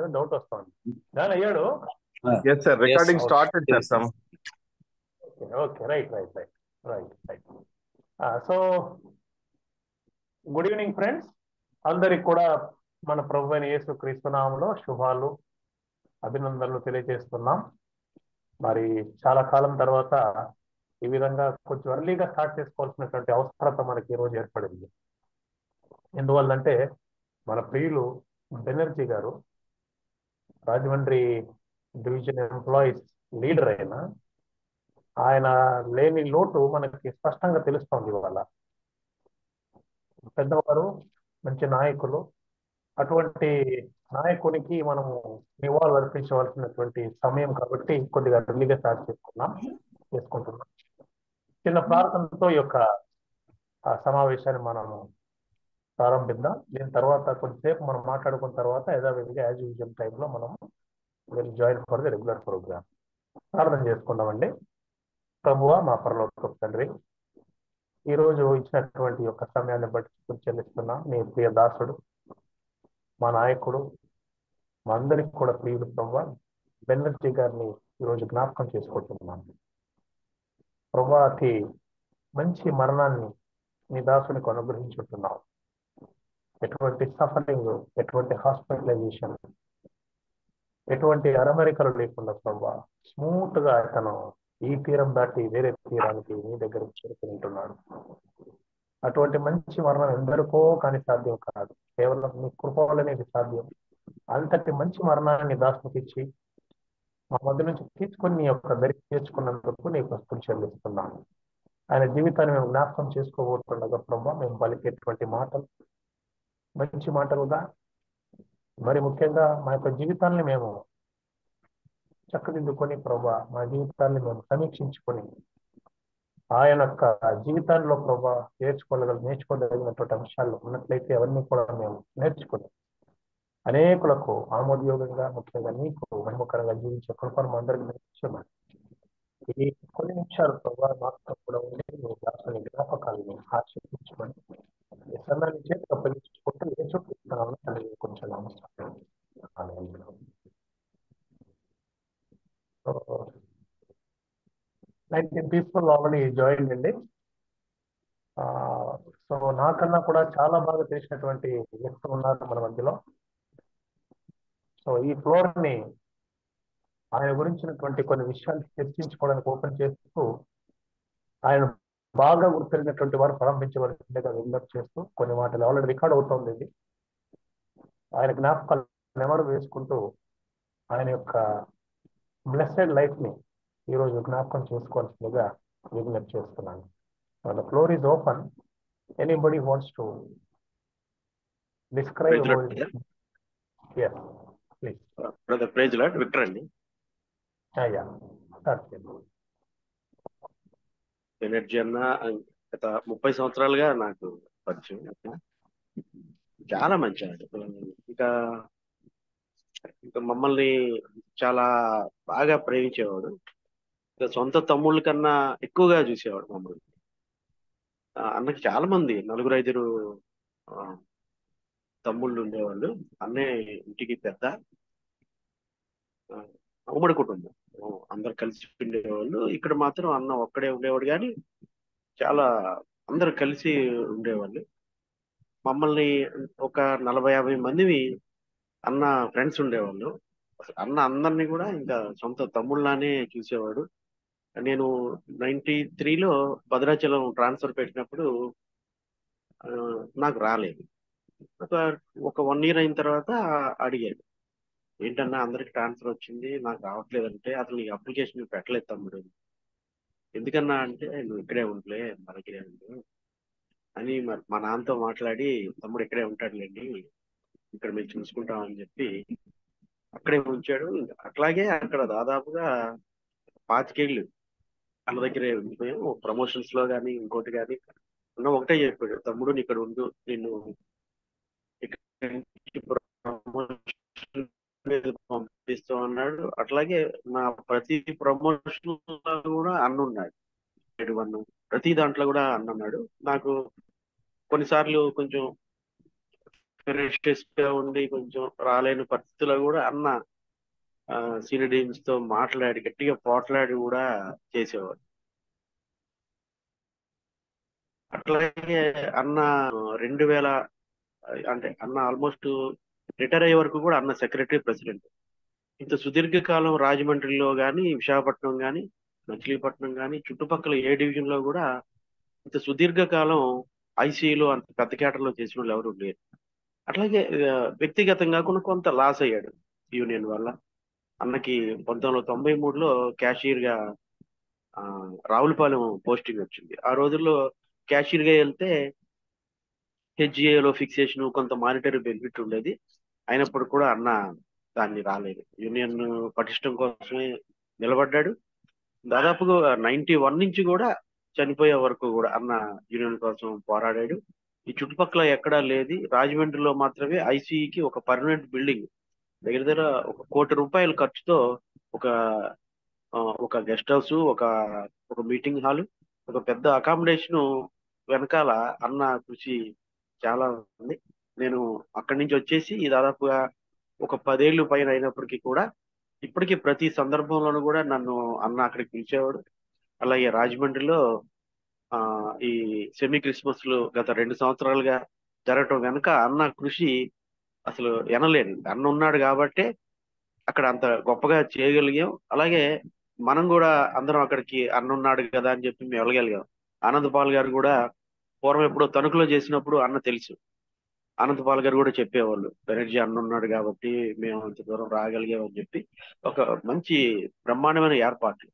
ఏదో డౌట్ వస్తుంది. దాని అయ్యాడు. Yes, sir. Yes. Recording started, sir. Yes. Some. Okay, right. So good evening friends, అందరికి కూడా మన ప్రభు అయిన యేసు క్రీస్తు నామములో శుభాలు, అభినందనలు తెలియజేస్తున్నాం. మరి చాలా కాలం తర్వాత ఈ విధంగా కొంచెం ఎర్లీగా స్టార్ట్ చేసుకోవాల్సినటువంటి అవసరత మనకి ఈరోజు ఏర్పడింది. ఎందువల్లంటే మన ప్రియులు బెనర్జీ గారు రాజమండ్రి డివిజన్ ఎంప్లాయీస్ లీడర్ అయిన ఆయన లేని లోటు మనకి స్పష్టంగా తెలుస్తోంది. ఇవాళ పెద్దవారు, మంచి నాయకులు, అటువంటి నాయకునికి మనము నివాళులు అర్పించవలసినటువంటి సమయం కాబట్టి కొద్దిగా ఎర్లీగా స్టార్ట్ చేసుకుంటున్నాం. చిన్న ప్రార్థనతో ఈ యొక్క సమావేశాన్ని మనము ప్రారంభిద్దాం. దీని తర్వాత కొంచెంసేపు మనం మాట్లాడుకున్న తర్వాత యథావిధిగా యాజ్ యూజువల్ టైంలో మనము join for the regular programme. ప్రార్థన చేసుకుందామండి. ప్రభువా, మా పరలోకపు తండ్రి, ఈ రోజు ఇచ్చినటువంటి యొక్క సమయాన్ని బట్టి చెల్లిస్తున్నా. నీ ప్రియ దాసుడు, మా నాయకుడు, మా అందరికి కూడా ప్రియుడు ప్రభువా బెనర్జీ గారిని ఈరోజు జ్ఞాపకం చేసుకుంటున్నాను. ప్రభువా, అతి మంచి మరణాన్ని నీ దాసునికి అనుగ్రహించుంటున్నావు. ఎటువంటి సఫరింగ్, ఎటువంటి హాస్పిటలైజేషన్, ఎటువంటి అరమరికలు లేకుండా ప్రభా స్మూత్ గా అతను ఈ తీరం దాటి వేరే తీరానికి నీ దగ్గరకు చేరుకుంటున్నాడు. అటువంటి మంచి మరణం ఎందరికో కానీ సాధ్యం కాదు, కేవలం నీ కృప వల్లనేది సాధ్యం. అంతటి మంచి మరణాన్ని దాసునికి ఇచ్చి మా మధ్య నుంచి తీసుకొని నీ యొక్క దరికి చేర్చుకున్నందుకు నీకు వస్తువులు చెల్లిస్తున్నాను. ఆయన జీవితాన్ని మేము జ్ఞాపకం చేసుకోబోతుండగా ప్రభా మేము పలికేటువంటి మాటలు మంచి మాటలుగా, మరి ముఖ్యంగా మా యొక్క జీవితాన్ని మేము చక్కదిద్దుకొని ప్రభా మా జీవితాన్ని మేము సమీక్షించుకొని ఆయన యొక్క జీవితాల్లో ప్రభా నేర్చుకోదగినటువంటి అంశాలు ఉన్నట్లయితే అవన్నీ కూడా మేము నేర్చుకుని అనేకులకు ఆమోదయోగంగా, ముఖ్యంగా నీకు మహిమకరంగా జీవించే కృపను అందరికీ నేర్చుకోమని ఈ కొన్ని నిమిషాలు ప్రభా మాతో కూడా ఉండి మీ దాసుని జ్ఞాపకాలను ఆశీర్వదించుకొని ఈ సమయాన్ని చేతికి అప్పగించుకుంటూ యేసుక్రీస్తునామమున తండ్రి కొంచెం నమస్కారం. So, 19 people already joined అండి. సో నాకన్నా కూడా చాలా బాగా తెలిసినటువంటి వ్యక్తులు ఉన్నారు మన మధ్యలో. సో ఈ ఫ్లోర్ ని ఆయన గురించినటువంటి కొన్ని విషయాలు చర్చించుకోవడానికి ఓపెన్ చేస్తూ ఆయన బాగా గుర్తిరిగినటువంటి వారు ప్రారంభించవలసిందిగా విజ్ఞప్తి చేస్తూ కొన్ని మాటలు ఆల్రెడీ రికార్డ్ అవుతోంది. ఇది ఆయన జ్ఞాపకాలు నెమరు వేసుకుంటూ ఆయన యొక్క బ్లెస్సెడ్ లైఫ్ ని ఈరోజు జ్ఞాపకం చేసుకోవాల్సిందిగా విజ్ఞప్తి చేస్తున్నాను. The floor is open. Anybody wants to describe? yes please. Brother, praise the Lord. Victor అండి. బెనర్జీ అన్న గత 30 సంవత్సరాలుగా నాకు పరిచయం. చాలా మంచివాడు. ఇంకా మమ్మల్ని చాలా బాగా ప్రేమించేవాడు. ఇంకా సొంత తమ్ముళ్ళ కన్నా ఎక్కువగా చూసేవాడు మమ్మల్ని. అన్నకి చాలా మంది 4-5 తమ్ముళ్ళు ఉండేవాళ్ళు. అన్నే ఇంటికి పెద్ద, ఉమ్మడి కుటుంబం, అందరు కలిసి ఉండేవాళ్ళు. ఇక్కడ మాత్రం అన్న ఒక్కడే ఉండేవాడు, కానీ చాలా అందరు కలిసి ఉండేవాళ్ళు. మమ్మల్ని ఒక 40-50 మందివి అన్న ఫ్రెండ్స్ ఉండేవాళ్ళు. అన్న అందరినీ కూడా ఇంకా సొంత తమ్ముళ్ళలానే చూసేవాడు. నేను 93లో భద్రాచలం ట్రాన్స్ఫర్ పెట్టినప్పుడు నాకు రాలేదు. ఒక 1 year అయిన తర్వాత అడిగాడు, ఏంటన్నా అందరికి ట్రాన్స్ఫర్ వచ్చింది, నాకు రావట్లేదంటే, అసలు నీ అప్లికేషన్ పెట్టలేదు తమ్ముడు, ఎందుకన్నా అంటే నువ్వు ఇక్కడే ఉండలే, మన దగ్గరే ఉండు అని మా నాన్నతో మాట్లాడి, తమ్ముడు ఇక్కడే ఉంటాడులేండి, ఇక్కడ మేము చూసుకుంటామని చెప్పి అక్కడే ఉంచాడు. అట్లాగే అక్కడ దాదాపుగా 25 ఏళ్ళు అన్న దగ్గరే ఉండిపోయాం. ప్రమోషన్స్ లో కానీ ఇంకోటి కానీ ఉన్న ఒకటే చెప్పాడు, తమ్ముడు ఇక్కడ ఉండు, నిన్ను పంపిస్తూ అన్నాడు. అట్లాగే నా ప్రతి ప్రమోషన్ కూడా అన్నున్నాడు. ప్రతి దాంట్లో కూడా అన్నున్నాడు. నాకు కొన్నిసార్లు కొంచెం ఫెరిషియస్ గా ఉండి కొంచెం రాలేని పరిస్థితుల్లో కూడా అన్న సీనియర్ టీమ్స్ తో మాట్లాడి గట్టిగా పోట్లాడి కూడా చేసేవాడు. అట్లాగే అన్న 2000 అంటే అన్న ఆల్మోస్ట్ రిటైర్ అయ్యే వరకు కూడా అన్న సెక్రటరీ ప్రెసిడెంట్. ఇంత సుదీర్ఘకాలం రాజమండ్రిలో కానీ, విశాఖపట్నం కానీ, మచిలీపట్నం కానీ, చుట్టుపక్కల ఏ డివిజన్ లో కూడా ఇంత సుదీర్ఘకాలం ఐసీయూలో అంత పెద్ద కేటర్లో చేసిన వాళ్ళు ఎవరు లేరు. అట్లాగే వ్యక్తిగతంగా కూడా కొంత లాస్ అయ్యాడు యూనియన్ వల్ల. అన్నకి 1993లో క్యాషియర్ గా ఆ, రావులపాలెం పోస్టింగ్ వచ్చింది. ఆ రోజుల్లో క్యాషియర్ గా వెళ్తే హెచ్జిఏలో ఫిక్సేషన్ కొంత మానిటరీ బెనిఫిట్ ఉండేది. అయినప్పుడు కూడా అన్న దాన్ని రాలేదు. యూనియన్ పటిష్టం కోసమే నిలబడ్డాడు. దాదాపుగా 91 నుంచి కూడా చనిపోయే వరకు కూడా అన్న యూనియన్ కోసం పోరాడాడు. ఈ చుట్టుపక్కల ఎక్కడా లేదు. రాజమండ్రిలో మాత్రమే ఐసీఈకి ఒక పర్మనెంట్ బిల్డింగ్ దగ్గర దగ్గర ₹1 కోటి ఖర్చుతో ఒక ఒక గెస్ట్ హౌస్, ఒక ఒక మీటింగ్ హాల్, ఒక పెద్ద అకామిడేషన్ వెనకాల అన్న కృషి చాలా ఉంది. నేను అక్కడి నుంచి వచ్చేసి దాదాపుగా ఒక 10 ఏళ్ళు పైన అయినప్పటికీ కూడా ఇప్పటికీ ప్రతి సందర్భంలోనూ కూడా నన్ను అన్న అక్కడికి పిలిచేవాడు. అలాగే రాజమండ్రిలో ఆ ఈ సెమీ క్రిస్మస్లు గత 2 సంవత్సరాలుగా జరగటం వెనుక అన్న కృషి అసలు ఎనలేని. అన్న ఉన్నాడు కాబట్టే అక్కడ అంత గొప్పగా చేయగలిగాం. అలాగే మనం కూడా అందరం అక్కడికి అన్న ఉన్నాడు కదా అని చెప్పి మేము వెళ్ళగలిగాం. ఆనంద్ పాల్ గారు కూడా పూర్వం ఎప్పుడో తణుకులో చేసినప్పుడు అన్న తెలుసు. ఆనంద్ పాల్ గారు కూడా చెప్పేవాళ్ళు, బెనర్జీ అన్న ఉన్నాడు కాబట్టి మేము అంత దూరం రాగలిగాం అని చెప్పి. ఒక మంచి బ్రహ్మాండమైన ఏర్పాట్లు.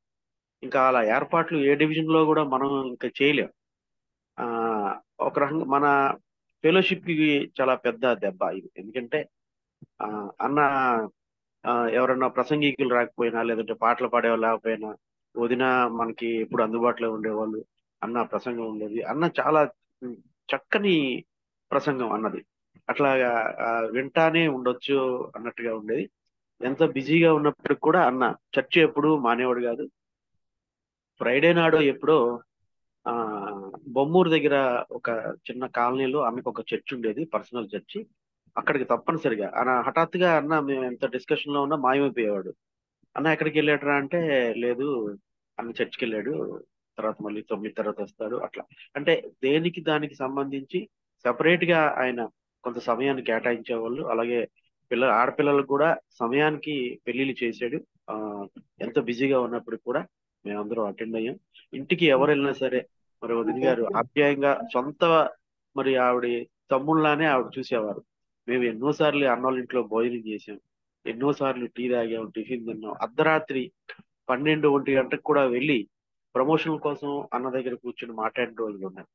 ఇంకా అలా ఏర్పాట్లు ఏ డివిజన్ లో కూడా మనం ఇంకా చేయలేం. ఆ ఒక రకంగా మన ఫెలోషిప్ కి చాలా పెద్ద దెబ్బ ఇది. ఎందుకంటే ఆ అన్న ఎవరన్నా ప్రసంగికులు రాకపోయినా, లేదంటే పాటలు పాడేవాళ్ళు లేకపోయినా, వదిన మనకి ఎప్పుడు అందుబాటులో ఉండేవాళ్ళు. అన్న ప్రసంగం ఉండేది. అన్న చాలా ఉమ్, చక్కని ప్రసంగం అన్నది. అట్లాగా వింటానే ఉండొచ్చు అన్నట్టుగా ఉండేది. ఎంత బిజీగా ఉన్నప్పటికి కూడా అన్న చర్చ ఎప్పుడు మానేవాడు కాదు. ఫ్రైడే నాడు ఎప్పుడో ఆ బొమ్మూరు దగ్గర ఒక చిన్న కాలనీలో అన్నకు ఒక చర్చ్ ఉండేది, పర్సనల్ చర్చి. అక్కడికి తప్పనిసరిగా హఠాత్తుగా అన్న మేము ఎంత డిస్కషన్ లో ఉన్నా మాయమైపోయేవాడు. అన్న ఎక్కడికి వెళ్ళాడురా అంటే, లేదు అన్న చర్చికి వెళ్ళాడు, తర్వాత మళ్ళీ 9 తర్వాత వస్తాడు అట్లా. అంటే దేనికి దానికి సంబంధించి సెపరేట్ గా ఆయన కొంత సమయాన్ని కేటాయించేవాళ్ళు. అలాగే ఆడపిల్లలకు కూడా సమయానికి పెళ్లిళ్ళు చేశాడు. ఆ ఎంత బిజీగా ఉన్నప్పుడు కూడా మేమందరం అటెండ్ అయ్యాం. ఇంటికి ఎవరు వెళ్ళినా సరే మరి వదిన గారు ఆప్యాయంగా సొంత మరి ఆవిడ తమ్ముళ్ళలానే ఆవిడ చూసేవారు. మేము ఎన్నోసార్లు అన్నోళ్ళ ఇంట్లో భోజనం చేసాం, ఎన్నోసార్లు టీ తాగాం, టిఫిన్ తిన్నాం. అర్ధరాత్రి 12-1 గంటకు కూడా వెళ్ళి ప్రమోషన్ కోసం అన్న దగ్గర కూర్చొని మాట్లాడిన రోజులు ఉన్నాయి.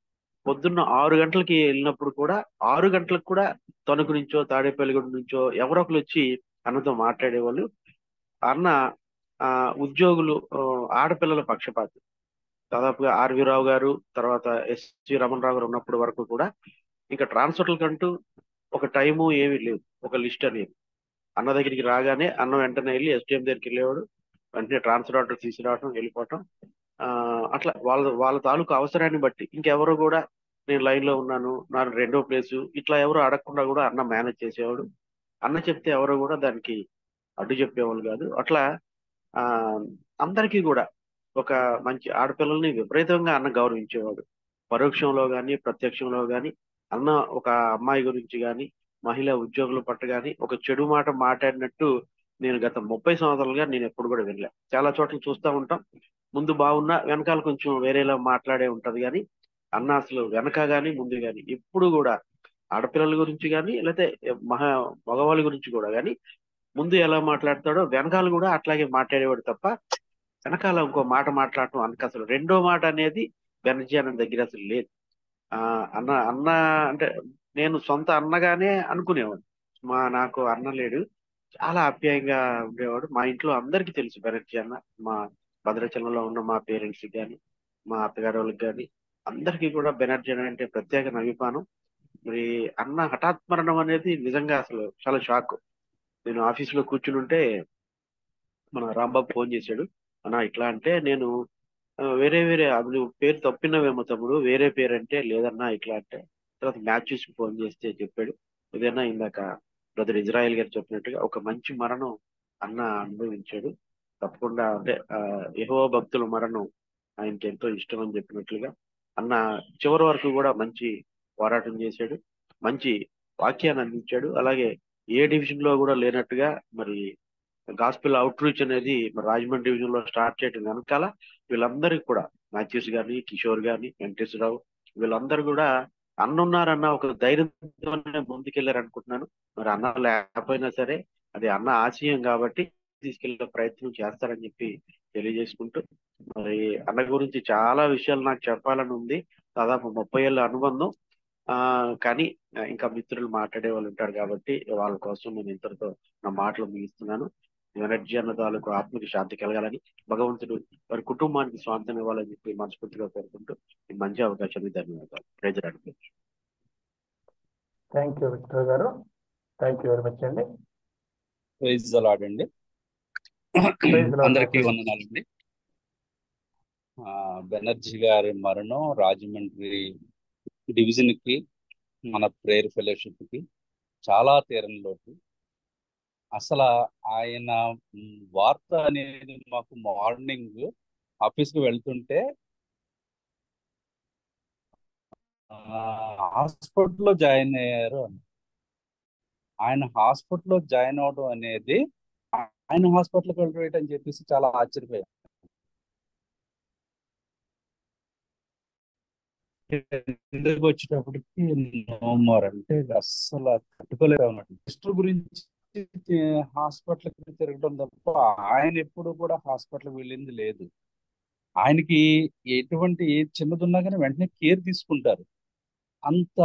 పొద్దున్న 6 గంటలకి వెళ్ళినప్పుడు కూడా 6 గంటలకు కూడా తణుకు నుంచో తాడేపల్లిగూడ నుంచో ఎవరో ఒకరు వచ్చి అన్నతో మాట్లాడేవాళ్ళు. అన్న ఉద్యోగులు ఆడపిల్లల పక్షపాతి. దాదాపుగా ఆర్వి రావు గారు, తర్వాత ఎస్వి రమణరావు గారు ఉన్నప్పటి వరకు కూడా ఇంకా ట్రాన్స్ఫర్లకంటూ ఒక టైము ఏమీ లేదు, ఒక లిస్ట్ అనేది. అన్న దగ్గరికి రాగానే అన్న వెంటనే వెళ్ళి ఎస్డిఎం దగ్గరికి వెళ్ళేవాడు. వెంటనే ట్రాన్స్ఫర్ ఆర్డర్ తీసుకురావటం, వెళ్ళిపోవటం. ఆ అట్లా వాళ్ళ వాళ్ళ తాలూకు అవసరాన్ని బట్టి ఇంకెవరు కూడా నేను లైన్ లో ఉన్నాను, నా రెండో ప్లేసు ఇట్లా ఎవరు అడగకుండా కూడా అన్న మేనేజ్ చేసేవాడు. అన్న చెప్తే ఎవరు కూడా దానికి అడ్డు చెప్పేవాళ్ళు కాదు. అట్లా ఆ అందరికీ కూడా ఒక మంచి ఆడపిల్లల్ని విపరీతంగా అన్న గౌరవించేవాడు. పరోక్షంలో కానీ ప్రత్యక్షంలో కానీ అన్న ఒక అమ్మాయి గురించి కానీ మహిళా ఉద్యోగుల పట్ల కానీ ఒక చెడు మాట మాట్లాడినట్టు నేను గత 30 సంవత్సరాలుగా నేను ఎప్పుడు కూడా వినలే. చాలా చోట్ల చూస్తూ ఉంటాం, ముందు బాగున్నా వెనకాల కొంచెం వేరేలా మాట్లాడే ఉంటది కానీ అన్న అసలు వెనక గాని ముందు గాని ఎప్పుడు కూడా ఆడపిల్లల గురించి కానీ లేకపోతే మగవాళ్ళ గురించి కూడా కానీ ముందు ఎలా మాట్లాడతాడో వెనకాల కూడా అట్లాగే మాట్లాడేవాడు తప్ప వెనకాల ఇంకో మాట మాట్లాడటం అనక అసలు రెండో మాట అనేది బెనర్జీ అన్న దగ్గర అసలు లేదు. ఆ అన్న అన్న అంటే నేను సొంత అన్నగానే అనుకునేవాడు. నాకు అన్న లేడు, చాలా ఆప్యాయంగా ఉండేవాడు. మా ఇంట్లో అందరికీ తెలుసు బెనర్జీ అన్న. మా భద్రాచలంలో ఉన్న మా పేరెంట్స్ కానీ మా అత్తగారి వాళ్ళకి కానీ అందరికీ కూడా బెనర్జీ అన్న అంటే ప్రత్యేక అభిమానం. మరి అన్న హఠాత్ మరణం అనేది నిజంగా అసలు చాలా షాక్. నేను ఆఫీస్ లో కూర్చుని ఉంటే మన రాంబాబు ఫోన్ చేశాడు. అన్న ఇట్లా అంటే నేను వేరే వేరే అది నువ్వు పేరు తప్పినవేమో తమ్ముడు, వేరే పేరు అంటే లేదన్నా ఇట్లా అంటే తర్వాత మ్యాచ్ చూసి ఫోన్ చేస్తే చెప్పాడు. ఏదైనా ఇందాక బ్రదర్ ఇజ్రాయెల్ గారు చెప్పినట్టుగా ఒక మంచి మరణం అన్న అనుభవించాడు. తప్పకుండా అంటే యెహోవా భక్తుల మరణం ఆయనకి ఎంతో ఇష్టం అని చెప్పినట్లుగా అన్న చివరి వరకు కూడా మంచి పోరాటం చేశాడు, మంచి వాక్యాన్ని అందించాడు. అలాగే ఏ డివిజన్ లో కూడా లేనట్టుగా మరి గాస్పెల్ అవుట్ రీచ్ అనేది మరి రాజమండ్రి డివిజన్ లో స్టార్ట్ చేయడం వెనకాల వీళ్ళందరికీ కూడా మాథ్యూస్ గాని, కిషోర్ గాని, వెంకటేశ్వరరావు వీళ్ళందరూ కూడా అన్నున్నారన్న ఒక ధైర్యంతోనే ముందుకెళ్లారు అనుకుంటున్నాను. మరి అన్న లేకపోయినా సరే అది అన్న ఆశయం కాబట్టి తీసుకెళ్లే ప్రయత్నం చేస్తారని చెప్పి తెలియజేసుకుంటూ, మరి అన్న గురించి చాలా విషయాలు నాకు చెప్పాలని ఉంది. దాదాపు 30 ఏళ్ళ అనుబంధం. ఆ కానీ ఇంకా మిత్రులు మాట్లాడే వాళ్ళు ఉంటారు కాబట్టి వాళ్ళ కోసం నేను ఇంతటితో నా మాటలు ముగిస్తున్నాను. ఎనర్జీ అన్న తాలూకు ఆత్మకి శాంతి కలగాలని, భగవంతుడు వారి కుటుంబానికి స్వాంతం ఇవ్వాలని చెప్పి మనస్ఫూర్తిగా కోరుకుంటూ ఈ మంచి అవకాశానికి ధన్యవాదాలు. ప్రైజ్ థ్యాంక్ యూ విక్టర్ గారు. థ్యాంక్ యూ వెరీ మచ్ అండి. ప్రైజ్ ద లార్డ్ అండి. ప్రైజ్ లార్డ్ అందరికీ డాక్టర్. వందనాలండి. బెనర్జీ గారి మరణం రాజమండ్రి డివిజన్ కి, మన ప్రేయర్ ఫెలోషిప్ కి చాలా తీరని లోటు. అసలు ఆయన వార్త అనేది మాకు మార్నింగ్ ఆఫీస్కి వెళ్తుంటే హాస్పిటల్లో జాయిన్ అయ్యారు అని. ఆయన హాస్పిటల్లో జాయిన్ అవడం అనేది, ఆయన హాస్పిటల్కి వెళ్ళడం అని చెప్పేసి చాలా ఆశ్చర్యపోయాం. ఎందుకు వచ్చేటప్పటికి నోమోర్ అంటే అస్సలు తట్టుకోలేరు అన్నట్టు. సిస్టర్ గురించి హాస్పిటల్కి తిరగడం తప్ప ఆయన ఎప్పుడు కూడా హాస్పిటల్కి వెళ్ళింది లేదు. ఆయనకి ఎటువంటి ఏ చిన్నది ఉన్నా కానీ వెంటనే కేర్ తీసుకుంటారు. అంత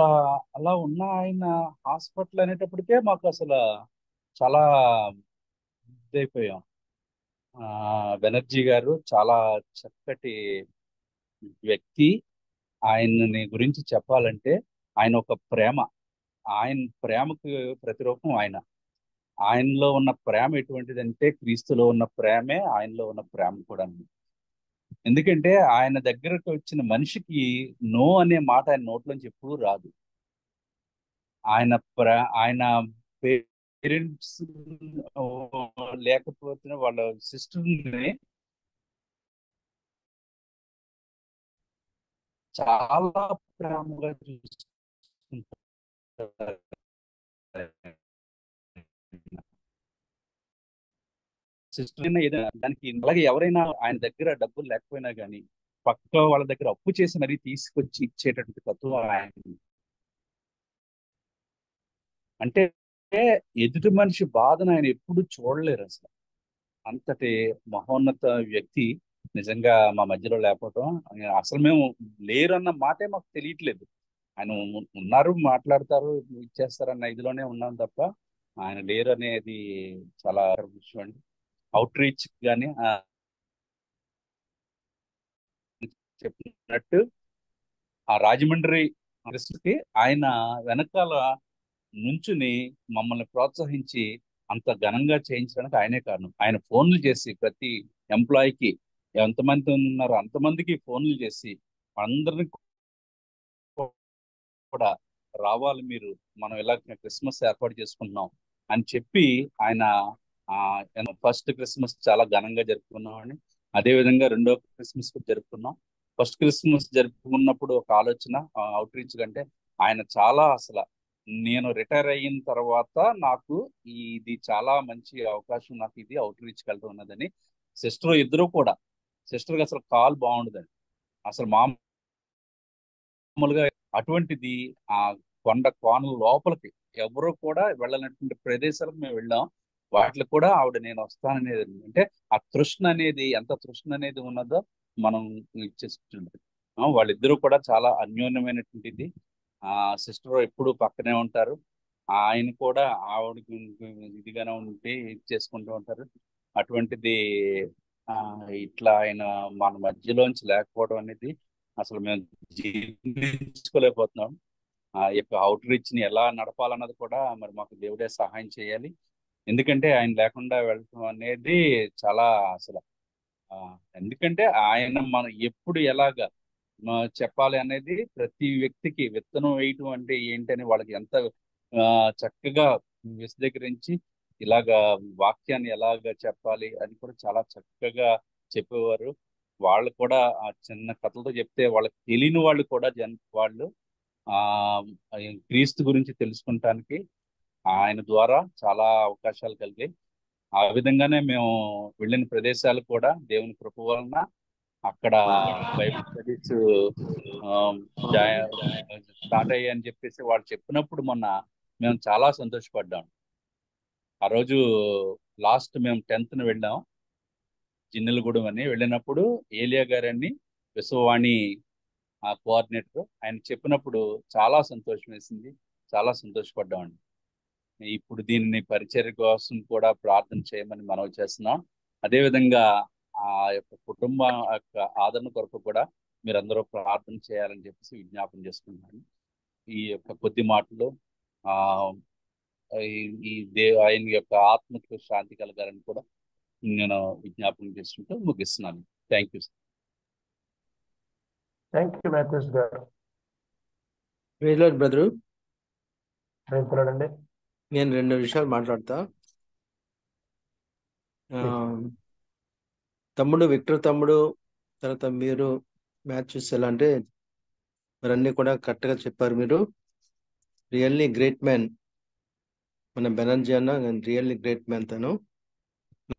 అలా ఉన్న ఆయన హాస్పిటల్ అనేటప్పటికే మాకు అసలు చాలా ఇదైపోయాం. బెనర్జీ గారు చాలా చక్కటి వ్యక్తి. ఆయన్ని గురించి చెప్పాలంటే ఆయన ఒక ప్రేమ. ఆయన ప్రేమకు ప్రతిరూపం ఆయన. ఆయనలో ఉన్న ప్రేమ ఎటువంటిదంటే క్రీస్తులో ఉన్న ప్రేమే ఆయనలో ఉన్న ప్రేమ కూడా. ఎందుకంటే ఆయన దగ్గరకు వచ్చిన మనిషికి నో అనే మాట ఆయన నోట్లోంచి ఎప్పుడూ రాదు. ఆయన పేరెంట్స్ లేకపోతే వాళ్ళ సిస్టర్ని చాలా ప్రేమగా చూసుకుంటారు. సిస్టర్ ఏదైనా దానికి, అలాగే ఎవరైనా ఆయన దగ్గర డబ్బులు లేకపోయినా కానీ పక్క వాళ్ళ దగ్గర అప్పు చేసి మరీ తీసుకొచ్చి ఇచ్చేటటువంటి తత్వం ఆయన. అంటే ఎదుటి మనిషి బాధను ఆయన ఎప్పుడు చూడలేరు అసలు. అంతటి మహోన్నత వ్యక్తి నిజంగా మా మధ్యలో లేకపోవడం, అసలు మేము లేరన్న మాటే మాకు తెలియట్లేదు. ఆయన ఉన్నారు, మాట్లాడతారు, ఇచ్చేస్తారన్న ఇదిలోనే ఉన్నాం తప్ప ఆయన లేరు అనేది చాలా విషయం అండి. అవుట్ రీచ్ కానీ చెప్పినట్టు ఆ రాజమండ్రి కి ఆయన వెనకాల నుంచుని మమ్మల్ని ప్రోత్సహించి అంత ఘనంగా చేయించడానికి ఆయనే కారణం. ఆయన ఫోన్లు చేసి ప్రతి ఎంప్లాయీకి ఎంతమంది ఉన్నారో అంతమందికి ఫోన్లు చేసి అందరినీ కూడా రావాలి మీరు, మనం ఇలా క్రిస్మస్ ఏర్పాటు చేసుకుంటున్నాం అని చెప్పి ఆయన ఫస్ట్ క్రిస్మస్ చాలా ఘనంగా జరుపుకున్నామని, అదే విధంగా రెండో క్రిస్మస్ జరుపుకున్నాం. ఫస్ట్ క్రిస్మస్ జరుపుకున్నప్పుడు ఒక ఆలోచన అవుట్ రీచ్ కంటే ఆయన చాలా అసలు నేను రిటైర్ అయిన తర్వాత నాకు ఇది చాలా మంచి అవకాశం, నాకు ఇది అవుట్ రీచ్ వెళ్ళడం ఉన్నదని సిస్టర్ ఇద్దరు కూడా, సిస్టర్కి అసలు కాల్ బాగుండదండి అసలు మామూలుగా. అటువంటిది ఆ కొండ కోనల లోపలికి ఎవరు కూడా వెళ్ళనటువంటి ప్రదేశాలకు మేము వెళ్ళాం. వాటిలో కూడా ఆవిడ నేను వస్తాననేది, అంటే ఆ తృష్ణ అనేది, ఎంత తృష్ణ అనేది ఉన్నదో మనం ఇచ్చేస్తుంది. వాళ్ళిద్దరూ కూడా చాలా అన్యోన్యమైనటువంటిది. సిస్టర్ ఎప్పుడు పక్కనే ఉంటారు. ఆయన కూడా ఆవిడకి ఇదిగానే ఉండి చేసుకుంటూ ఉంటారు. అటువంటిది ఇట్లా ఆయన మన మధ్యలోంచి లేకపోవడం అనేది అసలు మేము జీర్ణించుకోలేకపోతున్నాం. ఆ యొక్క అవుట్ రీచ్ ని ఎలా నడపాలన్నది కూడా మరి మాకు దేవుడే సహాయం చేయాలి. ఎందుకంటే ఆయన లేకుండా వెళ్ళటం అనేది చాలా అసలు ఎందుకంటే ఆయన మనం ఎప్పుడు ఎలాగా చెప్పాలి అనేది ప్రతి వ్యక్తికి విత్తనం వేయటం అంటే ఏంటని వాళ్ళకి ఎంత చక్కగా విశదీకరించి ఇలాగా వాక్యాన్ని ఎలాగ చెప్పాలి అని కూడా చాలా చక్కగా చెప్పేవారు. వాళ్ళు కూడా ఆ చిన్న కథలతో చెప్తే వాళ్ళకి తెలియని వాళ్ళు కూడా వాళ్ళు ఆ క్రీస్తు గురించి తెలుసుకుంటానికి ఆయన ద్వారా చాలా అవకాశాలు కలిగాయి. ఆ విధంగానే మేము వెళ్ళిన ప్రదేశాలు కూడా దేవుని కృప వలన అక్కడ బైబిల్ స్టడీస్ స్టార్ట్ అయ్యాయని చెప్పేసి వాళ్ళు చెప్పినప్పుడు మొన్న మేము చాలా సంతోషపడ్డాం. ఆ రోజు లాస్ట్ మేము 10th వెళ్ళాం, జిన్నెలగూడెం అని. వెళ్ళినప్పుడు ఏలియా గారని విశ్వవాణి ఆ కోఆర్డినేటర్ ఆయన చెప్పినప్పుడు చాలా సంతోషం వేసింది, చాలా సంతోషపడ్డామండి. ఇప్పుడు దీనిని పరిచర్య కోసం కూడా ప్రార్థన చేయమని మనవి చేస్తున్నాం. అదేవిధంగా ఆ యొక్క కుటుంబం యొక్క ఆదరణ కొరకు కూడా మీరందరూ ప్రార్థన చేయాలని చెప్పేసి విజ్ఞాపన చేసుకుంటున్నాను. ఈ యొక్క కొద్ది మాటలు ఆ ఆయన యొక్క ఆత్మకు శాంతి కలగాలని కూడా నేను విజ్ఞాపన చేసుకుంటూ ముగిస్తున్నాను. Thank you. Thank you Matthews గారు. Praise Lord brother. రైతులండి. నేను 2 విషయాలు మాట్లాడతా. తమ్ముడు విక్టర్ తమ్ముడు, తర్వాత మీరు మ్యాథ్యూస్ ఎలా అంటే మరి అన్ని కూడా కరెక్ట్గా చెప్పారు. మీరు రియల్లీ గ్రేట్ మ్యాన్. మన బెనర్జీ అన్న రియల్లీ గ్రేట్ మ్యాన్. తను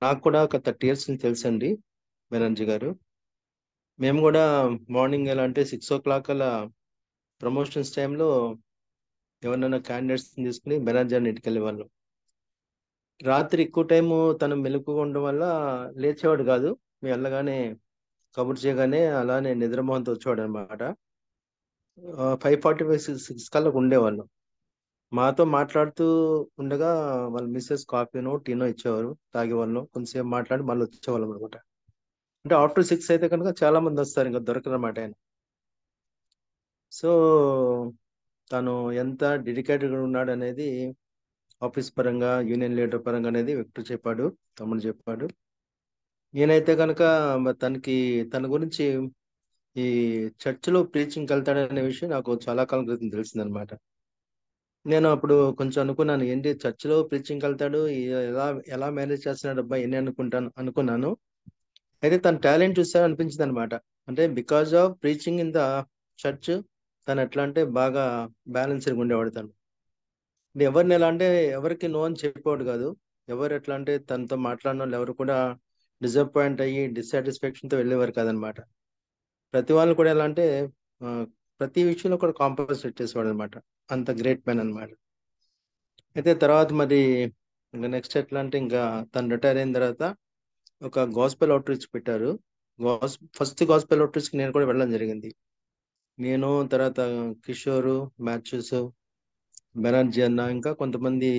నాకు కూడా ఒక 30 years నుంచి తెలుసండి బెనర్జీ గారు. మేము కూడా మార్నింగ్ ఎలా అంటే 6 o'clock అలా ప్రమోషన్స్ టైంలో ఎవరినైనా క్యాండిడేట్స్ తీసుకుని బెనర్జీ అన్న ఇంటికి వెళ్ళేవాళ్ళం. రాత్రి ఎక్కువ టైము తను మెలకుగా ఉండడం వల్ల లేచేవాడు కాదు. మేము వెళ్ళగానే కబుర్ చేయగానే అలానే నిద్రమోహంతో వచ్చేవాడు అనమాట. 5:45, 6 కల్లా ఉండేవాళ్ళం. మాతో మాట్లాడుతూ ఉండగా వాళ్ళ మిస్సెస్ కాఫీనో టీనో ఇచ్చేవారు, తాగేవాళ్ళం. కొంతసేపు మాట్లాడి మళ్ళీ వచ్చేవాళ్ళం అనమాట. అంటే ఆఫ్టర్ 6 అయితే కనుక చాలా మంది వస్తారు, ఇంకా దొరకనమాట ఆయన. సో తను ఎంత డెడికేటెడ్గా ఉన్నాడు అనేది ఆఫీస్ పరంగా, యూనియన్ లీడర్ పరంగా అనేది విక్టర్ చెప్పాడు, తమ్ముడు చెప్పాడు. నేనైతే కనుక తన గురించి ఈ చర్చిలో ప్రీచింగ్కి వెళ్తాడనే విషయం నాకు చాలా కాలం క్రితం తెలిసిందనమాట. నేను అప్పుడు కొంచెం అనుకున్నాను, ఏంటి చర్చిలో ప్రీచింగ్కి వెళ్తాడు, ఎలా ఎలా మేనేజ్ చేస్తున్నాడు అబ్బాయి ఎన్ని అనుకున్నాను. అయితే తన టాలెంట్ చూస్తే అనిపించింది అనమాట. అంటే because of preaching in the church తను ఎట్లా అంటే బాగా బ్యాలెన్స్డ్గా ఉండేవాడు. తను ఎవరిని ఎలా అంటే ఎవరికి నో అని చెప్పేవాడు కాదు. ఎవరు ఎట్లా అంటే తనతో మాట్లాడిన వాళ్ళు ఎవరు కూడా డిసప్పాయింట్ అయ్యి డిస్సాటిస్ఫాక్షన్తో వెళ్ళేవారు కాదనమాట. ప్రతి వాళ్ళు కూడా ఎలా అంటే ప్రతి విషయంలో కూడా కాంప్రమైజ్ చేసేవాడు అనమాట. అంత గ్రేట్ మ్యాన్ అనమాట. అయితే తర్వాత మరి ఇంకా నెక్స్ట్ ఎట్లా అంటే ఇంకా తను రిటైర్ అయిన తర్వాత ఒక గాస్పెల్ అవుట్రీచ్ పెట్టారు. ఫస్ట్ గాస్పెల్ అవుట్రీచ్కి నేను కూడా వెళ్ళడం జరిగింది. నేను తర్వాత కిషోరు, మ్యాథ్యూస్, బెనర్జీ అన్న, ఇంకా కొంతమంది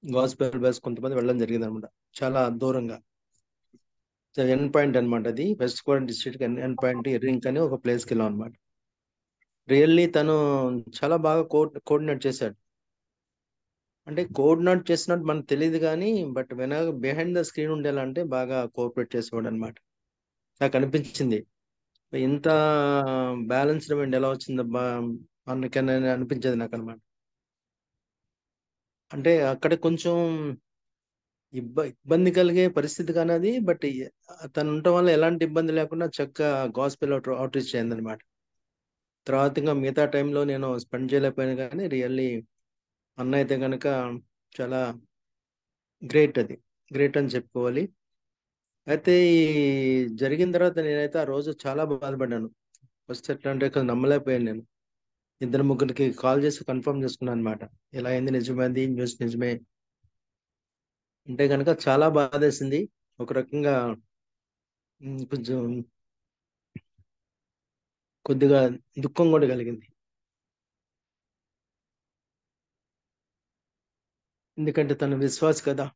గాస్పెల్ బస్ కొంతమంది వెళ్ళడం జరిగింది అనమాట. చాలా దూరంగా ఎండ్ పాయింట్ అనమాట. అది west Godavari district end point erring అని ఒక ప్లేస్కి వెళ్ళాం అనమాట. రియల్లీ తను చాలా బాగా కోఆర్డినేట్ చేశాడు. అంటే కోఆర్డినేట్ చేసినట్టు మనకు తెలియదు కానీ బట్ బిహైండ్ ద స్క్రీన్ ఉండేలాంటే బాగా కోఆపరేట్ చేసేవాడు అనమాట. నాకు అనిపించింది ఇంత బ్యాలెన్స్డ్ మైండ్ ఎలా వచ్చిందబ్బా అందుకని అనిపించేది నాకు అనమాట. అంటే అక్కడ కొంచెం ఇబ్బంది కలిగే పరిస్థితి కానీ అది, బట్ తను ఉండటం వల్ల ఎలాంటి ఇబ్బంది లేకుండా చక్కగా గాస్పెల్ అవుట్రీచ్ అయింది అనమాట. తర్వాత ఇంకా మిగతా టైంలో నేను స్పెండ్ చేయలేకపోయాను కానీ రియల్లీ అన్న అయితే కనుక చాలా గ్రేట్, అది గ్రేట్ అని చెప్పుకోవాలి. అయితే ఈ జరిగిన తర్వాత నేనైతే ఆ రోజు చాలా బాధపడ్డాను. ఫస్ట్ ఎట్లా అంటే నమ్మలేకపోయాను. నేను 2-3 కాల్ చేసి కన్ఫర్మ్ చేసుకున్నాను అనమాట. ఇలా అయింది, నిజమైంది, న్యూస్ నిజమే అంటే కనుక చాలా బాధేసింది. ఒక రకంగా కొంచెం కొద్దిగా దుఃఖం కూడా కలిగింది. ఎందుకంటే తను విశ్వాసి కదా.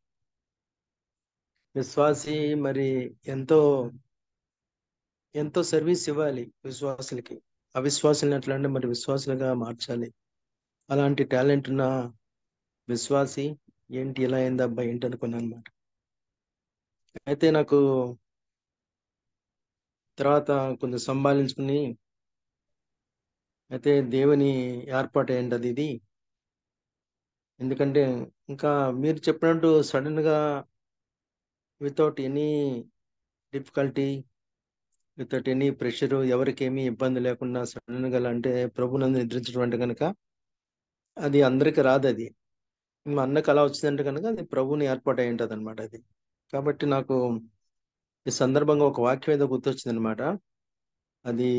విశ్వాసి మరి ఎంతో ఎంతో సర్వీస్ ఇవ్వాలి విశ్వాసులకి. అవిశ్వాసులను ఎట్లా అంటే మరి విశ్వాసులుగా మార్చాలి. అలాంటి టాలెంట్ ఉన్న విశ్వాసి ఏంటి ఇలా అయింది అబ్బాయి ఏంటి అనుకున్నాను అనమాట. అయితే నాకు తర్వాత కొంచెం సంభాలించుకుని అయితే దేవుని ఏర్పాటు ఏంటది ఇది, ఎందుకంటే ఇంకా మీరు చెప్పినట్టు సడన్ గా without any difficulty, without any pressure, ఎవరికి ఏమీ ఇబ్బంది లేకుండా సడన్ గా అంటే ప్రభునందు నిద్రించడం అంటే కనుక అది అందరికి రాదు. అది మా అన్నకు అలా వచ్చిందంటే కనుక అది ప్రభుని ఏర్పాటు అయి ఉంటుంది అనమాట. అది కాబట్టి నాకు ఈ సందర్భంగా ఒక వాక్యం ఏదో గుర్తొచ్చింది అనమాట. అది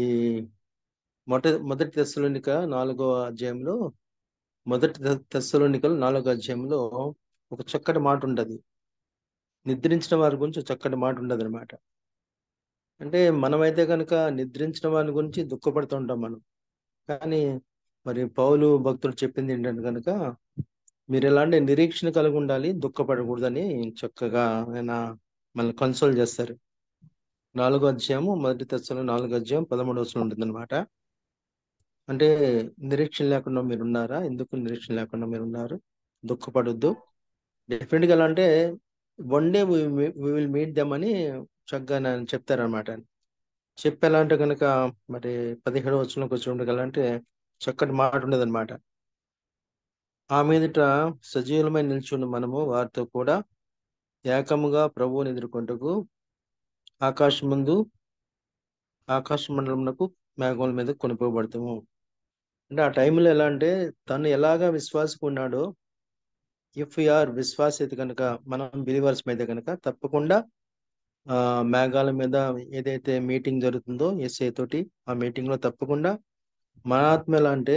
మొదటి తెస్సలోనిక 4వ అధ్యాయంలో, తెస్సలోనికలు 4వ అధ్యాయంలో ఒక చక్కటి మాట ఉంటది. నిద్రించిన వారి గురించి ఒక చక్కటి మాట ఉండదు అనమాట. అంటే మనమైతే కనుక నిద్రించిన వారి గురించి దుఃఖపడుతూ ఉంటాం మనం. కానీ మరి పౌలు భక్తుడు చెప్పింది ఏంటంటే కనుక మీరు ఎలాంటి నిరీక్షణ కలిగి ఉండాలి, దుఃఖపడకూడదని చక్కగా ఆయన మనల్ని కన్సోల్ చేస్తారు. 4వ అధ్యాయము మొదటి తెస్సలోనికలు 4వ అధ్యాయం 13వ వచనం ఉంటుంది అనమాట. అంటే నిరీక్షణ లేకుండా మీరు ఉన్నారా? ఎందుకు నిరీక్షణ లేకుండా మీరు ఉన్నారు? దుఃఖపడొద్దు. డెఫినెట్గా ఎలా అంటే one day will meet them అని చక్కగా నేను చెప్తారనమాట. చెప్పేలా అంటే కనుక మరి 17వ వచనంలోకి వచ్చినప్పుడు ఎలా అంటే చక్కటి మాట ఉండదు అనమాట. ఆ మీదట సజీవులమై నిల్చున్న మనము వారితో కూడా ఏకముగా ప్రభువుని ఎదుర్కొంటకు ఆకాశ మండలమునకు మేఘముల మీద కొనిపోబడతాము. అంటే ఆ టైంలో ఎలా అంటే తను ఎలాగా విశ్వాసకు ఉన్నాడో, ఇఫ్ ఆర్ విశ్వాస అయితే కనుక, మనం బిలీవర్స్ అయితే కనుక తప్పకుండా మేఘాల మీద ఏదైతే మీటింగ్ జరుగుతుందో ఎస్ఐ తోటి, ఆ మీటింగ్ లో తప్పకుండా మన ఆత్మ ఎలా అంటే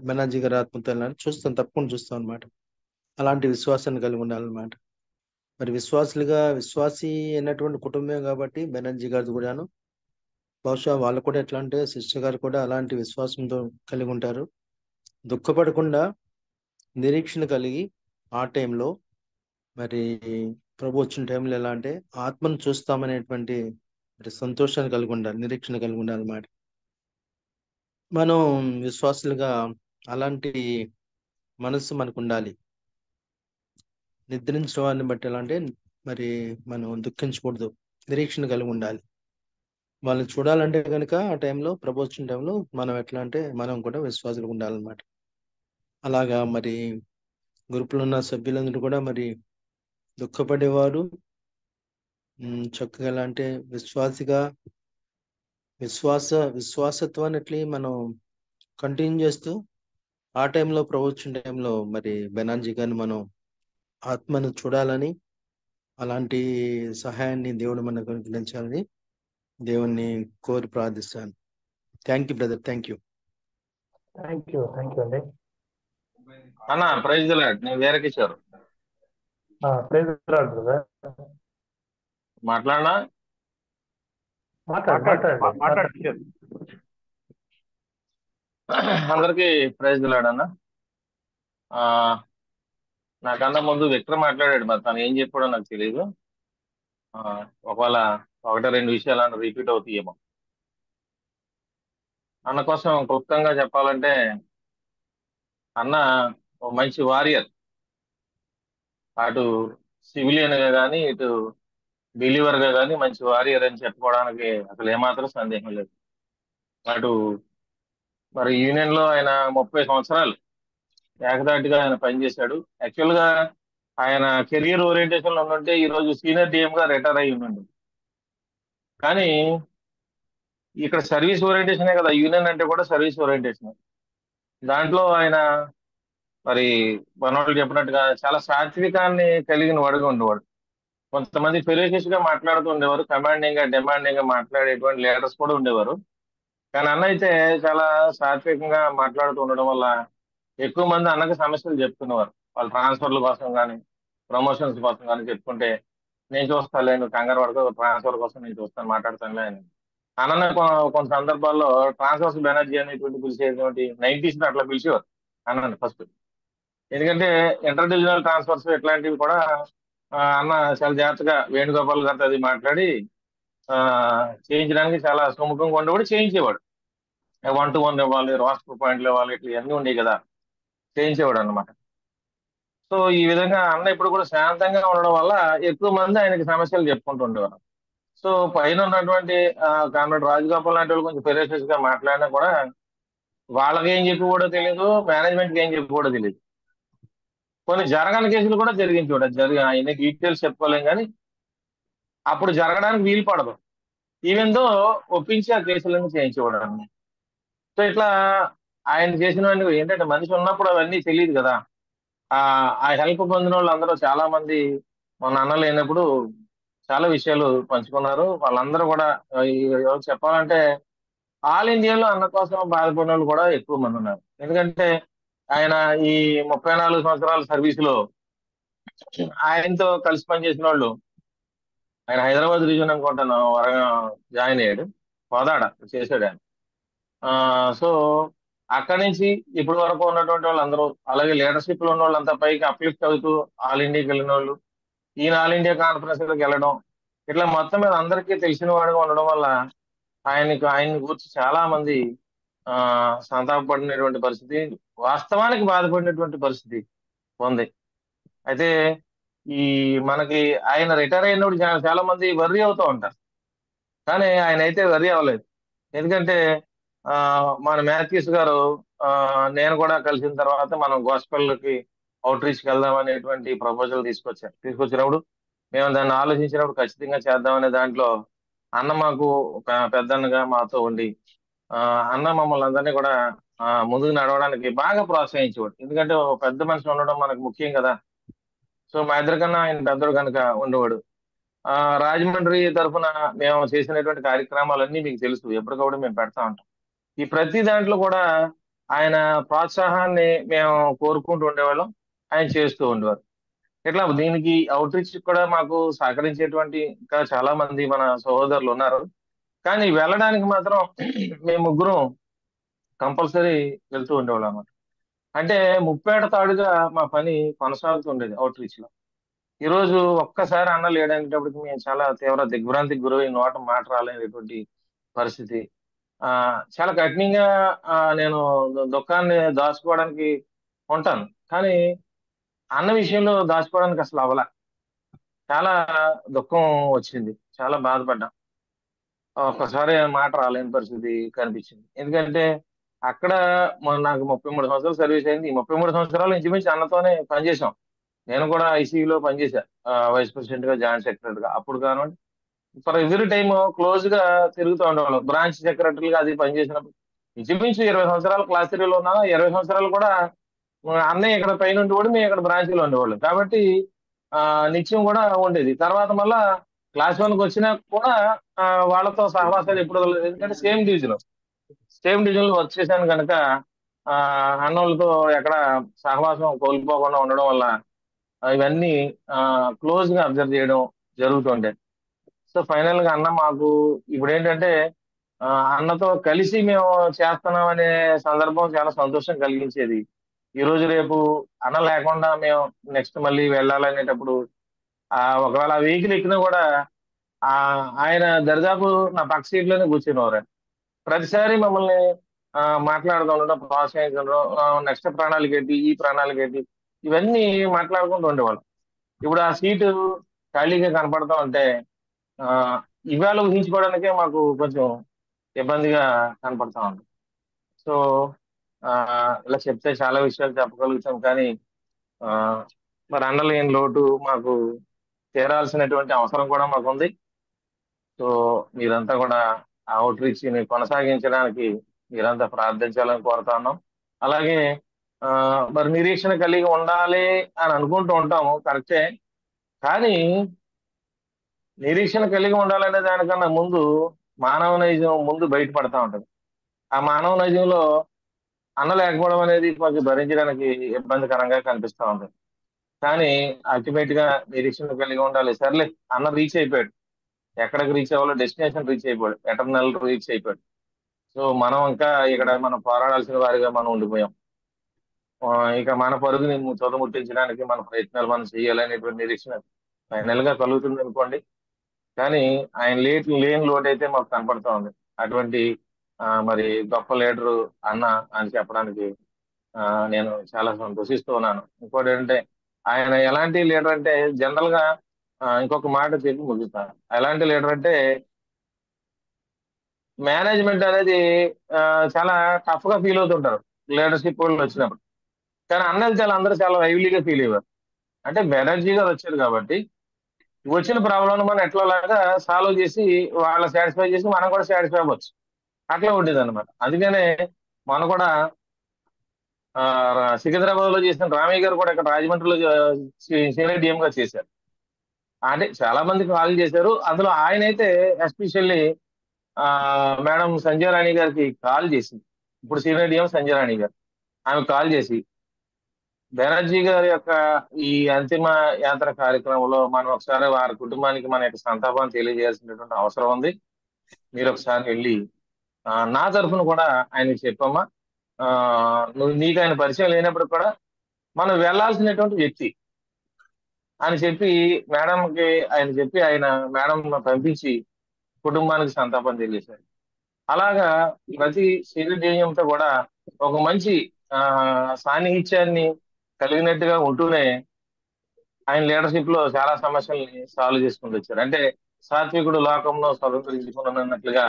బెనర్జీ గారి ఆత్మతో ఎలా అంటే తప్పకుండా చూస్తాం అనమాట. అలాంటి విశ్వాసాన్ని కలిగి ఉండాలన్నమాట. మరి విశ్వాసి అయినటువంటి కుటుంబం కాబట్టి బెనర్జీ గారిది కూడాను బహుశా వాళ్ళు కూడా ఎట్లా అంటే సిస్టర్ గారు కూడా అలాంటి విశ్వాసంతో కలిగి ఉంటారు. దుఃఖపడకుండా నిరీక్షణ కలిగి ఆ టైంలో మరి ప్రభు వచ్చిన టైంలో ఎలా అంటే ఆత్మను చూస్తామనేటువంటి మరి సంతోషాన్ని కలిగి ఉండాలి, నిరీక్షణ కలిగి ఉండాలి అన్నమాట. మనం విశ్వాసులుగా అలాంటి మనసు మనకు ఉండాలి. నిద్రించడం వారిని బట్టి ఎలా అంటే మరి మనం దుఃఖించకూడదు, నిరీక్షణ కలిగి ఉండాలి. వాళ్ళని చూడాలంటే కనుక ఆ టైంలో ప్రభు వచ్చిన టైంలో మనం ఎట్లా అంటే మనం కూడా విశ్వాసులుగా ఉండాలన్నమాట. అలాగా మరి గ్రూపులో ఉన్న సభ్యులందరూ కూడా మరి దుఃఖపడేవారు చక్కగా ఎలా అంటే విశ్వాసత్వాన్ని మనం కంటిన్యూ చేస్తూ ఆ టైంలో ప్రభు వచ్చిన టైంలో మరి బెనార్జీ గారిని మనం ఆత్మను చూడాలని, అలాంటి సహాయాన్ని దేవుడు మనకు అనుగ్రహించాలని దేవుణ్ణి కోరి ప్రార్థిస్తాను. Thank you brother, thank you. Thank you అండి. అన్న ప్రైజ్ లార్డ్, నేను వేరే కిషోర్ ప్రైజ్ లార్డ్ బ్రదర్. మాట్లాడనా? మాట్లాడండి. అందరికి ప్రైజ్ లార్డ్ అన్న. నాకన్నా ముందు విక్టర్ మాట్లాడాడు, మరి తను ఏం చెప్పాడో నాకు తెలియదు. ఒకవేళ ఒకటి రెండు విషయాలు అన్న రిపీట్ అవుతాయేమో. అన్న కోసం క్లుప్తంగా చెప్పాలంటే అన్న ఒక మంచి వారియర్. అటు సివిలియన్ గా కానీ ఇటు బిలీవర్ గా కానీ మంచి వారియర్ అని చెప్పుకోవడానికి అసలు ఏమాత్రం సందేహం లేదు. అటు మరి యూనియన్ లో ఆయన 30 సంవత్సరాలు ఏకదాటిగా ఆయన పనిచేశాడు. యాక్చువల్ గా ఆయన కెరియర్ ఓరియంటేషన్ లో ఉంటే ఈ రోజు సీనియర్ డిఎం గా రిటైర్ అయ్యి ఉన్నాడు. కానీ ఇక్కడ సర్వీస్ ఓరియంటేషనే కదా, యూనియన్ అంటే కూడా సర్వీస్ ఓరియంటేషన్. దాంట్లో ఆయన మరి మనోళ్ళు చెప్పినట్టుగా చాలా సాత్వికాన్ని కలిగిన వాడుగా ఉండేవాడు. కొంతమంది ఫెరోషియస్ గా మాట్లాడుతూ ఉండేవారు, కమాండింగ్ గా డిమాండింగ్ గా మాట్లాడేటువంటి లీడర్స్ కూడా ఉండేవారు. కానీ అన్న అయితే చాలా సాత్వికంగా మాట్లాడుతూ ఉండడం వల్ల ఎక్కువ మంది అన్నకి సమస్యలు చెప్తున్నవారు. వాళ్ళ ట్రాన్స్ఫర్ల కోసం కానీ ప్రమోషన్స్ కోసం కానీ చెప్పుకుంటే, నేను చూస్తాలే, నువ్వు కంగారు పడకు, ట్రాన్స్ఫర్ కోసం నేను చూస్తాను, మాట్లాడతానులే అని. అన్న కొన్ని సందర్భాల్లో ట్రాన్స్ఫర్స్ బెనర్జీ అనేటువంటి పిలిచేటువంటి 90s అట్లా పిలిచేవారు అన్న ఫస్ట్. ఎందుకంటే ఇంటర్ డివిజనల్ ట్రాన్స్ఫర్స్ ఇట్లాంటివి కూడా అన్న చాలా జాగ్రత్తగా వేణుగోపాల్ గారితో అది మాట్లాడి చేయించడానికి చాలా సుముఖంగా ఉండేవాడు, చేయించేవాడు. 1-to-1 ఇవ్వాలి, రాస్టర్ పాయింట్లు ఇవ్వాలి, ఇట్లా ఇవన్నీ ఉండేవి కదా, చేయించేవాడు అన్నమాట. సో ఈ విధంగా అన్న ఇప్పుడు కూడా శాంతంగా ఉండడం వల్ల ఎక్కువ మంది ఆయనకి సమస్యలు చెప్పుకుంటూ ఉండేవారు. సో పైన ఉన్నటువంటి కామ్రేడ్ రాజగోపాల్ లాంటి వాళ్ళు కొంచెం ఫెరోషియస్ గా మాట్లాడినా కూడా వాళ్ళకి ఏం చెప్పి కూడా తెలియదు, మేనేజ్మెంట్ కి ఏం చెప్పి కూడా తెలియదు. కొన్ని జరగని కేసులు కూడా జరిగింది చూడ ఆయన డీటెయిల్స్ చెప్పుకోలేం కానీ అప్పుడు జరగడానికి వీలు పడదు. ఈవెన్ దో ఒప్పించి ఆ కేసులన్నీ చేయించుకోవడం. సో ఇట్లా ఆయన చేసినవన్నీ ఏంటంటే మనిషి ఉన్నప్పుడు అవన్నీ తెలియదు కదా. ఆ హెల్ప్ పొందిన వాళ్ళు అందరూ చాలా మంది మన అన్న లేనప్పుడు చాలా విషయాలు పంచుకున్నారు. వాళ్ళందరూ కూడా ఎవరు చెప్పాలంటే ఆల్ ఇండియాలో అన్న కోసం బాధపడిన వాళ్ళు కూడా ఎక్కువ మంది ఉన్నారు. ఎందుకంటే ఆయన ఈ 34 సంవత్సరాల సర్వీస్ లో ఆయనతో కలిసి పనిచేసిన వాళ్ళు, ఆయన హైదరాబాద్ రీజన్ అనుకుంటాను జాయిన్ అయ్యాడు, కోదాడ చేశాడు ఆయన. సో అక్కడి నుంచి ఇప్పటి వరకు ఉన్నటువంటి వాళ్ళందరూ, అలాగే లీడర్షిప్ లో ఉన్న వాళ్ళంతా పైకి అప్లిఫ్ట్ అవుతూ ఆల్ ఇండియాకి వెళ్ళిన వాళ్ళు, ఈయన ఆల్ ఇండియా కాన్ఫరెన్స్ లకు వెళ్ళడం, ఇట్లా మొత్తం మీద అందరికీ తెలిసిన వాడుగా ఉండడం వల్ల ఆయన్ని గురించి చాలా మంది సంతాపపడినటువంటి పరిస్థితి, వాస్తవానికి బాధపడినటువంటి పరిస్థితి ఉంది. అయితే ఈ మనకి ఆయన రిటైర్ అయినప్పుడు చాలా మంది వర్రీ అవుతూ ఉంటారు, కానీ ఆయన అయితే వర్రీ అవ్వలేదు. ఎందుకంటే మన మ్యాథ్యూస్ గారు నేను కూడా కలిసిన తర్వాత మనం గోస్పెల్కి అవుట్ రీచ్కి వెళ్దాం అనేటువంటి ప్రపోజల్ తీసుకొచ్చినప్పుడు మేము దాన్ని ఆలోచించినప్పుడు ఖచ్చితంగా చేద్దామనే దాంట్లో అన్న మాకు పెద్దన్నగా మాతో ఉండి అన్న మమ్మల్ని అందరినీ కూడా ముందుకు నడవడానికి బాగా ప్రోత్సహించేవాడు. ఎందుకంటే ఒక పెద్ద మనిషి ఉండడం మనకు ముఖ్యం కదా. సో మా ఇద్దరి కన్నా ఆయన పెద్దడు కనుక ఉండేవాడు. రాజమండ్రి తరఫున మేము చేసినటువంటి కార్యక్రమాలన్నీ మీకు తెలుసు, ఎప్పటికప్పుడు మేము పెడతా ఉంటాం. ఈ ప్రతి దాంట్లో కూడా ఆయన ప్రోత్సాహాన్ని మేము కోరుకుంటూ ఉండేవాళ్ళం, ఆయన చేస్తూ ఉండేవారు. ఇట్లా దీనికి అవుట్ రీచ్ కూడా మాకు సహకరించేటువంటి ఇంకా చాలా మంది మన సహోదరులు ఉన్నారు. కానీ వెళ్ళడానికి మాత్రం మేము ముగ్గురం కంపల్సరీ వెళ్తూ ఉండేవాళ్ళం అన్నమాట. అంటే ముప్పేట తాడుగా మా పని కొనసాగుతుండేది అవుట్ రీచ్ లో. ఈ రోజు ఒక్కసారి అన్న లేడనేటప్పటికి మేము చాలా తీవ్ర దిగ్భ్రాంతికి గురై నోట మాట రాలేనటువంటి పరిస్థితి. చాలా కఠినంగా నేను దుఃఖాన్ని దాచుకోవడానికి ఉంటాను, కానీ అన్న విషయంలో దాచుకోవడానికి అసలు అవలా. చాలా దుఃఖం వచ్చింది, చాలా బాధపడ్డా. ఒక్కసారి మాట రాలేని పరిస్థితి కనిపించింది. ఎందుకంటే అక్కడ నాకు 33 సంవత్సరాలు సర్వీస్ అయింది. ఈ 33 సంవత్సరాలు ఇంచుమించు అన్నతోనే పనిచేసాం. నేను కూడా ఐసీయూలో పనిచేశా, వైస్ ప్రెసిడెంట్ గా, జాయింట్ సెక్రటరీ గా. అప్పుడు కానివ్వండి, ఫర్ ఎవ్రీ టైమ్ క్లోజ్ గా తిరుగుతూ ఉండేవాళ్ళం. బ్రాంచ్ సెక్రటరీగా అది పనిచేసినప్పుడు ఇంచుమించు 20 సంవత్సరాలు క్లాస్ 3లో ఉన్నా, 20 సంవత్సరాలు కూడా అన్నయ్య ఇక్కడ పైన ఉండేవాడు, మేము ఇక్కడ బ్రాంచ్ లో ఉండేవాళ్ళు. కాబట్టి నిత్యం కూడా ఉండేది. తర్వాత మళ్ళా క్లాస్ 1కి వచ్చినా కూడా వాళ్ళతో సహవాసాలు ఎప్పుడు వదలలేదు. ఎందుకంటే సేమ్ డివిజన్ లో వర్క్ చేశాను కనుక అన్నోళ్ళతో ఎక్కడ సహవాసం కోల్పోకుండా ఉండడం వల్ల ఇవన్నీ క్లోజ్ గా అబ్జర్వ్ చేయడం జరుగుతుండే. సో ఫైనల్ గా అన్న మాకు ఇప్పుడు ఏంటంటే అన్నతో కలిసి మేము చేస్తున్నాం అనే సందర్భం చాలా సంతోషం కలిగించేది. ఈ రోజు రేపు అన్న లేకుండా మేము నెక్స్ట్ మళ్ళీ వెళ్ళాలనేటప్పుడు ఒకవేళ ఆ వెహికల్ ఎక్కినా కూడా ఆయన దరిదాపు నా పక్క సీట్ లోనే కూర్చునేవారు. ప్రతిసారి మమ్మల్ని మాట్లాడుతూ ఉండడం, ప్రోత్సహించడం, నెక్స్ట్ ప్రణాళిక ఏంటి, ఈ ప్రణాళిక ఏంటి, ఇవన్నీ మాట్లాడుకుంటూ ఉండేవాళ్ళం. ఇప్పుడు ఆ సీటు ఖాళీగా కనపడతా ఉంటే ఇవాళ ఊహించుకోవడానికే మాకు కొంచెం ఇబ్బందిగా కనపడతా ఉంది. సో ఇలా చెప్తే చాలా విషయాలు చెప్పగలుగుతాం, కానీ మరి అన్నలేని లోటు మాకు తీరాల్సినటువంటి అవసరం కూడా మాకు ఉంది. సో మీరంతా కూడా అవుట్ రీచ్ ని కొనసాగించడానికి మీరంతా ప్రార్థించాలని కోరుతా ఉన్నాం. అలాగే మరి నిరీక్షణ కలిగి ఉండాలి అని అనుకుంటూ ఉంటాము, కరెక్టే. కానీ నిరీక్షణ కలిగి ఉండాలనే దానికన్నా ముందు మానవ నైజం ముందు బయటపడతా ఉంటది. ఆ మానవ నైజంలో అన్న లేకపోవడం అనేది కొంచెం భరించడానికి ఇబ్బందికరంగా కనిపిస్తా ఉంది. కానీ అల్టిమేట్ గా నిరీక్షణ కలిగి ఉండాలి. సర్లే, అన్న రీచ్ అయిపోయాడు, ఎక్కడికి రీచ్ అవ్వాలో డెస్టినేషన్ రీచ్ అయిపోయాడు, ఎటర్నల్ రీచ్ అయిపోయాడు. సో మనం ఇంకా ఇక్కడ మనం పోరాడాల్సిన వారిగా మనం ఉండిపోయాం. ఇక మన పరుగుని తుదముట్టించడానికి మన ప్రయత్నాలు మనం చేయాలనేటువంటి నిరీక్షణ ఫైనల్ గా కలుగుతుంది అనుకోండి. కానీ ఆయన లేని లోటు అయితే మాకు కనపడతా ఉంది. అటువంటి మరి గొప్ప లీడరు అన్న అని చెప్పడానికి నేను చాలా సంతోషిస్తూ ఉన్నాను. ఇంకోటి ఏంటంటే ఆయన ఎలాంటి లీడర్ అంటే జనరల్ గా ఇంకొక మాట చెప్పి ముగిస్తాను. ఎలాంటి లీడర్ అంటే మేనేజ్మెంట్ అనేది చాలా టఫ్ గా ఫీల్ అవుతుంటారు లీడర్షిప్ వాళ్ళు వచ్చినప్పుడు. కానీ అన్న వెళ్తే అందరూ చాలా లైవ్లీగా ఫీల్ అయ్యారు. అంటే బెనర్జీ గారు వచ్చారు కాబట్టి వచ్చిన ప్రాబ్లం మనం ఎట్లాగా సాల్వ్ చేసి వాళ్ళ సాటిస్ఫై చేసి మనం కూడా సాటిస్ఫై అవ్వచ్చు. అట్లా ఉండేది అనమాట. అందుకనే మనం కూడా సికింద్రాబాద్ లో చేసిన రామయ్య గారు కూడా ఇక్కడ రాజమండ్రిలో సీనియర్ డిఎం గా చేశారు. అంటే చాలా మంది కాల్ చేశారు. అందులో ఆయన అయితే ఎస్పెషల్లీ మేడం సంజయ్ రాణి గారికి కాల్ చేసింది. ఇప్పుడు సీనియర్ డిఎం సంజయ్ రాణి గారు ఆమె కాల్ చేసి బెనర్జీ గారి యొక్క ఈ అంతిమ యాత్ర కార్యక్రమంలో మనం ఒకసారి వారి కుటుంబానికి మన యొక్క సంతాపాన్ని తెలియజేయాల్సినటువంటి అవసరం ఉంది. మీరు ఒకసారి వెళ్ళి నా తరఫున కూడా ఆయనకి చెప్పమ్మా. నీకు ఆయన పరిచయం లేనప్పుడు కూడా మనం వెళ్లాల్సినటువంటి వ్యక్తి అని చెప్పి మేడంకి ఆయన చెప్పి ఆయన మేడం పంపించి కుటుంబానికి సంతాపం తెలియజేశారు. అలాగా ప్రతి సీనియర్తో కూడా ఒక మంచి సాన్నిహిత్యాన్ని కలిగినట్టుగా ఉంటూనే ఆయన లీడర్షిప్ లో చాలా సమస్యల్ని సాల్వ్ చేసుకుంటూ వచ్చారు. అంటే సాత్వికుడు లోకంలో స్వతంత్రించుకున్నట్లుగా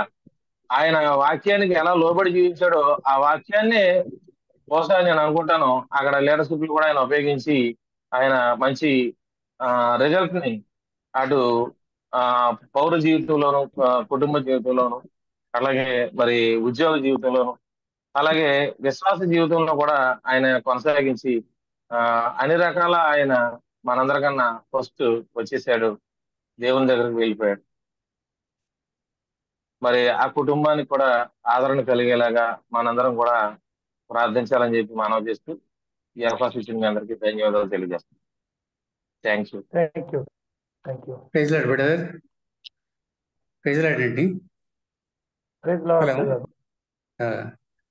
ఆయన వాక్యానికి ఎలా లోబడి జీవించాడో ఆ వాక్యాన్ని బహుశా నేను అనుకుంటాను అక్కడ లీడర్షిప్ కూడా ఆయన ఉపయోగించి ఆయన మంచి రిజల్ట్ ని అటు పౌర జీవితంలోను, కుటుంబ జీవితంలోను, అలాగే మరి ఉద్యోగ జీవితంలోను, అలాగే విశ్వాస జీవితంలో కూడా ఆయన కొనసాగించి అన్ని రకాల ఆయన మనందరికన్నా ఫస్ట్ వచ్చేసాడు, దేవుని దగ్గరికి వెళ్ళిపోయాడు. మరి ఆ కుటుంబానికి కూడా ఆదరణ కలిగేలాగా మనందరం కూడా ప్రార్థించాలని చెప్పి మనవి చేస్తూ ఈ అవకాశం ఇచ్చిన మీ అందరికీ ధన్యవాదాలు తెలియజేస్తాం. Thanks. Thank you. Thank you. Praise Lord brother. Praise Lord అండి. Praise Lord. హలో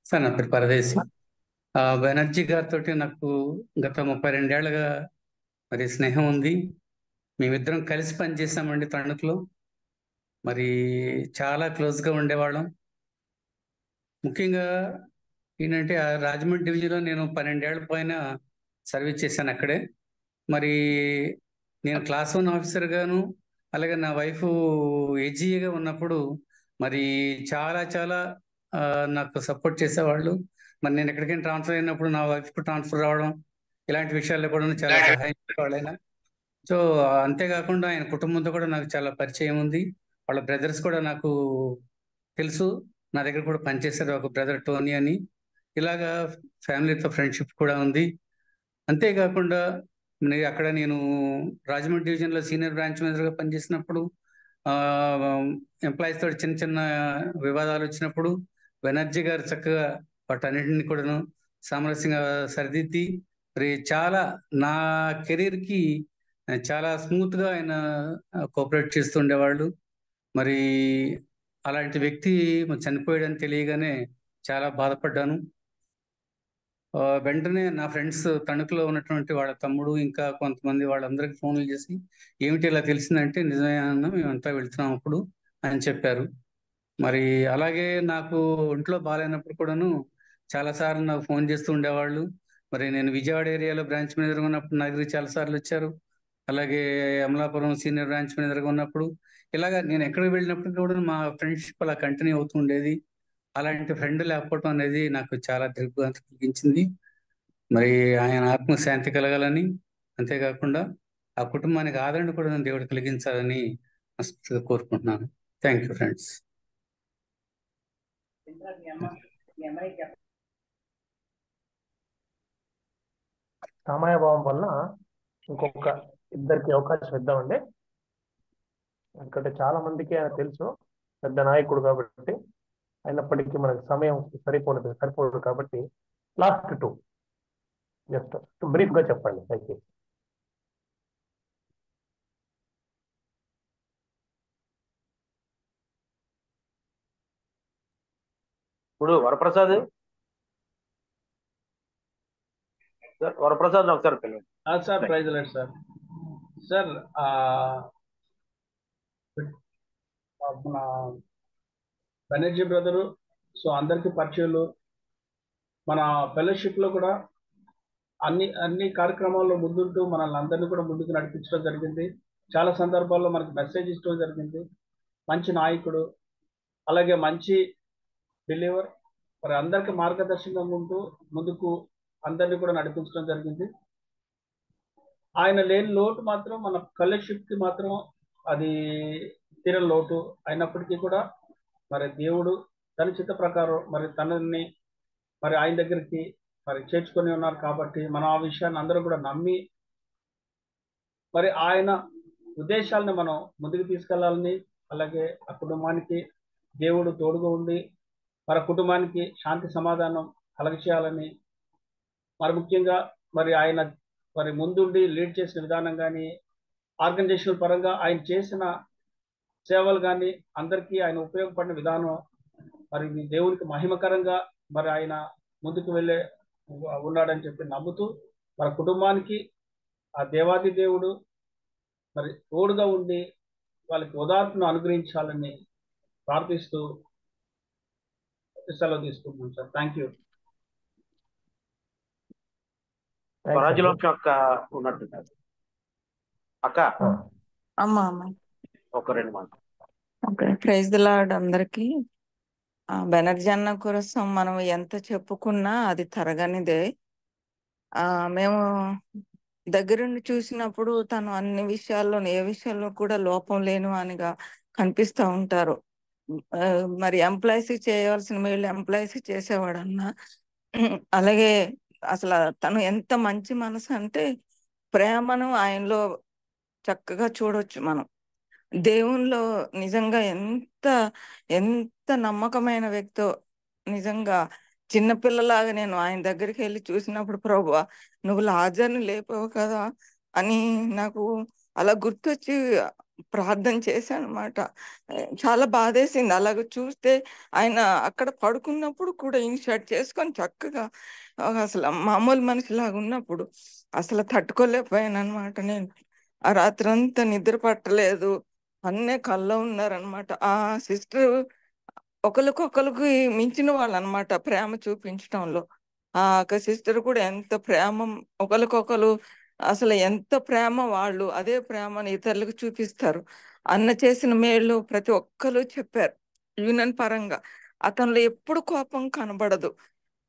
సార్, నా పేరు పరదేశి. బెనర్జీ గారితో నాకు గత 32 ఏళ్ళగా మరి స్నేహం ఉంది. మేమిద్దరం కలిసి పనిచేసామండి తణుకులో. మరి చాలా క్లోజ్గా ఉండేవాళ్ళం. ముఖ్యంగా ఏంటంటే ఆ రాజమండ్రి డివిజన్లో నేను 12 ఏళ్ల పైన సర్వీస్ చేశాను అక్కడే. మరి నేను క్లాస్ 1 ఆఫీసర్ గాను, అలాగే నా వైఫ్ ఏజీఏగా ఉన్నప్పుడు మరి చాలా చాలా నాకు సపోర్ట్ చేసేవాళ్ళు. మరి నేను ఎక్కడికైనా ట్రాన్స్ఫర్ అయినప్పుడు నా వైఫ్కు ట్రాన్స్ఫర్ రావడం, ఇలాంటి విషయాల్లో కూడా చాలా సహాయం చేసేవాళ్ళు ఆయన. సో అంతేకాకుండా ఆయన కుటుంబంతో కూడా నాకు చాలా పరిచయం ఉంది. వాళ్ళ బ్రదర్స్ కూడా నాకు తెలుసు, నా దగ్గర కూడా పనిచేశారు. ఒక బ్రదర్ టోనీ అని. ఇలాగా ఫ్యామిలీతో ఫ్రెండ్షిప్ కూడా ఉంది. అంతేకాకుండా అక్కడ నేను రాజమండ్రి డివిజన్లో సీనియర్ బ్రాంచ్ మేనేజర్గా పనిచేసినప్పుడు ఎంప్లాయీస్ తోటి చిన్న చిన్న వివాదాలు వచ్చినప్పుడు బెనర్జీ గారు చక్కగా వాటన్నింటిని కూడాను సామరస్యంగా సరిదిద్ది మరి చాలా నా కెరీర్కి చాలా స్మూత్గా ఆయన కోఆపరేట్ చేస్తుండేవాళ్ళు. మరి అలాంటి వ్యక్తి చనిపోయాడని తెలియగానే చాలా బాధపడ్డాను. వెంటనే నా ఫ్రెండ్స్ తణుకులో ఉన్నటువంటి వాళ్ళ తమ్ముడు ఇంకా కొంతమంది వాళ్ళందరికీ ఫోన్లు చేసి ఏమిటి ఇలా తెలిసిందంటే, నిజమే అన్న, మేమంతా వెళ్తున్నాం అప్పుడు అని చెప్పారు. మరి అలాగే నాకు ఒంట్లో బాగాలేనప్పుడు కూడాను చాలాసార్లు నాకు ఫోన్ చేస్తూ ఉండేవాళ్ళు. మరి నేను విజయవాడ ఏరియాలో బ్రాంచ్ మేనేజర్గా ఉన్నప్పుడు నా దగ్గరికి చాలాసార్లు వచ్చారు. అలాగే అమలాపురం సీనియర్ బ్రాంచ్ మేనేజర్గా ఉన్నప్పుడు ఇలాగా నేను ఎక్కడికి వెళ్ళినప్పుడు కూడా మా ఫ్రెండ్షిప్ అలా కంటిన్యూ అవుతూ ఉండేది. అలాంటి ఫ్రెండ్ లేకపోవడం అనేది నాకు చాలా దిగ్భ్రాంతి కలిగించింది. మరి ఆయన ఆత్మశాంతి కలగాలని, అంతేకాకుండా ఆ కుటుంబానికి ఆదరణ కూడా దేవుడు కలిగించాలని మనస్ఫూర్తిగా కోరుకుంటున్నాను. Thank you friends. సమయభావం వల్ల ఇంకొక ఇద్దరికి అవకాశం ఇద్దామండి. ఎందుకంటే చాలా మందికి ఆయన తెలుసు, పెద్ద నాయకుడు కాబట్టి. అయినప్పటికీ మనకి సమయం సరిపోదు కాబట్టి లాస్ట్ 2 జస్ట్ బ్రీఫ్ గా చెప్పండి. Thank you. ఇప్పుడు వరప్రసాద్ ఒకసారి పిలవండి. Sir praise lord sir. Sir మన బెనర్జీ బ్రదరు సో అందరికీ పరిచయాలు. మన ఫెలోషిప్ లో కూడా అన్ని కార్యక్రమాల్లో ముందుంటూ మనల్ని అందరినీ కూడా ముందుకు నడిపించడం జరిగింది. చాలా సందర్భాల్లో మనకు మెసేజ్ ఇచ్చడం జరిగింది. మంచి నాయకుడు, అలాగే మంచి బిలీవర్. మరి అందరికి మార్గదర్శకంగా ఉంటూ ముందుకు అందరినీ కూడా నడిపించడం జరిగింది. ఆయన లేని లోటు మాత్రం మన ఫెలోషిప్ కి మాత్రం అది తీరని లోటు అయినప్పటికీ కూడా మరి దేవుడు తన చిత్త ప్రకారం మరి తనని మరి ఆయన దగ్గరికి మరి చేర్చుకొని ఉన్నారు కాబట్టి మనం ఆ విషయాన్ని అందరూ కూడా నమ్మి మరి ఆయన ఉద్దేశాలను మనం ముందుకు తీసుకెళ్లాలని, అలాగే ఆ కుటుంబానికి దేవుడు తోడుగా ఉండి మరి కుటుంబానికి శాంతి సమాధానం కలగచేయాలని, మరి ముఖ్యంగా మరి ఆయన మరి ముందుండి లీడ్ చేసిన విధానం కానీ, ఆర్గనైజేషనల్ పరంగా ఆయన చేసిన సేవలు కానీ, అందరికీ ఆయన ఉపయోగపడిన విధానం మరి ఇది దేవునికి మహిమకరంగా మరి ఆయన ముందుకు వెళ్ళే ఉన్నాడని చెప్పి నమ్ముతూ మన కుటుంబానికి ఆ దేవాది దేవుడు మరి తోడుగా ఉండి వాళ్ళకి ఓదార్పును అనుగ్రహించాలని ప్రార్థిస్తూ సెలవు తీసుకుంటున్నాం సార్. Thank you. స్వరాజ్యలోకి అక్క ఉన్నట్టున్నారు. అక్క అమ్మా ఒక 2 మాటలు. ఓకే. ప్రైజ్ ది లార్డ్ అందరికి. బెనర్జీ అన్న కోసం మనం ఎంత చెప్పుకున్నా అది తరగనిదే. మేము దగ్గరుండి చూసినప్పుడు తను అన్ని విషయాల్లో ఏ విషయాల్లో కూడా లోపం లేను అనిగా కనిపిస్తూ ఉంటారు. మరి ఎంప్లాయీస్ చేయవలసిన మేలు ఎంప్లాయీస్ చేసేవాడన్నా. అలాగే అసలు తను ఎంత మంచి మనసు అంటే ప్రేమను ఆయనలో చక్కగా చూడొచ్చు మనం. దేవునిలో నిజంగా ఎంత ఎంత నమ్మకమైన వ్యక్తో. నిజంగా చిన్నపిల్లలాగా నేను ఆయన దగ్గరికి వెళ్ళి చూసినప్పుడు ప్రభువా నువ్వు లాజర్ని లేపావు కదా అని నాకు అలా గుర్తొచ్చి ప్రార్థన చేశాను అన్నమాట. చాలా బాధేసింది అలాగ చూస్తే. ఆయన అక్కడ పడుకున్నప్పుడు కూడా ఇన్షర్ట్ చేసుకొని చక్కగా అసలు మామూలు మనిషిలాగా ఉన్నప్పుడు అసలు తట్టుకోలేకపోయాను అనమాట. నేను ఆ రాత్రంతా నిద్ర పట్టలేదు, అన్నే కల్లో ఉన్నారనమాట. ఆ సిస్టర్ ఒకరికొకరికి మించిన వాళ్ళు అనమాట ప్రేమ చూపించడంలో. ఆ ఒక సిస్టర్ కూడా ఎంత ప్రేమ ఒకరికొకరు, అసలు ఎంత ప్రేమ వాళ్ళు అదే ప్రేమను ఇతరులకు చూపిస్తారు. అన్న చేసిన మేలు ప్రతి ఒక్కరు చెప్పారు. యూనియన్ పరంగా అతనిలో ఎప్పుడు కోపం కనబడదు.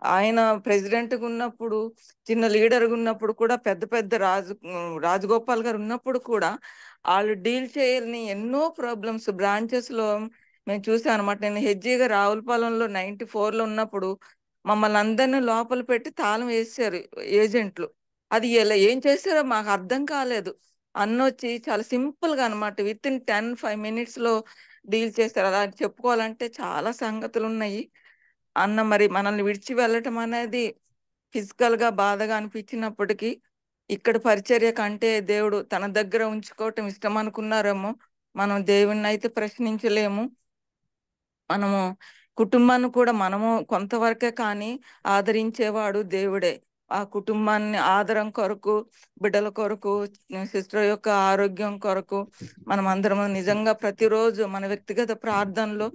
ఆయన ప్రెసిడెంట్గా ఉన్నప్పుడు, చిన్న లీడర్గా ఉన్నప్పుడు కూడా, పెద్ద పెద్ద రాజగోపాల్ గారు ఉన్నప్పుడు కూడా వాళ్ళు డీల్ చేయని ఎన్నో ప్రాబ్లమ్స్ బ్రాంచెస్ లో మేము చూసాం అనమాట. నేను హెజ్జీగా రావులపాలెంలో 94లో ఉన్నప్పుడు మమ్మల్ని అందరినీ లోపల పెట్టి తాళం వేసారు ఏజెంట్లు. అది ఎలా ఏం చేశారో మాకు అర్థం కాలేదు. అన్నొచ్చి చాలా సింపుల్ గా అనమాట విత్ ఇన్ 10-5 minutes లో డీల్ చేస్తారు. అలా చెప్పుకోవాలంటే చాలా సంగతులు ఉన్నాయి. అన్న మరి మనల్ని విడిచి వెళ్ళటం అనేది ఫిజికల్ గా బాధగా అనిపించినప్పటికీ ఇక్కడ పరిచర్య కంటే దేవుడు తన దగ్గర ఉంచుకోవటం ఇష్టం అనుకున్నారేమో. మనం దేవుణ్ణి అయితే ప్రశ్నించలేము. మనము కుటుంబాన్ని కూడా మనము కొంతవరకే కానీ ఆదరించేవాడు దేవుడే. ఆ కుటుంబాన్ని ఆదరం కొరకు, బిడ్డల కొరకు, సిస్టర్ యొక్క ఆరోగ్యం కొరకు మనం అందరం నిజంగా ప్రతిరోజు మన వ్యక్తిగత ప్రార్థనలో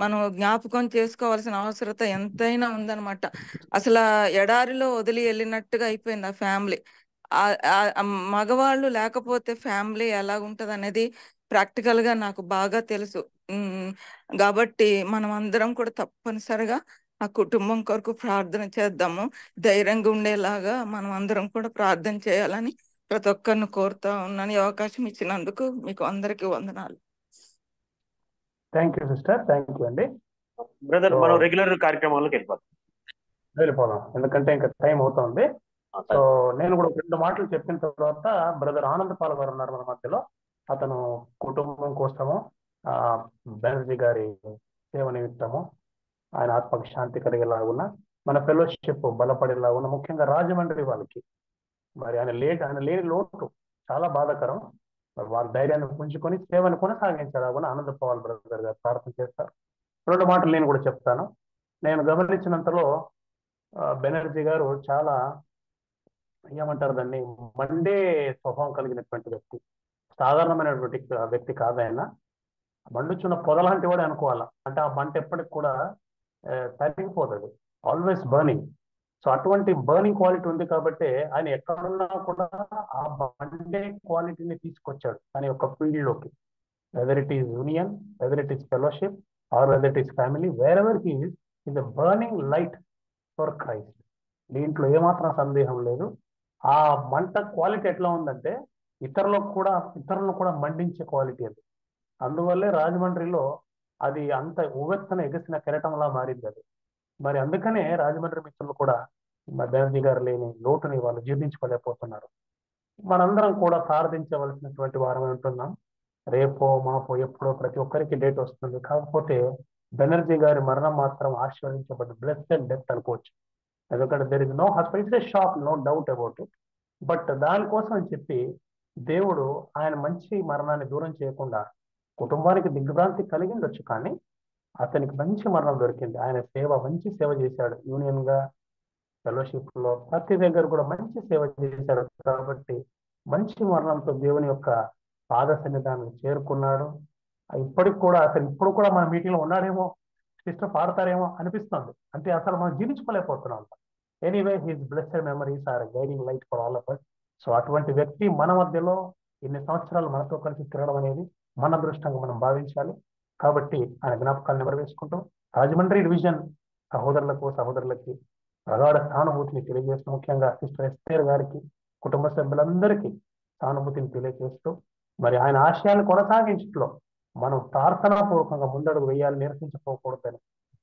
మనం జ్ఞాపకం చేసుకోవాల్సిన అవసరత ఎంతైనా ఉందన్నమాట. అసలు ఎడారిలో వదిలి వెళ్ళినట్టుగా అయిపోయింది ఆ ఫ్యామిలీ. మగవాళ్ళు లేకపోతే ఫ్యామిలీ ఎలా ఉంటది అనేది ప్రాక్టికల్ గా నాకు బాగా తెలుసు. కాబట్టి మనం అందరం కూడా తప్పనిసరిగా ఆ కుటుంబం కొరకు ప్రార్థన చేద్దాము. ధైర్యంగా ఉండేలాగా మనం అందరం కూడా ప్రార్థన చేయాలని ప్రతి ఒక్కరిని కోరుతా ఉన్నాను. ఈ అవకాశం ఇచ్చినందుకు మీకు అందరికీ వందనాలు. Thank you sister, thank you అండి. బ్రదర్ మనం రెగ్యులర్ కార్యక్రమాలకు వెళ్ళిపోదాం ఎందుకంటే ఇంకా టైం అవుతుంది. సో నేను కూడా 2 మాటలు చెప్పిన తర్వాత బ్రదర్ ఆనందపాల్ గారు ఉన్నారు మన మధ్యలో. అతను కుటుంబం కోసము బెనర్జీ గారి సేవ నిమిత్తము ఆయన ఆత్మకు శాంతి కలిగేలాగున్న, మన ఫెలోషిప్ బలపడేలాగున్న, ముఖ్యంగా రాజమండ్రి వాళ్ళకి మరి ఆయన లేని లోటు చాలా బాధాకరం. వాళ్ళ ధైర్యాన్ని పుంజుకొని సేవను కొనసాగించేలాగున్న ఆనందపాల్ బ్రదర్ గారు ప్రార్థన చేస్తారు. 2 మాటలు నేను కూడా చెప్తాను. నేను గమనించినంతలో బెనర్జీ గారు చాలా ఏమంటారు దాన్ని మండే స్వభావం కలిగినటువంటి వ్యక్తి. సాధారణమైనటువంటి వ్యక్తి కాదు ఆయన. మండుచున్న పొద లాంటి వాడు అనుకోవాలా. అంటే ఆ మంట ఎప్పటికి కూడా తగ్గిపోతుంది, ఆల్వేస్ బర్నింగ్. సో అటువంటి బర్నింగ్ క్వాలిటీ ఉంది కాబట్టి ఆయన ఎక్కడున్నా కూడా ఆ మండే క్వాలిటీని తీసుకొచ్చాడు తన యొక్క ఫీల్డ్ లోకి. Whether it is union, whether it is fellowship, or whether it is family, wherever he is a burning light for Christ. దీంట్లో ఏమాత్రం సందేహం లేదు. ఆ మంట క్వాలిటీ ఎట్లా ఉందంటే ఇతరులను కూడా మండించే క్వాలిటీ అది. అందువల్లే రాజమండ్రిలో అది అంత ఉవ్వెత్తన ఎగసిన కెరటంలా మారింది అది. మరి అందుకనే రాజమండ్రి మిత్రులు కూడా మరి బెనర్జీ గారు లేని లోటుని వాళ్ళు జీర్ణించుకోలేకపోతున్నారు. మనందరం కూడా ప్రార్థించవలసినటువంటి వారమై ఉంటున్నాం. రేపో మాపో ఎప్పుడో ప్రతి ఒక్కరికి డేట్ వస్తుంది. కాకపోతే బెనర్జీ గారి మరణం మాత్రం ఆశీర్వదించబడ్డ బ్లెస్డ్ డెత్ అనుకోవచ్చు. ఎందుకంటే there is no hospital, it's a shock, no doubt about it. But దానికోసం అని చెప్పి దేవుడు ఆయన మంచి మరణాన్ని దూరం చేయకుండా, కుటుంబానికి దిగ్భ్రాంతి కలిగిండొచ్చు కానీ అతనికి మంచి మరణం దొరికింది. ఆయన మంచి సేవ చేశాడు. యూనియన్ గా, ఫెలోషిప్ లో ప్రతి దగ్గర కూడా మంచి సేవ చేశాడు. కాబట్టి మంచి మరణంతో దేవుని యొక్క పాద సన్నిధానం చేరుకున్నాడు. ఇప్పటికి కూడా అసలు ఇప్పుడు కూడా మన మీటింగ్ లో ఉన్నాడేమో, సిస్టర్ పాడతారేమో అనిపిస్తుంది. అంటే అసలు మనం జీవించుకోలేకపోతున్నాం. Anyway, his blessed memories are guiding light for all of us. So అటువంటి వ్యక్తి మన మధ్యలో ఇన్ని సంవత్సరాలు మనతో కలిసి తిరగడం అనేది మన అదృష్టంగా మనం భావించాలి. కాబట్టి ఆయన జ్ఞాపకాలు నెరవేర్చుకుంటూ రాజమండ్రి డివిజన్ సహోదరులకి ప్రగాఢ సానుభూతిని తెలియజేస్తూ, ముఖ్యంగా సిస్టర్ ఎస్తేర్ గారికి, కుటుంబ సభ్యులందరికీ సానుభూతిని తెలియజేస్తూ, మరి ఆయన ఆశయాన్ని కొనసాగించట్లో మనం ప్రార్థనాపూర్వకంగా ముందడుగు వేయాలి, నిరసించుకోకూడదని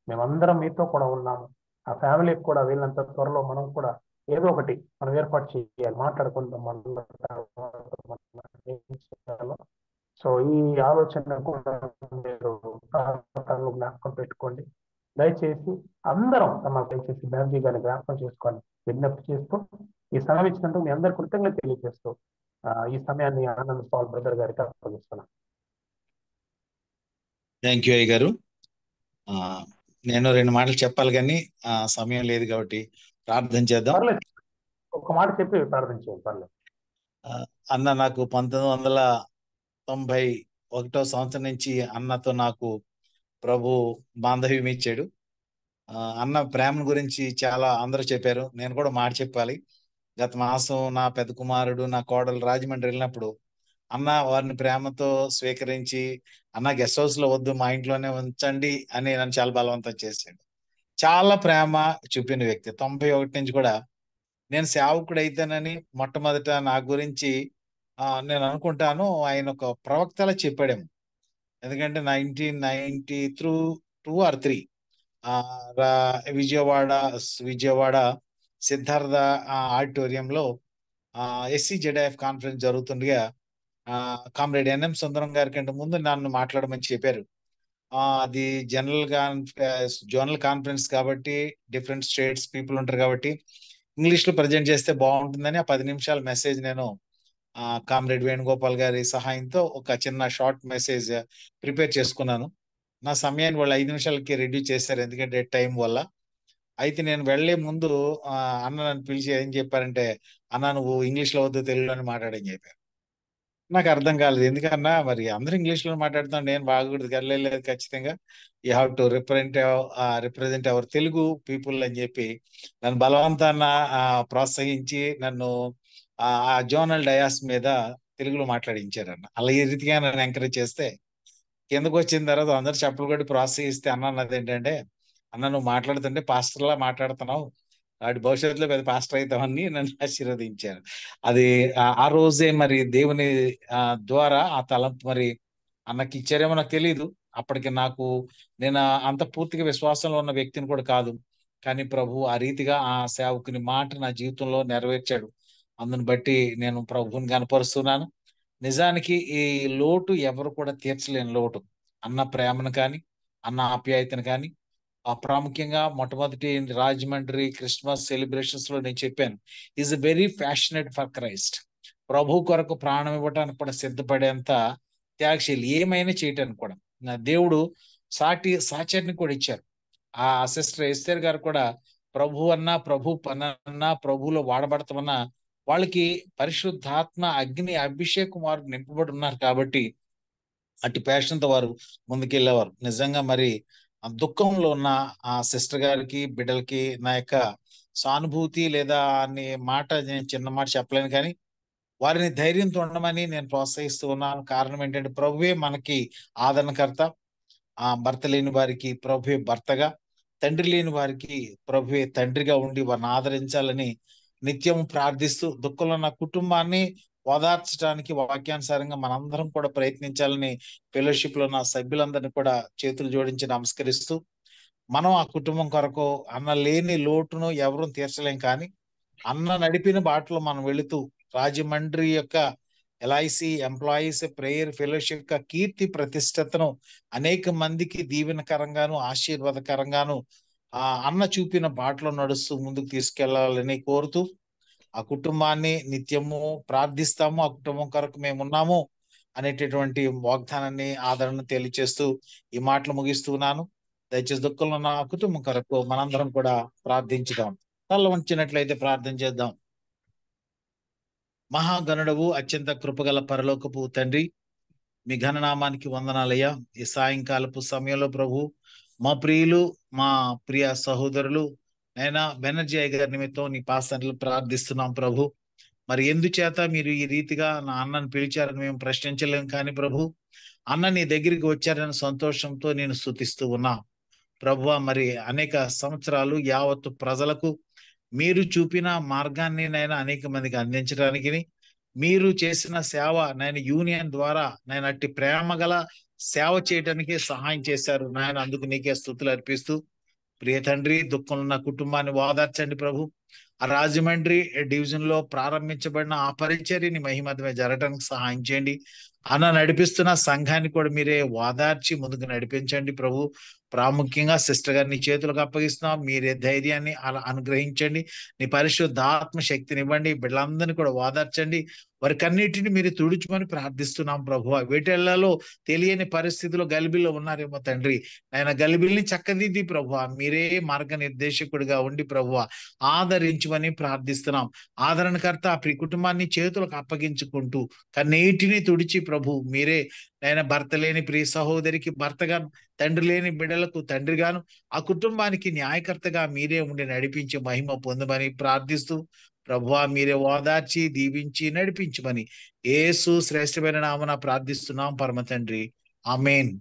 మేమందరం మీతో కూడా ఉన్నాము. ఆ ఫ్యామిలీకి కూడా వీళ్ళంత త్వరలో మనం కూడా ఏదో ఒకటి మనం ఏర్పాటు చేయాలి, మాట్లాడుకుందాం. సో ఈ ఆలోచన కూడా మీరు జ్ఞాపకం పెట్టుకోండి. దయచేసి అందరం దయచేసి బెనర్జీ గారిని జ్ఞాపకం చేసుకోవాలి విజ్ఞప్తి చేస్తూ, ఈ సమయం ఇచ్చినందుకు మీ అందరి కృతజ్ఞత తెలియజేస్తూ ఈ సమయాన్ని ఆనంద్ పాల్ బ్రదర్ గారికి అప్పగిస్తున్నాను. థ్యాంక్ యూ అయ్య గారు. నేను 2 మాటలు చెప్పాలి కానీ సమయం లేదు కాబట్టి ప్రార్థన చేద్దాం. పర్లేదు, ఒక మాట చెప్పి ప్రార్థన చేయండి, పర్లేదు. అన్న, నాకు 1991 సంవత్సరం నుంచి అన్నతో నాకు ప్రభు బాంధవ్యం ఇచ్చాడు. అన్న ప్రేమ గురించి చాలా అందరూ చెప్పారు, నేను కూడా మాట చెప్పాలి. గత మాసం నా పెద్ద కుమారుడు, నా కోడలు రాజమండ్రి వెళ్ళినప్పుడు అన్న వారిని ప్రేమతో స్వీకరించి, అన్న గెస్ట్ హౌస్ లో వద్దు, మా ఇంట్లోనే ఉంచండి అని నన్ను చాలా బలవంతం చేశాడు. చాలా ప్రేమ చూపిన వ్యక్తి. 91 నుంచి కూడా నేను సేవకుడు అయితేనని మొట్టమొదట నా గురించి నేను అనుకుంటాను ఆయన ఒక ప్రవక్తలా చెప్పాడేమో. ఎందుకంటే 1992 or 3 విజయవాడ సిద్ధార్థ ఆడిటోరియంలో SCJF కాన్ఫరెన్స్ జరుగుతుండగా కామ్రేడ్ NM సుందరం గారి కంటే ముందు నన్ను మాట్లాడమని చెప్పారు. అది జోనల్ కాన్ఫరెన్స్ కాబట్టి డిఫరెంట్ స్టేట్స్ పీపుల్ ఉంటారు కాబట్టి ఇంగ్లీష్ లో ప్రజెంట్ చేస్తే బాగుంటుందని ఆ 10 నిమిషాల మెసేజ్ నేను కామ్రేడ్ వేణుగోపాల్ గారి సహాయంతో ఒక చిన్న షార్ట్ మెసేజ్ ప్రిపేర్ చేసుకున్నాను. నా సమయాన్ని వాళ్ళు 5 నిమిషాలకి రెడ్యూస్ చేశారు, ఎందుకంటే టైం వల్ల. అయితే నేను వెళ్లే ముందు అన్న నన్ను పిలిచి ఏం చెప్పారంటే, అన్న నువ్వు ఇంగ్లీష్ లో వద్దు, తెలుగులోనే మాట్లాడని చెప్పారు. నాకు అర్థం కాలేదు, ఎందుకన్నా మరి అందరూ ఇంగ్లీష్ లో మాట్లాడుతాను, నేను బాగకూడదు వెళ్ళలేదు. ఖచ్చితంగా you have to represent our Telugu people అని చెప్పి నన్ను బలవంతాన ప్రోత్సహించి నన్ను ఆ జోనల్ డయాస్ మీద తెలుగులో మాట్లాడించారన్న. అలా ఈ రీతిగా నన్ను ఎంకరేజ్ చేస్తే కిందకు వచ్చిన తర్వాత అందరు చెప్పులు కొట్టి ప్రోత్సహిస్తే అన్నది ఏంటంటే, అన్న నువ్వు మాట్లాడుతుంటే పాస్టర్లా మాట్లాడుతున్నావు, వాడి భవిష్యత్తులో పెద్ద పాస్టర్ అవుతామని నన్ను ఆశీర్వదించారు. అది ఆ రోజే మరి దేవుని ద్వారా ఆ తలంపు మరి అన్నకి ఇచ్చారేమో నాకు తెలియదు. అప్పటికి నేను అంత పూర్తిగా విశ్వాసంలో ఉన్న వ్యక్తిని కూడా కాదు. కానీ ప్రభు ఆ రీతిగా ఆ సేవకుని మాట నా జీవితంలో నెరవేర్చాడు. అందుని బట్టి నేను ప్రభువుని కనపరుస్తున్నాను. నిజానికి ఈ లోటు ఎవరు కూడా తీర్చలేని లోటు. అన్న ప్రేమను కానీ, అన్న ఆప్యాయతను కానీ, ప్రాముఖ్యంగా మొట్టమొదటి రాజమండ్రి క్రిస్మస్ సెలబ్రేషన్స్ లో నేను చెప్పాను, is very passionate for Christ. ప్రభు కొరకు ప్రాణం ఇవ్వటానికి కూడా సిద్ధపడేంత త్యాగశీలి, ఏమైనా చేయటానికి కూడా. నా దేవుడు సాచర్ని కూడా ఇచ్చారు. ఆ సిస్టర్ ఎస్తేర్ గారు కూడా ప్రభు అన్నా, ప్రభు పనన్నా, ప్రభువులో వాడబడతామన్నా వాళ్ళకి పరిశుద్ధాత్మ అగ్ని అభిషేకం వారు నింపబడి ఉన్నారు కాబట్టి అటు ప్యాషన్తో వారు ముందుకెళ్ళేవారు. నిజంగా మరి ఆ దుఃఖంలో ఉన్న ఆ సిస్టర్ గారికి, బిడ్డలకి నా యొక్క సానుభూతి లేదా నేను చిన్న మాట చెప్పలేను, కానీ వారిని ధైర్యంతో ఉండమని నేను ప్రోత్సహిస్తూ ఉన్నాను. కారణం ఏంటంటే ప్రభువే మనకి ఆదరణకర్త. భర్త లేని వారికి ప్రభువే భర్తగా, తండ్రి లేని వారికి ప్రభువే తండ్రిగా ఉండి వారిని ఆదరించాలని నిత్యం ప్రార్థిస్తూ దుఃఖంలో ఉన్న కుటుంబాన్ని ఓదార్చడానికి వాక్యానుసారంగా మనందరం కూడా ప్రయత్నించాలని ఫెలోషిప్ లో ఉన్న సభ్యులందరినీ కూడా చేతులు జోడించి నమస్కరిస్తూ మనం ఆ కుటుంబం కొరకు అన్న లేని లోటును ఎవరూ తీర్చలేం, కానీ అన్న నడిపిన బాటలో మనం వెళుతూ రాజమండ్రి యొక్క ఎల్ఐసి ఎంప్లాయీస్ ప్రేయర్ ఫెలోషిప్ యొక్క కీర్తి ప్రతిష్టతను అనేక మందికి దీవెనకరంగాను ఆశీర్వాదకరంగాను అన్న చూపిన బాటలో నడుస్తూ ముందుకు తీసుకెళ్లాలని కోరుతూ ఆ కుటుంబాన్ని నిత్యము ప్రార్థిస్తాము, ఆ కుటుంబం కొరకు మేము ఉన్నాము అనేటటువంటి వాగ్దానాన్ని ఆదరణ తెలియచేస్తూ ఈ మాటలు ముగిస్తున్నాను. దయచేసి దుఃఖంలో ఉన్న ఆ కుటుంబం కొరకు మనందరం కూడా ప్రార్థించుదాం. తల వంచినట్లయితే ప్రార్థన చేద్దాం. మహాగణుడవు అత్యంత కృపగల పరలోకపు తండ్రి, మీ ఘననామానికి వందనాలయ్యా. ఈ సాయంకాలపు సమయంలో ప్రభు మా ప్రియులు మా ప్రియ సహోదరులు నైనా బెనర్జీ అయ్య గారి నిమిత్తం నీ పాసనలు ప్రార్థిస్తున్నాం ప్రభు. మరి ఎందుచేత మీరు ఈ రీతిగా నా అన్నను పిలిచారని మేము ప్రశ్నించలేము, కానీ ప్రభు అన్న నీ దగ్గరికి వచ్చారని సంతోషంతో నేను స్తుతిస్తూ ఉన్నా ప్రభువా. మరి అనేక సంవత్సరాలు యావత్తు ప్రజలకు మీరు చూపిన మార్గాన్ని నైనా అనేక మందికి అందించడానికి మీరు చేసిన సేవ నాయన యూనియన్ ద్వారా నాయన అట్టి ప్రేమ గల సేవ చేయడానికి సహాయం చేశారు నాయన. అందుకు నీకే స్తుతులు అర్పిస్తూ ప్రియ తండ్రి దుఃఖంలో ఉన్న కుటుంబాన్ని ఓదార్చండి ప్రభు. ఆ రాజమండ్రి డివిజన్ లో ప్రారంభించబడిన ఆ పరిచర్యని మహిమతమే జరగడానికి సహాయం చేయండి. అన్న నడిపిస్తున్న సంఘాన్ని కూడా మీరే ఓదార్చి ముందుకు నడిపించండి ప్రభు. ప్రాముఖ్యంగా సిస్టర్ గారిని చేతులకు అప్పగిస్తున్నాం. మీరే ధైర్యాన్ని అలా అనుగ్రహించండి, నీ పరిశుద్ధాత్మ శక్తిని ఇవ్వండి. బిడ్డలందరినీ కూడా ఓదార్చండి, వారికన్నిటిని మీరు తుడుచుమని ప్రార్థిస్తున్నాం ప్రభు. వీటెళ్లలో తెలియని పరిస్థితిలో గలిబిల్లో ఉన్నారేమో తండ్రి, ఆయన గలిబిల్ని చక్కదిద్ది ప్రభు. మీరే మార్గ నిర్దేశకుడిగా ఉండి ప్రభు ఆదరించమని ప్రార్థిస్తున్నాం. ఆదరణకర్త ఆ కుటుంబాన్ని చేతులకు అప్పగించుకుంటూ కన్నీటిని తుడిచి ప్రభు మీరే ఆయన భర్త లేని ప్రియ సహోదరికి భర్తగా, తండ్రి లేని బిడ్డలకు తండ్రిగాను, ఆ కుటుంబానికి న్యాయకర్తగా మీరే ఉండి నడిపించి మహిమ పొందమని ప్రార్థిస్తూ ప్రభువా మీరే ఓదార్చి దీవించి నడిపించమని యేసు శ్రేష్టమైన నామమున ప్రార్థిస్తున్నాం పరమ తండ్రి. ఆమేన్.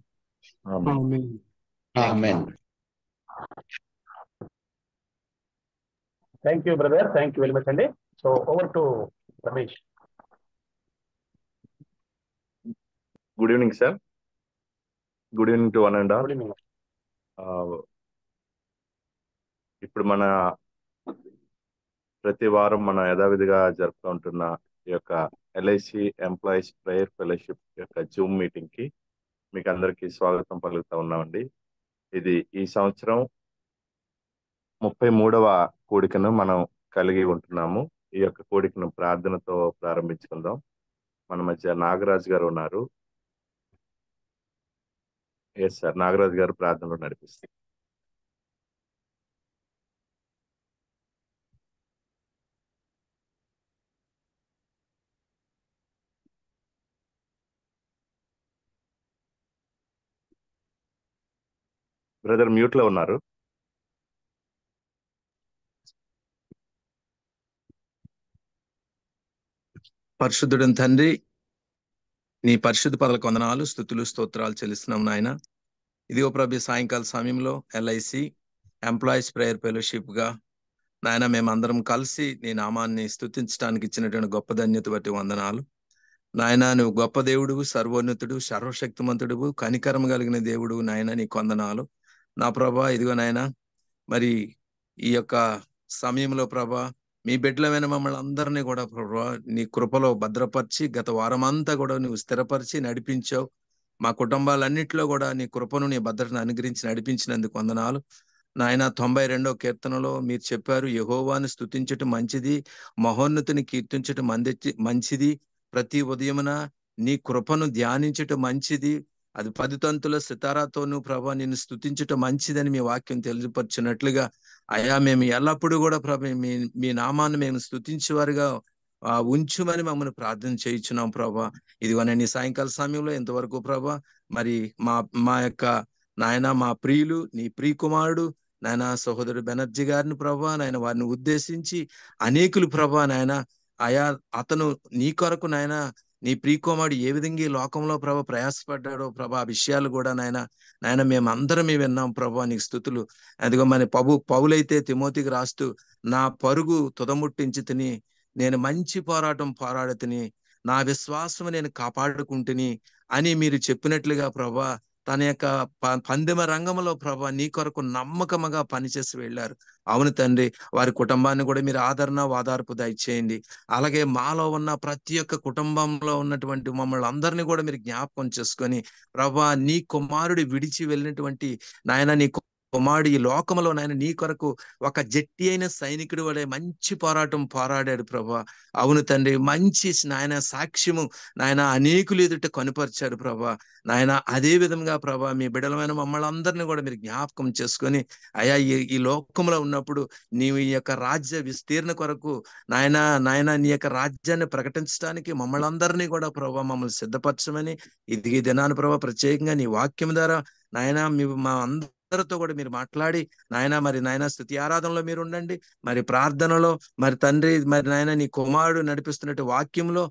Thank you brother, thank you very much అండి. So over to Ramesh. Good evening sir. Good evening to one and all. ఇప్పుడు మన ప్రతి వారం మన యథావిధిగా జరుపుతూ ఉంటున్న ఈ యొక్క ఎల్ఐసి ఎంప్లాయీస్ ప్రేయర్ ఫెలోషిప్ యొక్క జూమ్ మీటింగ్ కి మీకు అందరికీ స్వాగతం పలుకుతా ఉన్నామండి. ఇది ఈ సంవత్సరం 33వ కూడికను మనం కలిగి ఉంటున్నాము. ఈ యొక్క కూడికను ప్రార్థనతో ప్రారంభించుకుందాం. మన మధ్య నాగరాజు గారు ఉన్నారు. ఎస్ సార్, నాగరాజు గారు ప్రార్థనలో నడిపిస్తారు. బ్రదర్ మ్యూట్ లో ఉన్నారు. పరిశుద్ధుడైన తండ్రి, నీ పరిశుద్ధ పదలకు వందనాలు, స్తుతులు, స్తోత్రాలు చెల్లిస్తున్నాం నాయన. ఇదిగో ప్రభు సాయంకాల సమయంలో ఎల్ఐసి ఎంప్లాయీస్ ప్రేయర్ ఫెలోషిప్ గా నాయన మేమందరం కలిసి నీ నామాన్ని స్తుతించడానికి ఇచ్చినటువంటి గొప్ప ధన్యత బట్టి వందనాలు నాయన. నువ్వు గొప్ప దేవుడు, సర్వోన్నతుడు, సర్వశక్తిమంతుడు, కనికరం కలిగిన దేవుడు నాయన, నీకు వందనాలు నా ప్రభా. ఇదిగో నాయన మరి ఈ యొక్క సమయంలో ప్రభా మీ బిడ్డలమైన మమ్మల్ని అందరినీ కూడా ప్రభా నీ కృపలో భద్రపరిచి గత వారం అంతా కూడా నువ్వు స్థిరపరిచి నడిపించావు. మా కుటుంబాలన్నింటిలో కూడా నీ కృపను నీ భద్రతను అనుగ్రహించి నడిపించినందుకు వందనాలు నాయన. 92వ కీర్తనలో మీరు చెప్పారు, యెహోవాను స్తుతించటం మంచిది, మహోన్నతుని కీర్తించటం మంచిది, ప్రతి ఉదయమున నీ కృపను ధ్యానించటం మంచిది, అది 10 తంతుల సితారాతోనూ ప్రభా నిన్ను స్తుతించటం మంచిదని మీ వాక్యం తెలియపరిచినట్లుగా అయ్యా మేము ఎల్లప్పుడూ కూడా ప్రభా మీ నామాన్ని మేము స్తుతించేవారుగా ఉంచుమని మమ్మల్ని ప్రార్థన చేయించున్నాం ప్రభా. ఇదిగో నేను ఈ సాయంకాల సమయంలో ఇంతవరకు ప్రభా మరి మా యొక్క నాయన మా ప్రియులు నీ ప్రియ కుమారుడు నాయన సహోదరుడు బెనర్జీ గారిని ప్రభా నాయన వారిని ఉద్దేశించి అనేకులు ప్రభా నాయన అయా అతను నీ కొరకు నాయన నీ ప్రియకుమారుడు ఏ విధంగా ఈ లోకంలో ప్రభా ప్రయాసపడ్డాడో ప్రభా ఆ విషయాలు కూడా నాయన మేమందరం విన్నాం ప్రభా, నీకు స్తుతులు. అదిగో మన పౌలైతే తిమోతికి రాస్తూ, నా పరుగు తుదముట్టించి తిని, నేను మంచి పోరాటం పోరాడి తిని, నా విశ్వాసం నేను కాపాడుకుంటుని అని మీరు చెప్పినట్లుగా ప్రభా తన యొక్క పందెమ రంగంలో ప్రభా నీ కొరకు నమ్మకముగా పనిచేసి వెళ్ళారు. అవును తండ్రి, వారి కుటుంబాన్ని కూడా మీరు ఆదరణ ఓదార్పు దయచేయండి. అలాగే మాలో ఉన్న ప్రతి ఒక్క కుటుంబంలో ఉన్నటువంటి మమ్మల్ని అందరినీ కూడా మీరు జ్ఞాపకం చేసుకొని ప్రభా, నీ కుమారుడు విడిచి వెళ్ళినటువంటి నాయన, నీ కుమారుడు ఈ లోకంలో నాయన నీ కొరకు ఒక జట్టి అయిన సైనికుడు వలె మంచి పోరాటం పోరాడాడు ప్రభా. అవును తండ్రి, మంచి నాయన సాక్ష్యము నాయన అనేకులు ఎదుట కనుపరిచాడు ప్రభా. నాయన అదే విధంగా ప్రభా మీ బిడ్డలమైన మమ్మల్ని అందరినీ కూడా మీరు జ్ఞాపకం చేసుకొని అయా ఈ లోకంలో ఉన్నప్పుడు నీవు ఈ యొక్క రాజ్య విస్తీర్ణ కొరకు నాయన నీ యొక్క రాజ్యాన్ని ప్రకటించడానికి మమ్మల్ని అందరినీ కూడా ప్రభా మమ్మల్ని సిద్ధపరచమని ఈ దినాన్ని ప్రభా ప్రత్యేకంగా నీ వాక్యం ద్వారా నాయన మా అందరితో కూడా మీరు మాట్లాడి నాయన స్తుతి ఆరాధనలో మీరు ఉండండి. మరి ప్రార్థనలో మరి తండ్రి మరి నాయన నీ కుమారుడు నడిపిస్తున్నట్టు వాక్యంలో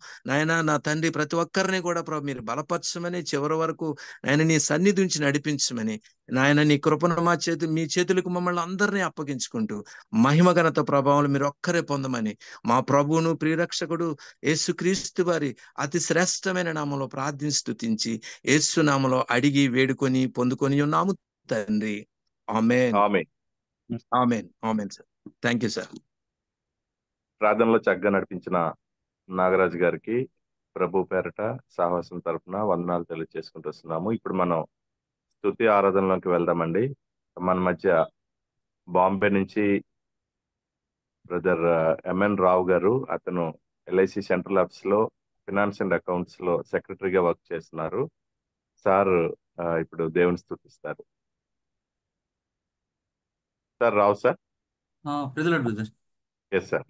నా తండ్రి ప్రతి ఒక్కరిని కూడా ప్రభు మీరు బలపరచమని, చివరి వరకు నీ సన్నిధి నుంచి నడిపించమని నీ కృపను మీ చేతులకు మమ్మల్ని అందరినీ అప్పగించుకుంటూ మహిమ ఘనత ప్రభావం మీరు ఒక్కరే పొందమని మా ప్రభువును ప్రియరక్షకుడు యేసుక్రీస్తు వారి అతి శ్రేష్టమైన నామంలో ప్రార్థించి స్తుతించి యేసు నామంలో అడిగి వేడుకొని పొందుకొని ఉన్నాము తండ్రి. ఆమేన్. ఆమేన్. ఆమేన్. ఆమేన్ సార్. Thank you sir. ప్రార్థనలో చక్కగా నడిపించిన నాగరాజు గారికి ప్రభు పేరట సాహసం తరపున వందనాలు తెలియజేసుకుంటూ వస్తున్నాము. ఇప్పుడు మనం స్తుతి ఆరాధనలోకి వెళ్దామండి. మన మధ్య బాంబే నుంచి బ్రదర్ ఎంఎన్ రావు గారు, అతను ఎల్ఐసి సెంట్రల్ ఆఫీస్ లో ఫినాన్స్ అండ్ అకౌంట్స్ లో సెక్రటరీగా వర్క్ చేస్తున్నారు. సార్ ఇప్పుడు దేవుని స్తుతిస్తారు. Sir Rao sir. Brother. Yes sir.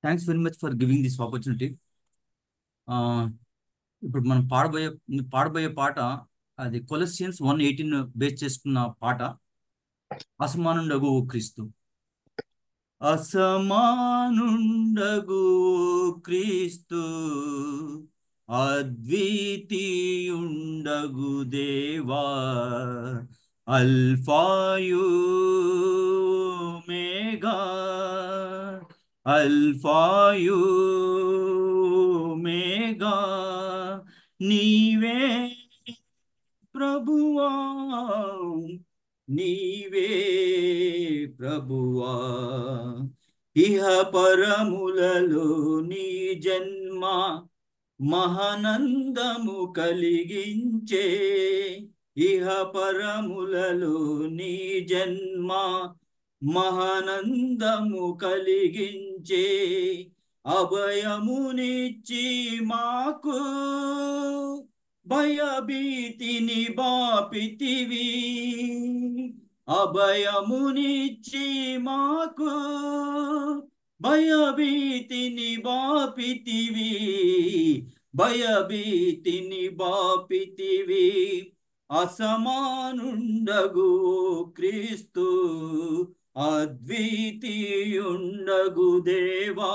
Thanks very much for giving this opportunity. ఇప్పుడు మనం పాడబోయే పాట అది కొలెసియన్స్ 1:18 బేస్ చేసుకున్న పాట, అసమానుండగు ఓ క్రీస్తు. అసమానుండగు ఓ క్రీస్తు, అద్వితీయుండగు దేవా, అల్ఫాయు మేఘా, అల్ఫాయు మేఘా, నీవే ప్రభువా, నీవే ప్రభువా. ఇహ పరములలో నీ జన్మ మహానందము కలిగించే, ఇహ పరములలో నీ జన్మ మహానందము కలిగించే, అభయమునిచ్చి మాకు భయభీతిని బాపితివి, అభయమునిచ్చి మాకు భయభీతిని బాపితివి, భయభీతిని బాపితివి. అసమానుండగు క్రీస్తు, అద్వితీయుండగు దేవా,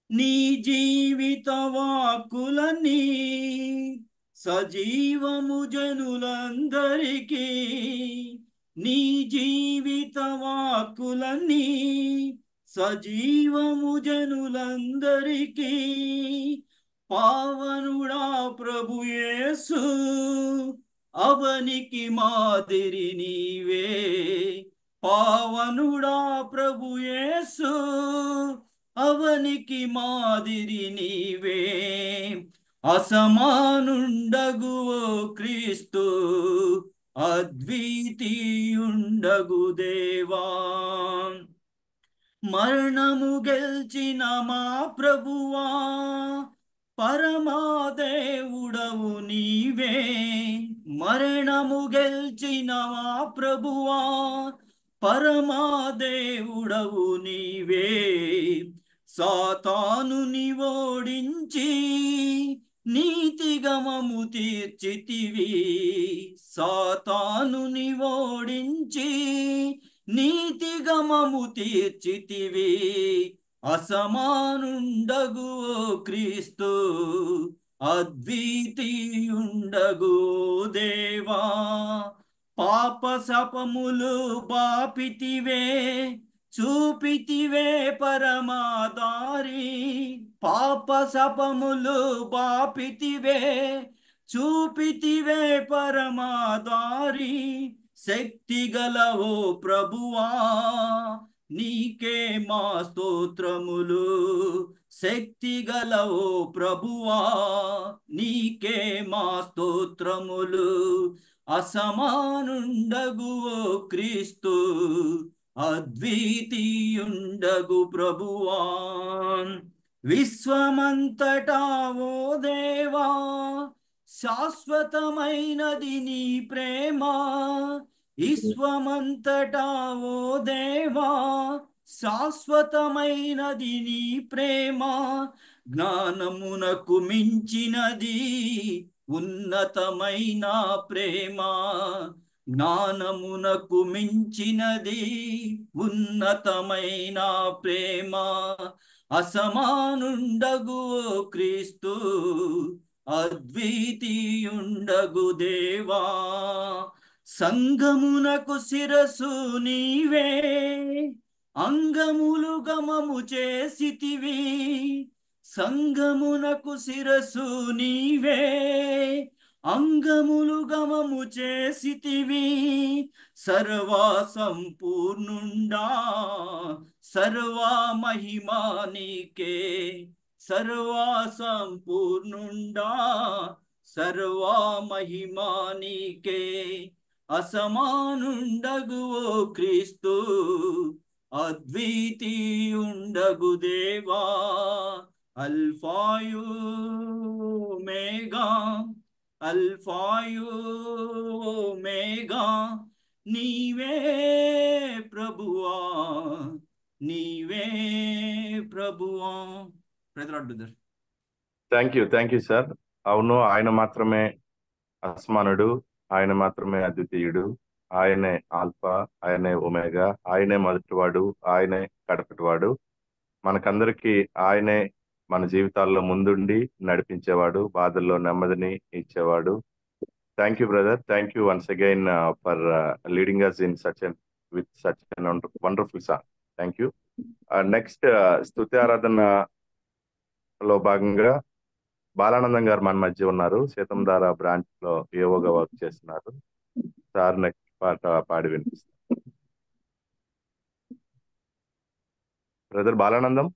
నీ జీవిత వాక్కులని సజీవము జనులందరికీ, నీ జీవిత వాక్కులని సజీవము జనులందరికీ. పావనుడా ప్రభు యేసు, అవనికి మాదిరి నీవే, పావనుడా ప్రభు యేసు, అవనికి మాదిరి నీవే. అసమానుండగు ఓ క్రీస్తు, అద్వితీయుండగు దేవా, మరణము గెల్చిన మా ప్రభువా, పరమాదేవుడవు నీవే. మరణము గెల్చిన మా ప్రభువా, పరమాదేవుడవు నీవే. సాతానుని ఓడించి నీతిగమము తీర్చితివి, సాతానుని ఓడించి నీతిగమము తీర్చితివి అసమానుండగు ఓ క్రీస్తు అద్వితీయుండగు దేవా పాప శపములు బాపితివే చూపితివే పరమాదారి పాప శపములు బాపితివే చూపితివే పరమాదారి శక్తి గలవో ప్రభువా నీకే మా స్తోత్రములు శక్తి గలవో ప్రభువా నీకే మా స్తోత్రములు అసమానుండగు ఓ క్రీస్తు అద్వితీయుండగు ప్రభువా విశ్వమంతటా ఓ దేవా శాశ్వతమైనది నీ ప్రేమ విశ్వమంతటా ఓ దేవా శాశ్వతమైనది నీ ప్రేమ జ్ఞానమునకు మించినది ఉన్నతమైన ప్రేమ జ్ఞానమునకు మించినది ఉన్నతమైన ప్రేమ అసమానుండగు ఓ క్రీస్తు అద్వితీయుండగు దేవా సంగమునకు శిరసు నీవే అంగములు గమము చేసితివి సంగమునకు శిరసు నీవే అంగములు గమము చేసితివి సర్వా సంపూర్ణుండా సర్వా మహిమా నీకే సర్వా సంపూర్ణుండా సర్వా మహిమా నీకే అసమానుండగు ఓ క్రీస్తు అద్వితీయుండగు దేవా అల్ఫాయు మేఘా అల్ఫాయు మేఘా నీవే ప్రభువా నీవే ప్రభువా. ప్రజలాడుతారు. Thank you sir. అవును, ఆయన మాత్రమే అస్మానుడు, ఆయన మాత్రమే అద్వితీయుడు, ఆయనే ఆల్ఫా, ఆయనే ఒమేగా, ఆయనే మొదటివాడు, ఆయనే కడపటివాడు. మనకందరికీ ఆయనే మన జీవితాల్లో ముందుండి నడిపించేవాడు, బాధల్లో నెమ్మదిని ఇచ్చేవాడు. Thank you brother, thank you once again for leading us in with such wonderful song. Thank you. Next స్తుతి ఆరాధనలో భాగంగా బాలానందం గారు మన మధ్య ఉన్నారు. సీతంధార బ్రాంచ్ లో ఏవోగా వర్క్ చేస్తున్నారు. సార్ నెక్స్ట్ పాట పాడి వినిపిస్తారు. బ్రదర్ బాలానందం.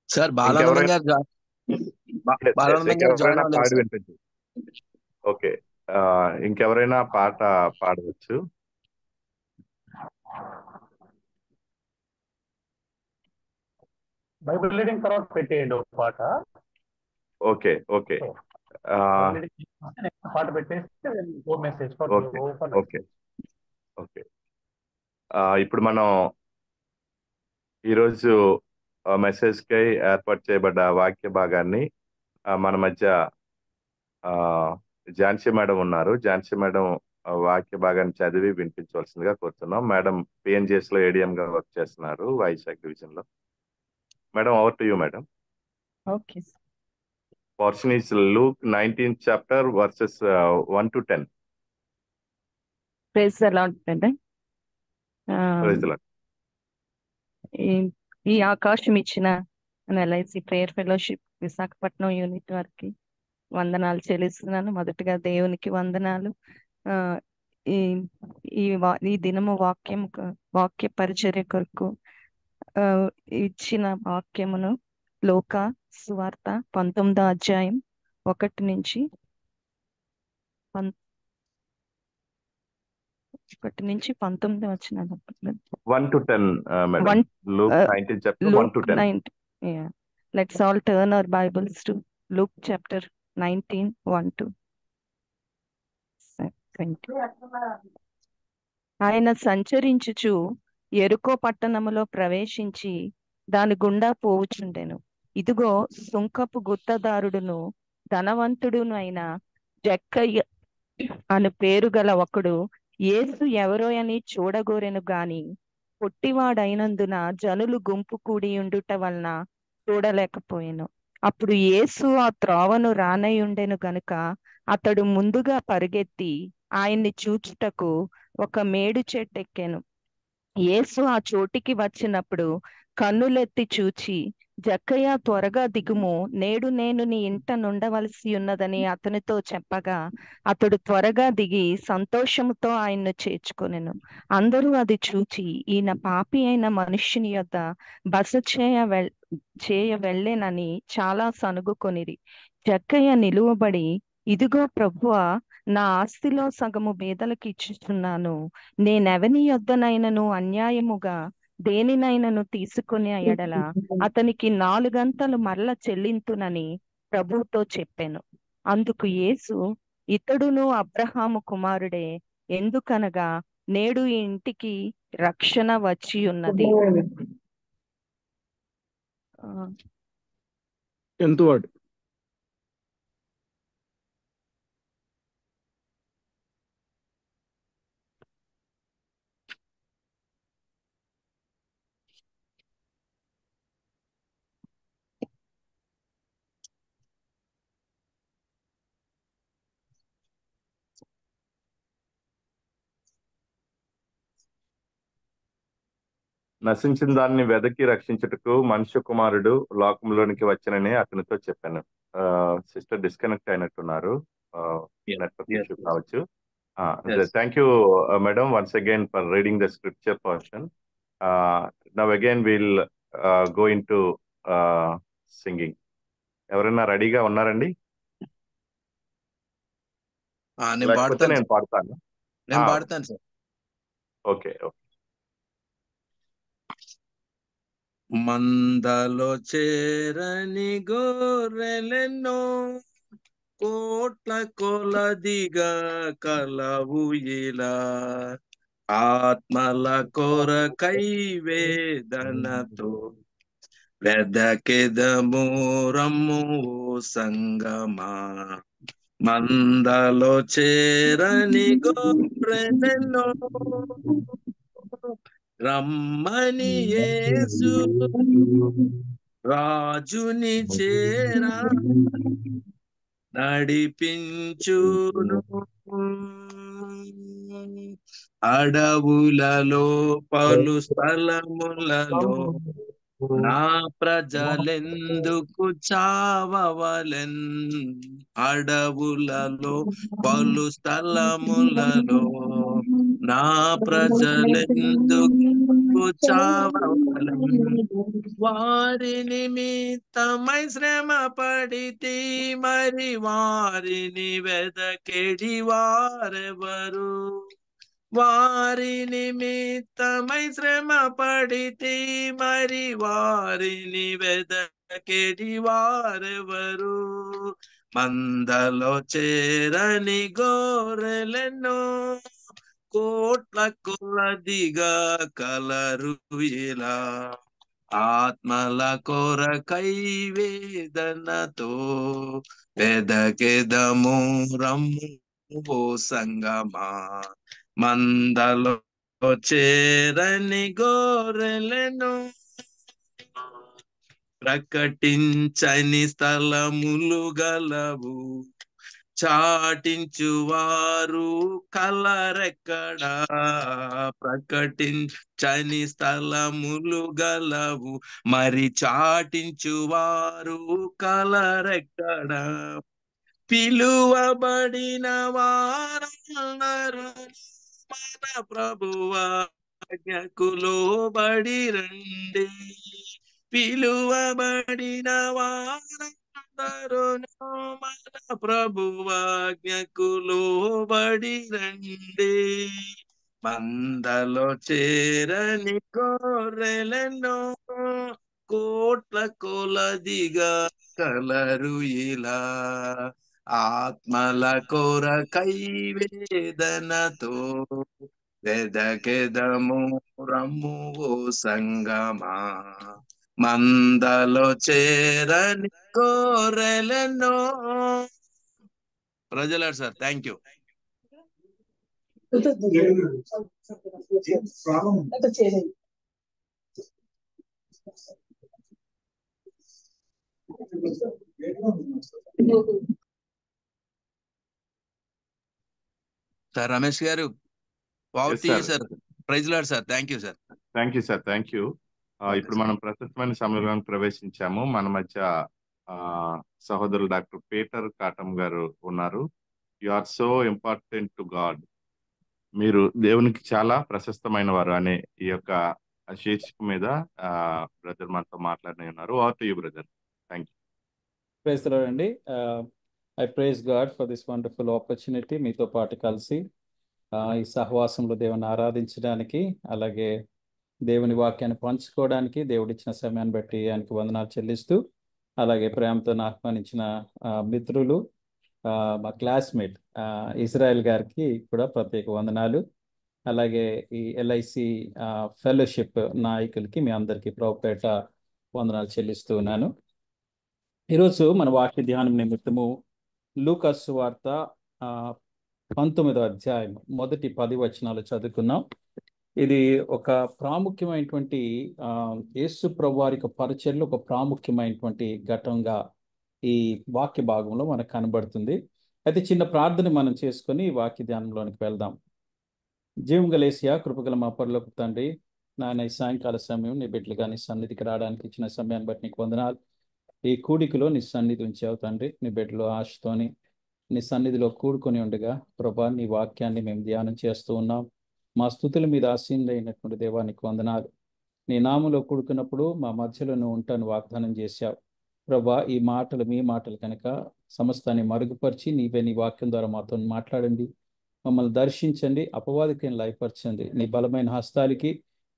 సార్ బాలానందం గారు ఇంకెవరైనా పాడి వినిపించు. ఓకే, ఇంకెవరైనా పాట పాడవచ్చు. బైబిల్ రీడింగ్ తర్వాత పెట్టేయండి ఒక పాట. ఓకే ఓకే పాట పెట్టేస్తే మెసేజ్. Okay okay. ఇప్పుడు మనం ఈరోజు మెసేజ్ కై ఏర్పాటు చేయబడ్డ వాక్య భాగాన్ని మన మధ్య ఝాన్సీ మేడం ఉన్నారు. ఝాన్సీ మేడం వాక్య భాగాన్ని చదివి వినిపించవలసిందిగా కోరుతున్నాం. మేడం పిఎన్జిఎస్ లో ఏడిఎం గా వర్క్ చేస్తున్నారు, వైజాగ్ డివిజన్ లో. Madam, over to you madam. Okay. Portion is Luke 19th chapter verses 1 to 10. Praise the Lord brother. Praise the Lord. ఈ అవకాశం ఇచ్చిన LIC prayer fellowship Visakhapatnam unit వారికి వందనాలు చెల్లిస్తున్నాను. మొదటగా దేవునికి వందనాలు. ఈ దినము వాక్య పరిచర్య కొరకు ఇచ్చిన వాక్యమును లోక సువార్త 19వ అధ్యాయం 1 నుంచి 19 వచనాలు. 1 to 10, madam. Luke 19th chapter 1 to 10. Yeah. Let's all turn our Bibles to Luke chapter 19, 1 to 20. ఆయన సంచరించుచు యెరికో పట్టణములో ప్రవేశించి దాని గుండా పోవుచుండెను. ఇదిగో సుంకపు గుత్తదారుడును ధనవంతుడునైన జక్కయ్య అను పేరు గల ఒకడు యేసు ఎవరో అని చూడగోరెను గాని పొట్టివాడైనందున జనులు గుంపు కూడి ఉండుట వలన చూడలేకపోయాను. అప్పుడు యేసు ఆ త్రోవను రానయ్యుండెను గనుక అతడు ముందుగా పరిగెత్తి ఆయన్ని చూచుటకు ఒక మేడు చెట్టెక్కెను. యేసు ఆ చోటికి వచ్చినప్పుడు కన్నులెత్తి చూచి, జక్కయ్య త్వరగా దిగుము, నేడు నేను నీ ఇంట నుండవలసి ఉన్నదని అతనితో చెప్పగా అతడు త్వరగా దిగి సంతోషముతో ఆయన్ను చేర్చుకొనెను. అందరూ అది చూచి ఈయన పాపి అయిన మనుష్యుని యొద్ద బస చేయ వెళ్ళేనని చాలా సనుగుకొనిరి. జక్కయ్య నిలువబడి, ఇదిగో ప్రభువా, నా ఆస్తిలో సగము బీదలకు ఇచ్చుచున్నాను. నేనెవని యొద్దనైనను అన్యాయముగా దేనినైనను తీసుకునే ఎడల అతనికి 4 మరల చెల్లింతునని ప్రభువుతో చెప్పాను. అందుకు యేసు, ఇతడును అబ్రహాము కుమారుడే, ఎందుకనగా నేడు ఈ ఇంటికి రక్షణ వచ్చి ఉన్నది. ఎంత వాడు నశించిన దాన్ని వెదకి రక్షించుటకు మనుష్య కుమారుడు లోకంలోనికి వచ్చనని అతనితో చెప్పాను. సిస్టర్ డిస్కనెక్ట్ అయినట్టున్నారు, నెట్వర్క్ ఇష్యూ కావచ్చు. Thank you madam once again for reading the scripture portion. Now again will go in to singing. ఎవరైనా రెడీగా ఉన్నారండి? లేకపోతే నేను పాడతాను. నేను పాడతాను సార్. Okay okay. మందలో చేరని గొర్రెలెన్నో కోట్ల కొలదిగా కలవు ఇలా, ఆత్మల కొరకై వేదనతో వెదకెదము రమ్ము సంగమా. మందలో చేరని గొర్రెలెన్నో రమ్మని యేసు రాజుని చేరా నడిపించును. అడవులలో పలు స్థలములలో నా ప్రజలెందుకు చావవలెన్. అడవులలో పలు స్థలములలో నా ప్రజలెందుకు చావవలెన్. వారి నిమిత్తమై శ్రమ పడితే మరి వారిని వెదకెడి వారెవరు. వారి నిమిత్తమై శ్రమ పడితే మరి వారిని వెదకెడి వారెవరు. మందలో చేరని గొర్రెలెన్నో కోట్ల కొలదిగా కలరు ఇలా, ఆత్మల కొరకై వేదనతో వెదకెదము రమ్ము సంగమా. మందలో చేరని గొర్రెలను ప్రకటించని స్థలములు గలవు, చాటించువారు కలరెక్కడా. ప్రకటించని స్థలములు గలవు, మరి చాటించువారు కలరెక్కడా. పిలువబడిన వారందరూ మన ప్రభువా ఆజ్ఞకు లోబడి రండి. పిలువబడిన వారందరూ మన ప్రభువాజ్ఞకు లోబడి రండి. మందలో చేరని గొర్రెలెన్నో కోట్ల కొలదిగా కలరు ఇలా, ఆత్మల కొరకై వేదనతో వెదకెదము రమ్ము సంగమా. మందలో చేరని గొర్రెలెన్నో ప్రజలాడు sir, thank you. Sir Ramesh గారు, yes sir. Sir. Praise lord sir, thank you sir. Thank you sir, thank you. ఇప్పుడు మనం ప్రశస్తమైన సమయంలోకి ప్రవేశించాము. మన మధ్య సహోదరులు డాక్టర్ పీటర్ కాటం గారు ఉన్నారు. You are so important to God. మీరు దేవునికి చాలా ప్రశస్తమైన వారు అనే ఈ యొక్క శీర్షిక మీద బ్రదర్ మనతో మాట్లాడి ఉన్నారు. Over to you brother. Thank you. Praise the Lord అండి. I praise God for this wonderful opportunity మీతో పాటు కలిసి ఈ సహవాసంలో దేవుని ఆరాధించడానికి, అలాగే దేవుని వాక్యాన్ని పంచుకోవడానికి దేవుడిచ్చిన సమయాన్ని బట్టి ఆయనకు వందనాలు చెల్లిస్తూ, అలాగే ప్రేమతో ఆహ్వానించిన మిత్రులు, మా క్లాస్మేట్ ఇజ్రాయెల్ గారికి కూడా ప్రత్యేక వందనాలు. అలాగే ఈ ఎల్ఐసి ఫెలోషిప్ నాయకులకి మీ అందరికీ ప్రభుపేట వందనాలు చెల్లిస్తూ ఉన్నాను. ఈరోజు మన వాక్య ధ్యానం నిమిత్తము లూకా సువార్త 19వ అధ్యాయం మొదటి 10 వచనాలు చదువుకున్నాం. ఇది ఒక ప్రాముఖ్యమైనటువంటి యేసు ప్రభువారి యొక్క పరిచర్యలో ఒక ప్రాముఖ్యమైనటువంటి ఘట్టంగా ఈ వాక్య భాగంలో మనకు కనబడుతుంది. అయితే చిన్న ప్రార్థన మనం చేసుకొని ఈ వాక్య ధ్యానంలోనికి వెళ్దాం. జీవం గల యేసయ్యా, కృపగల మా పరలోకపు తండ్రి, నాయన ఈ సాయంకాల సమయం నీ బిడ్డలుగా నీ సన్నిధికి రావడానికి ఇచ్చిన సమయాన్ని బట్టి నీకు వందనాలు. ఈ కూడికలో నీ సన్నిధి ఉంచావు తండ్రి. నీ బిడ్డలు ఆశతోని నీ సన్నిధిలో కూడుకొని ఉండగా ప్రభా నీ వాక్యాన్ని మేము ధ్యానం చేస్తూ ఉన్నాం. మా స్తుతుల మీద ఆసీనులైనటువంటి దేవానికి వందనాలు. నీ నామంలో కూడుకున్నప్పుడు మా మధ్యలో నువ్వు ఉంటాను వాగ్దానం చేశావు ప్రభా. ఈ మాటలు మీ మాటలు కనుక సమస్తాన్ని మరుగుపరిచి నీవే నీ వాక్యం ద్వారా మాతో మాట్లాడండి, మమ్మల్ని దర్శించండి, అపవాదికి లయపరచండి. నీ బలమైన హస్తాలకి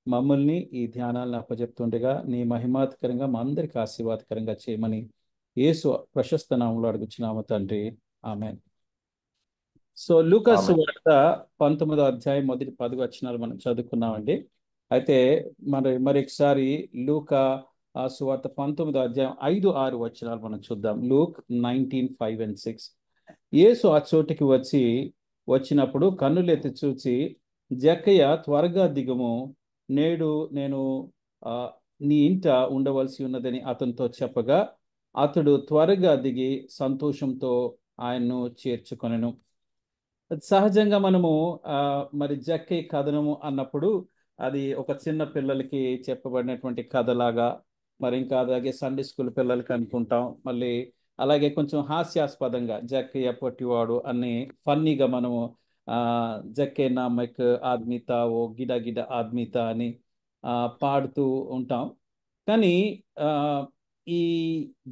మమ్మల్ని ఈ ధ్యానాలను అప్పచెప్తుండగా నీ మహిమాత్కరంగా మా అందరికి ఆశీర్వాదకరంగా చేయమని యేసు ప్రశస్త నామంలో అడుగుచున్నాము తండ్రి, ఆమేన్. సో లూకా సువార్త 19వ అధ్యాయం మొదటి 10 వచనాలు మనం చదువుకున్నామండి. అయితే మరొకసారి లూకా సువార్త 19వ అధ్యాయం 5-6 వచనాలు మనం చూద్దాం. లూక్ 19:5-6. యేసు ఆ చోటికి వచ్చినప్పుడు కన్నులెత్తి చూచి, జక్కయ్య త్వరగా దిగుము, నేడు నేను నీ ఇంట ఉండవలసి ఉన్నదని అతనితో చెప్పగా అతడు త్వరగా దిగి సంతోషంతో ఆయన్ను చేర్చుకొనెను. సహజంగా మనము మరి జక్కయ్య కథనము అన్నప్పుడు అది ఒక చిన్న పిల్లలకి చెప్పబడినటువంటి కథలాగా, మరి ఇంకా అలాగే సండే స్కూల్ పిల్లలకి అనుకుంటాం. మళ్ళీ అలాగే కొంచెం హాస్యాస్పదంగా జక్కయ్య పొట్టివాడు అని ఫన్నీగా మనము జక్కే నామక్ ఆద్మీతా ఓ గిడ గిడ ఆద్మీతా అని పాడుతూ ఉంటాం. కానీ ఈ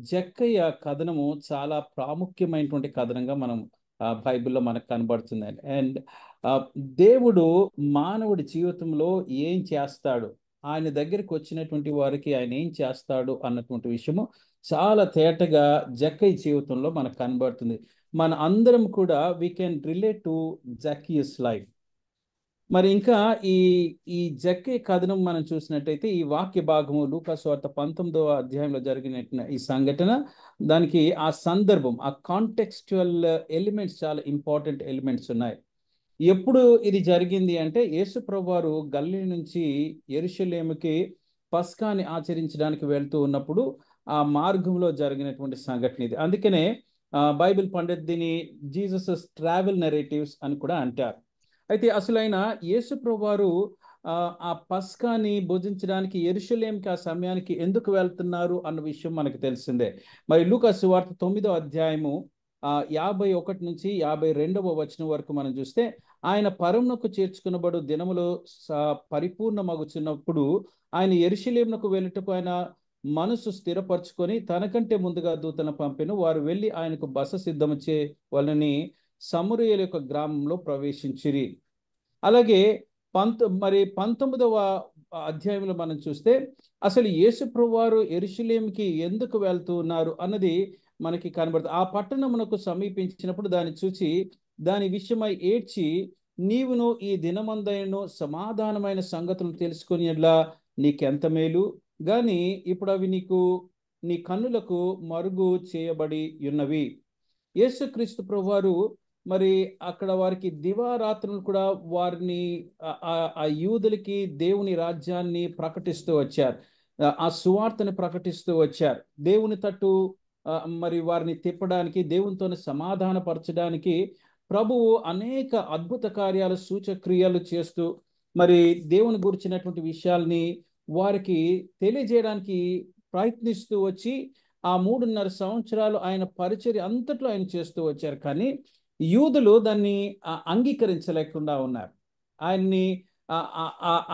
జక్కయ్య కథనము చాలా ప్రాముఖ్యమైనటువంటి కథనంగా మనం బైబిల్లో మనకు కనబడుతుంది. అండ్ దేవుడు మానవుడి జీవితంలో ఏం చేస్తాడు, ఆయన దగ్గరికి వచ్చినటువంటి వారికి ఆయన ఏం చేస్తాడు అన్నటువంటి విషయము చాలా తేటగా జక్కయ్య జీవితంలో మనకు కనబడుతుంది. మన అందరం కూడా we can relate to Zacchaeus's life. మరి ఇంకా ఈ జక్కయ్య కథనం మనం చూసినట్టయితే ఈ వాక్య భాగము లూకా సువార్త 19వ అధ్యాయంలో జరిగిన ఈ సంఘటన, దానికి ఆ సందర్భం, ఆ కాంటెక్స్చువల్ ఎలిమెంట్స్ చాలా ఇంపార్టెంట్ ఎలిమెంట్స్ ఉన్నాయి. ఎప్పుడు ఇది జరిగింది అంటే యేసు ప్రభువారు గలిలయ నుంచి యెరూషలేముకి పస్కాని ఆచరించడానికి వెళ్తూ ఉన్నప్పుడు ఆ మార్గంలో జరిగినటువంటి సంఘటన ఇది. అందుకనే బైబిల్ పండిత్ దీని జీసస్ ట్రావెల్ నెరేటివ్స్ అని కూడా అంటారు. అయితే అసలైన యేసు ప్రభువారు ఆ పస్కాని భుజించడానికి యెరూషలేంకి ఆ సమయానికి ఎందుకు వెళ్తున్నారు అన్న విషయం మనకు తెలిసిందే. మరి లూకా సువార్త 9వ అధ్యాయము 51 నుంచి 52వ వచనం వరకు మనం చూస్తే, ఆయన పరమునకు చేర్చుకునబడు దినములు పరిపూర్ణమగుచున్నప్పుడు ఆయన యెరూషలేమునకు వెళ్ళుటకు ఆయన మనసు స్థిరపరచుకొని తనకంటే ముందుగా దూతలను పంపెను. వారు వెళ్ళి ఆయనకు బస సిద్ధము చేయవలెనని సమరయుల యొక్క గ్రామంలో ప్రవేశించిరి. అలాగే 19వ అధ్యాయంలో మనం చూస్తే అసలు యేసు ప్రభువారు యెరూషలేముకి ఎందుకు వెళ్తూ ఉన్నారు అన్నది మనకి కనబడుతుంది. ఆ పట్టణమునకు సమీపించినప్పుడు దాన్ని చూచి దాని విషయమై ఏడ్చి, నీవును ఈ దినమందైనను సమాధానమైన సంగతులు తెలుసుకునేలా నీకెంత మేలు, గాని ఇప్పుడు అవి నీ కన్నులకు మరుగు చేయబడి ఉన్నవి. యేసుక్రీస్తు ప్రభువారు మరి అక్కడ వారికి దివారాత్రులు కూడా వారిని ఆ యూదులకి దేవుని రాజ్యాన్ని ప్రకటిస్తూ వచ్చారు, ఆ సువార్తని ప్రకటిస్తూ వచ్చారు. దేవుని తట్టు మరి వారిని తిప్పడానికి, దేవునితో సమాధానపరచడానికి ప్రభువు అనేక అద్భుత కార్యాలు, సూచక్రియలు చేస్తూ మరి దేవుని గురించినటువంటి విషయాల్ని వారికి తెలియజేయడానికి ప్రయత్నిస్తూ వచ్చి ఆ 3.5 సంవత్సరాలు ఆయన పరిచర్య అంతట్లో ఆయన చేస్తూ వచ్చారు. కానీ యూదులు దాన్ని అంగీకరించలేకుండా ఉన్నారు. ఆయన్ని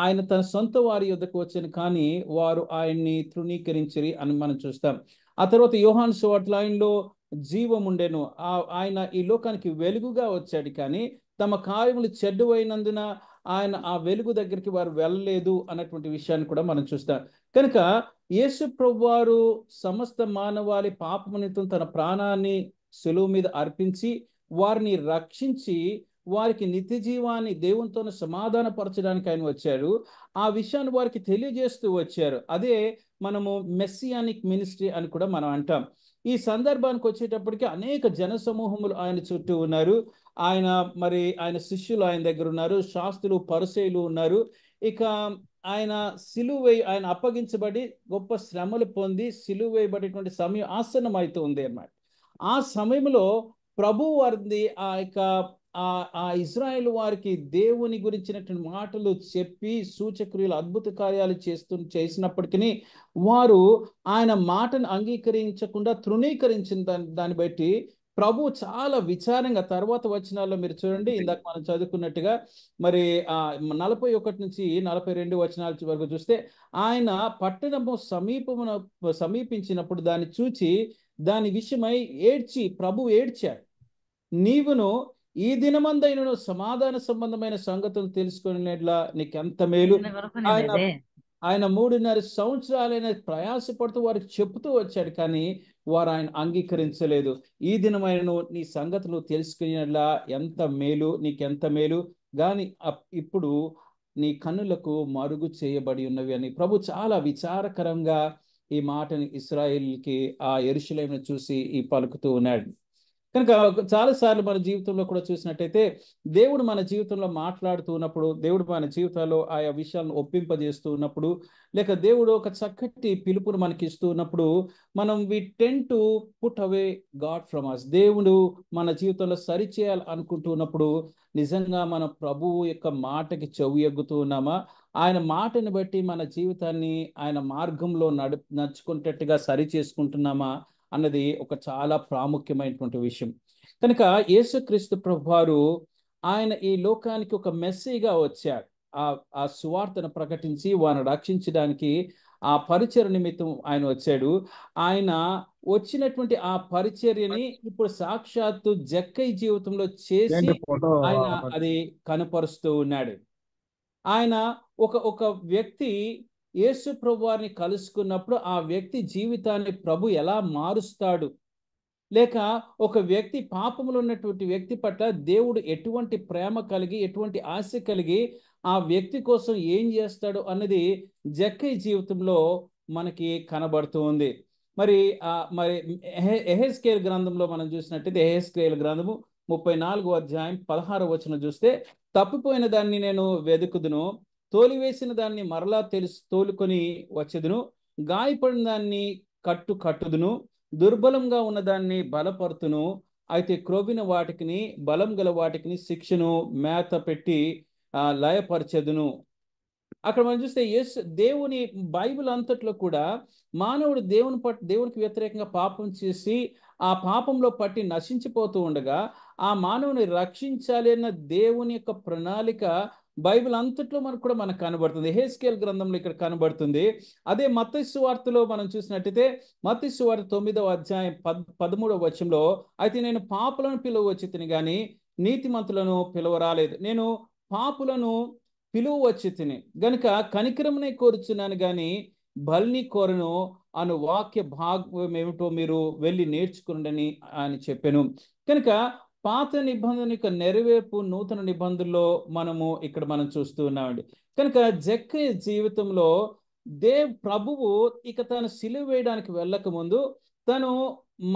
ఆయన తన సొంత వారి యొద్దకు వచ్చాను, కానీ వారు ఆయన్ని తృణీకరించిరి అని మనం చూస్తాం. ఆ తర్వాత యోహాను సువార్తలో ఆయనలో జీవం ఉండెను, ఆయన ఈ లోకానికి వెలుగుగా వచ్చాడు, కానీ తమ కార్యములు చెడ్డవైనందున ఆయన ఆ వెలుగు దగ్గరికి వారు వెళ్ళలేదు అన్నటువంటి విషయాన్ని కూడా మనం చూస్తాం. కనుక యేసు ప్రభువారు సమస్త మానవాళి పాప నిమిత్తం తన ప్రాణాన్ని శిలువ మీద అర్పించి వారిని రక్షించి వారికి నిత్య జీవాన్ని దేవునితో సమాధానపరచడానికి ఆయన వచ్చారు. ఆ విషయాన్ని వారికి తెలియజేస్తూ వచ్చారు. అదే మనము మెస్సియానిక్ మినిస్ట్రీ అని కూడా మనం అంటాం. ఈ సందర్భానికి వచ్చేటప్పటికి అనేక జన సమూహములు ఆయన చుట్టూ ఉన్నారు. ఆయన శిష్యులు ఆయన దగ్గర ఉన్నారు, శాస్త్రులు పరిసయ్యులు ఉన్నారు. ఇక ఆయన ఆయన అప్పగించబడి గొప్ప శ్రమలు పొంది సిలువ వేయబడేటువంటి సమయం ఆసన్నమైతూ ఉంది అన్నమాట. ఆ సమయంలో ప్రభు వారిది ఆ ఇజ్రాయేల్ వారికి దేవుని గురించినటువంటి మాటలు చెప్పి సూచక్రియలు, అద్భుత కార్యాలు చేసినప్పటికీ వారు ఆయన మాటను అంగీకరించకుండా తృణీకరించిన దాన్ని బట్టి ప్రభు చాలా విచారంగా తర్వాత వచనాల్లో మీరు చూడండి, ఇందాక మనం చదువుకున్నట్టుగా మరి 41 నుంచి 42 వచనాల వరకు చూస్తే ఆయన పట్టణము సమీపించినప్పుడు దాన్ని చూచి దాని విషయమై ప్రభు ఏడ్చాడు. నీవును ఈ దినమందైనను సమాధాన సంబంధమైన సంగతులు తెలుసుకునేట్లా నీకెంత మేలు. ఆయన 3.5 సంవత్సరాలైన ప్రయాసపడుతూ వారికి చెబుతూ వచ్చాడు, కానీ వారు ఆయన అంగీకరించలేదు. ఈ దినమైనను నీ సంగతులు తెలుసుకునేలా ఎంత మేలు, నీకెంత మేలు, కానీ ఇప్పుడు నీ కన్నులకు మరుగు చేయబడి ఉన్నవి అని ప్రభు చాలా విచారకరంగా ఈ మాటని ఇశ్రాయేలుకి ఆ యెరూషలేమును చూసి పలుకుతూ ఉన్నాడు. కనుక చాలాసార్లు మన జీవితంలో కూడా చూసినట్టయితే దేవుడు మన జీవితంలో మాట్లాడుతూ ఉన్నప్పుడు, దేవుడు మన జీవితాల్లో ఆయా విషయాలను ఒప్పింపజేస్తూ ఉన్నప్పుడు, లేక దేవుడు ఒక చక్కటి పిలుపును మనకి ఇస్తూ ఉన్నప్పుడు మనం we tend to put away God from us. దేవుడు మన జీవితంలో సరిచేయాలి అనుకుంటూ ఉన్నప్పుడు నిజంగా మన ప్రభువు యొక్క మాటకి చెవి ఎగ్గుతూ ఉన్నామా, ఆయన మాటని బట్టి మన జీవితాన్ని ఆయన మార్గంలో నడుచుకునేటట్టుగా సరి చేసుకుంటున్నామా అన్నది ఒక చాలా ప్రాముఖ్యమైనటువంటి విషయం. కనుక యేసుక్రీస్తు ప్రభువారు ఆయన ఈ లోకానికి ఒక మెస్సీగా వచ్చాడు. ఆ సువార్తను ప్రకటించి వారిని రక్షించడానికి ఆ పరిచర్య నిమిత్తం ఆయన వచ్చాడు. ఆయన వచ్చినటువంటి ఆ పరిచర్యని ఇప్పుడు సాక్షాత్తు జక్కయ్య జీవితంలో చేసి ఆయన అది కనపరుస్తూ ఉన్నాడు. ఆయన ఒక వ్యక్తి యేసు ప్రభువారిని కలుసుకున్నప్పుడు ఆ వ్యక్తి జీవితాన్ని ప్రభు ఎలా మారుస్తాడు, లేక ఒక వ్యక్తి పాపములు ఉన్నటువంటి వ్యక్తి పట్ల దేవుడు ఎటువంటి ప్రేమ కలిగి, ఎటువంటి ఆశ కలిగి ఆ వ్యక్తి కోసం ఏం చేస్తాడు అన్నది జక్కయ్య జీవితంలో మనకి కనబడుతూ ఉంది. మరి యెహెజ్కేలు గ్రంథంలో మనం చూసినట్టయితే యెహెజ్కేలు గ్రంథము 34వ అధ్యాయం 16వ వచనం చూస్తే, తప్పిపోయిన దాన్ని నేను వెదుకుదును, తోలివేసిన దాన్ని మరలా తోలుకొని వచ్చేదును, గాయపడిన దాన్ని కట్టుదును, దుర్బలంగా ఉన్న దాన్ని బలపరుతును, అయితే క్రొవ్విన వాటికి బలం గల వాటికి శిక్షను మేత పెట్టి లయపరచెదును. అక్కడ మనం చూస్తే దేవుని బైబిల్ అంతట్లో కూడా మానవుడు దేవునికి వ్యతిరేకంగా పాపం చేసి ఆ పాపంలో పట్టి నశించిపోతూ ఉండగా ఆ మానవుని రక్షించాలి అన్న దేవుని యొక్క ప్రణాళిక బైబిల్ అంతట్లో మనకు కనబడుతుంది. యెహెజ్కేలు గ్రంథంలో ఇక్కడ కనబడుతుంది. అదే మత్తయి సువార్తలో మనం చూసినట్టయితే మత్తయి సువార్త 9వ అధ్యాయం 13వ వచనంలో, అయితే నేను పాపులను పిలువవచ్చితిని గాని నీతిమంతులను పిలువరాలేదు, నేను పాపులను పిలువవచ్చితిని గనుక కనికరమునే కోరుచున్నాను గాని బలిని కోరను అను వాక్య భాగం ఏమిటో మీరు వెళ్ళి నేర్చుకుని అని చెప్పాను. కనుక పాత నిబంధన యొక్క నెరవేర్పు నూతన నిబంధనలో మనం చూస్తూ ఉన్నామండి. కనుక జక్కయ్య జీవితంలో ప్రభువు ఇక తను సిలువ వేయడానికి వెళ్ళక ముందు తను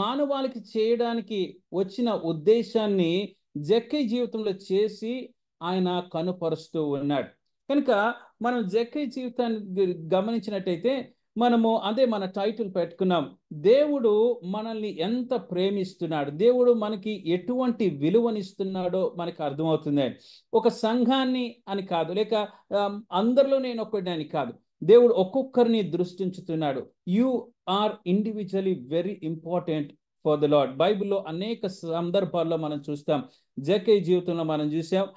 మానవాళికి చేయడానికి వచ్చిన ఉద్దేశాన్ని జక్కై జీవితంలో చేసి ఆయన కనుపరుస్తూ ఉన్నాడు. కనుక మనం జక్కై జీవితాన్ని గమనించినట్టయితే మనము అదే మన టైటిల్ పెట్టుకున్నాం, దేవుడు మనల్ని ఎంత ప్రేమిస్తున్నాడు, దేవుడు మనకి ఎటువంటి విలువనిస్తున్నాడో మనకి అర్థమవుతుంది. ఒక సంఘాన్ని అని కాదు, లేక అందరిలో నేను ఒక్కడిని అని కాదు, దేవుడు ఒక్కొక్కరిని దృష్టించుతున్నాడు. You are individually very important for the Lord. బైబిల్లో అనేక సందర్భాల్లో మనం చూస్తాం. జక్కై జీవితంలో మనం చూసాం.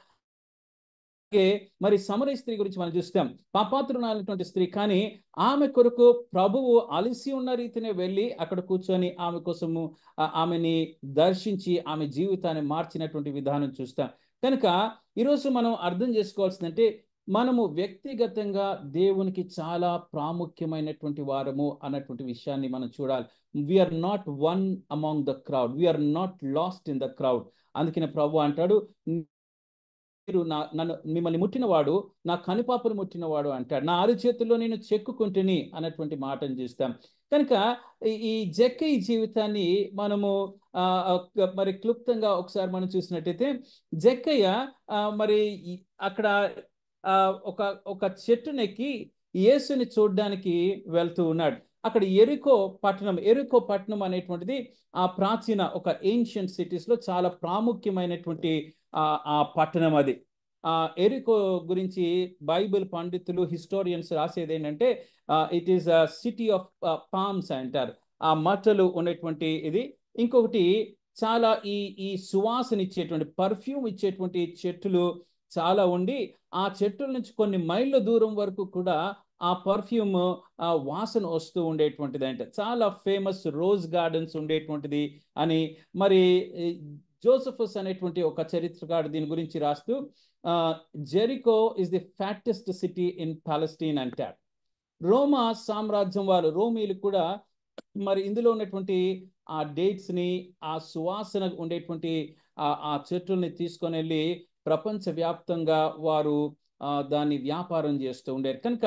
మరి సమరయ స్త్రీ గురించి మనం చూస్తాం. పాపాత్రురాలైనటువంటి స్త్రీ, కానీ ఆమె కొరకు ప్రభువు అలసి ఉన్న రీతినే వెళ్ళి అక్కడ కూర్చొని ఆమె కోసము ఆమెని దర్శించి ఆమె జీవితాన్ని మార్చినటువంటి విధానం చూస్తాం. కనుక ఈరోజు మనం అర్థం చేసుకోవాల్సిందంటే మనము వ్యక్తిగతంగా దేవునికి చాలా ప్రాముఖ్యమైనటువంటి వారము అన్నటువంటి విషయాన్ని మనం చూడాలి. We are not one among the crowd, we are not lost in the crowd. అందుకనే ప్రభు అంటాడు, మీరు నన్ను మిమ్మల్ని ముట్టినవాడు నా కనుపాపను ముట్టినవాడు అంటాడు, నా అరిచేతుల్లో నేను చెక్కుకుంటుని అన్నటువంటి మాటను చూస్తాం. కనుక ఈ జక్కై జీవితాన్ని మనము మరి క్లుప్తంగా ఒకసారి మనం చూసినట్టయితే, జక్కయ్య మరి అక్కడ ఒక చెట్టునెక్కి యేసుని చూడడానికి వెళ్తూ ఉన్నాడు. అక్కడ ఎరికో పట్టణం అనేటువంటిది ఆ ప్రాచీన ఒక ఏన్షియంట్ సిటీస్ లో చాలా ప్రాముఖ్యమైనటువంటి ఆ పట్టణం అది. ఎరికో గురించి బైబిల్ పండితులు, హిస్టోరియన్స్ రాసేది ఏంటంటే it is city of palms అంటారు, ఆ మట్టలు ఉన్నటువంటి ఇది. ఇంకొకటి చాలా ఈ సువాసన ఇచ్చేటువంటి, పర్ఫ్యూమ్ ఇచ్చేటువంటి చెట్లు చాలా ఉండి, ఆ చెట్టుల నుంచి కొన్ని మైళ్ళ దూరం వరకు కూడా ఆ పర్ఫ్యూమ్ వాసన వస్తూ ఉండేటువంటిది అంటే చాలా ఫేమస్ రోజ్ గార్డెన్స్ ఉండేటువంటిది అని మరి జోసెఫస్ అనేటువంటి ఒక చరిత్రకారుడు దీని గురించి రాస్తూ Jericho is the fattest city in Palestine అంటాడు. రోమా సామ్రాజ్యం వారు, రోమీలు కూడా మరి ఇందులో ఉన్నటువంటి ఆ డేట్స్ ని, ఆ సువాసన ఉండేటువంటి ఆ చెట్టుల్ని తీసుకొని వెళ్ళి ప్రపంచవ్యాప్తంగా వారు దాన్ని వ్యాపారం చేస్తూ ఉండేది. కనుక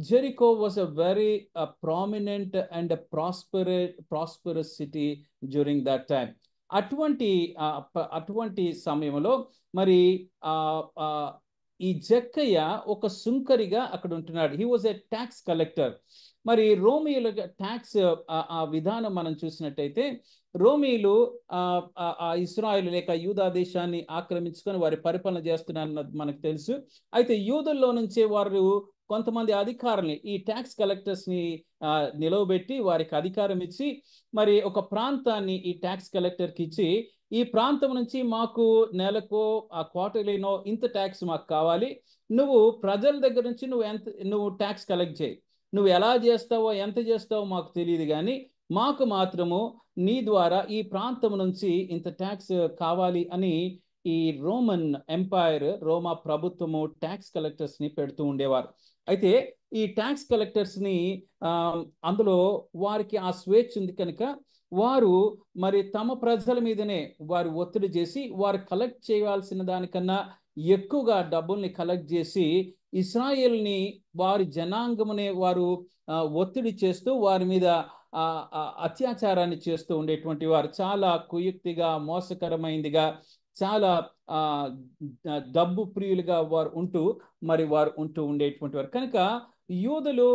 Jericho was a very prominent and prosperous city during that time. అటువంటి సమయంలో మరి ఈ జక్కయ్య ఒక సుంకరిగా అక్కడ ఉంటున్నాడు. He was a tax collector. మరి రోమీయుల ట్యాక్స్ ఆ విధానం మనం చూసినట్టయితే, రోమీయులు ఇస్రాయేలు లేక యూదా దేశాన్ని ఆక్రమించుకొని వారి పరిపాలన చేస్తున్నారన్నది మనకు తెలుసు. అయితే యూదుల్లో నుంచే వారు కొంతమంది అధికారుల్ని, ఈ ట్యాక్స్ కలెక్టర్స్ ని నిలవబెట్టి వారికి అధికారం ఇచ్చి మరి ఒక ప్రాంతాన్ని ఈ ట్యాక్స్ కలెక్టర్కి ఇచ్చి, ఈ ప్రాంతం నుంచి మాకు నెలకో ఆ క్వార్టర్లీనో ఇంత ట్యాక్స్ మాకు కావాలి, నువ్వు ప్రజల దగ్గర నుంచి నువ్వు ట్యాక్స్ కలెక్ట్ చేయి, నువ్వు ఎలా చేస్తావో ఎంత చేస్తావో మాకు తెలియదు, కానీ మాకు మాత్రము నీ ద్వారా ఈ ప్రాంతం నుంచి ఇంత ట్యాక్స్ కావాలి అని ఈ రోమన్ ఎంపైర్, రోమా ప్రభుత్వము ట్యాక్స్ కలెక్టర్స్ ని పెడుతూ ఉండేవారు. అయితే ఈ ట్యాక్స్ కలెక్టర్స్ ని అందులో వారికి ఆ స్వేచ్ఛ ఉంది కనుక వారు మరి తమ ప్రజల మీదనే వారు ఒత్తిడి చేసి వారు కలెక్ట్ చేయాల్సిన దానికన్నా ఎక్కువగా డబ్బుల్ని కలెక్ట్ చేసి ఇస్రాయేల్ని, వారి జనాంగమునే వారు ఒత్తిడి చేస్తూ వారి మీద అత్యాచారాన్ని చేస్తూ ఉండేటువంటి వారు. చాలా కుయుక్తిగా, మోసకరమైనదిగా, చాలా డబ్బు ప్రియులుగా వారు ఉంటూ ఉండేటువంటి వారు. కనుక యూదులు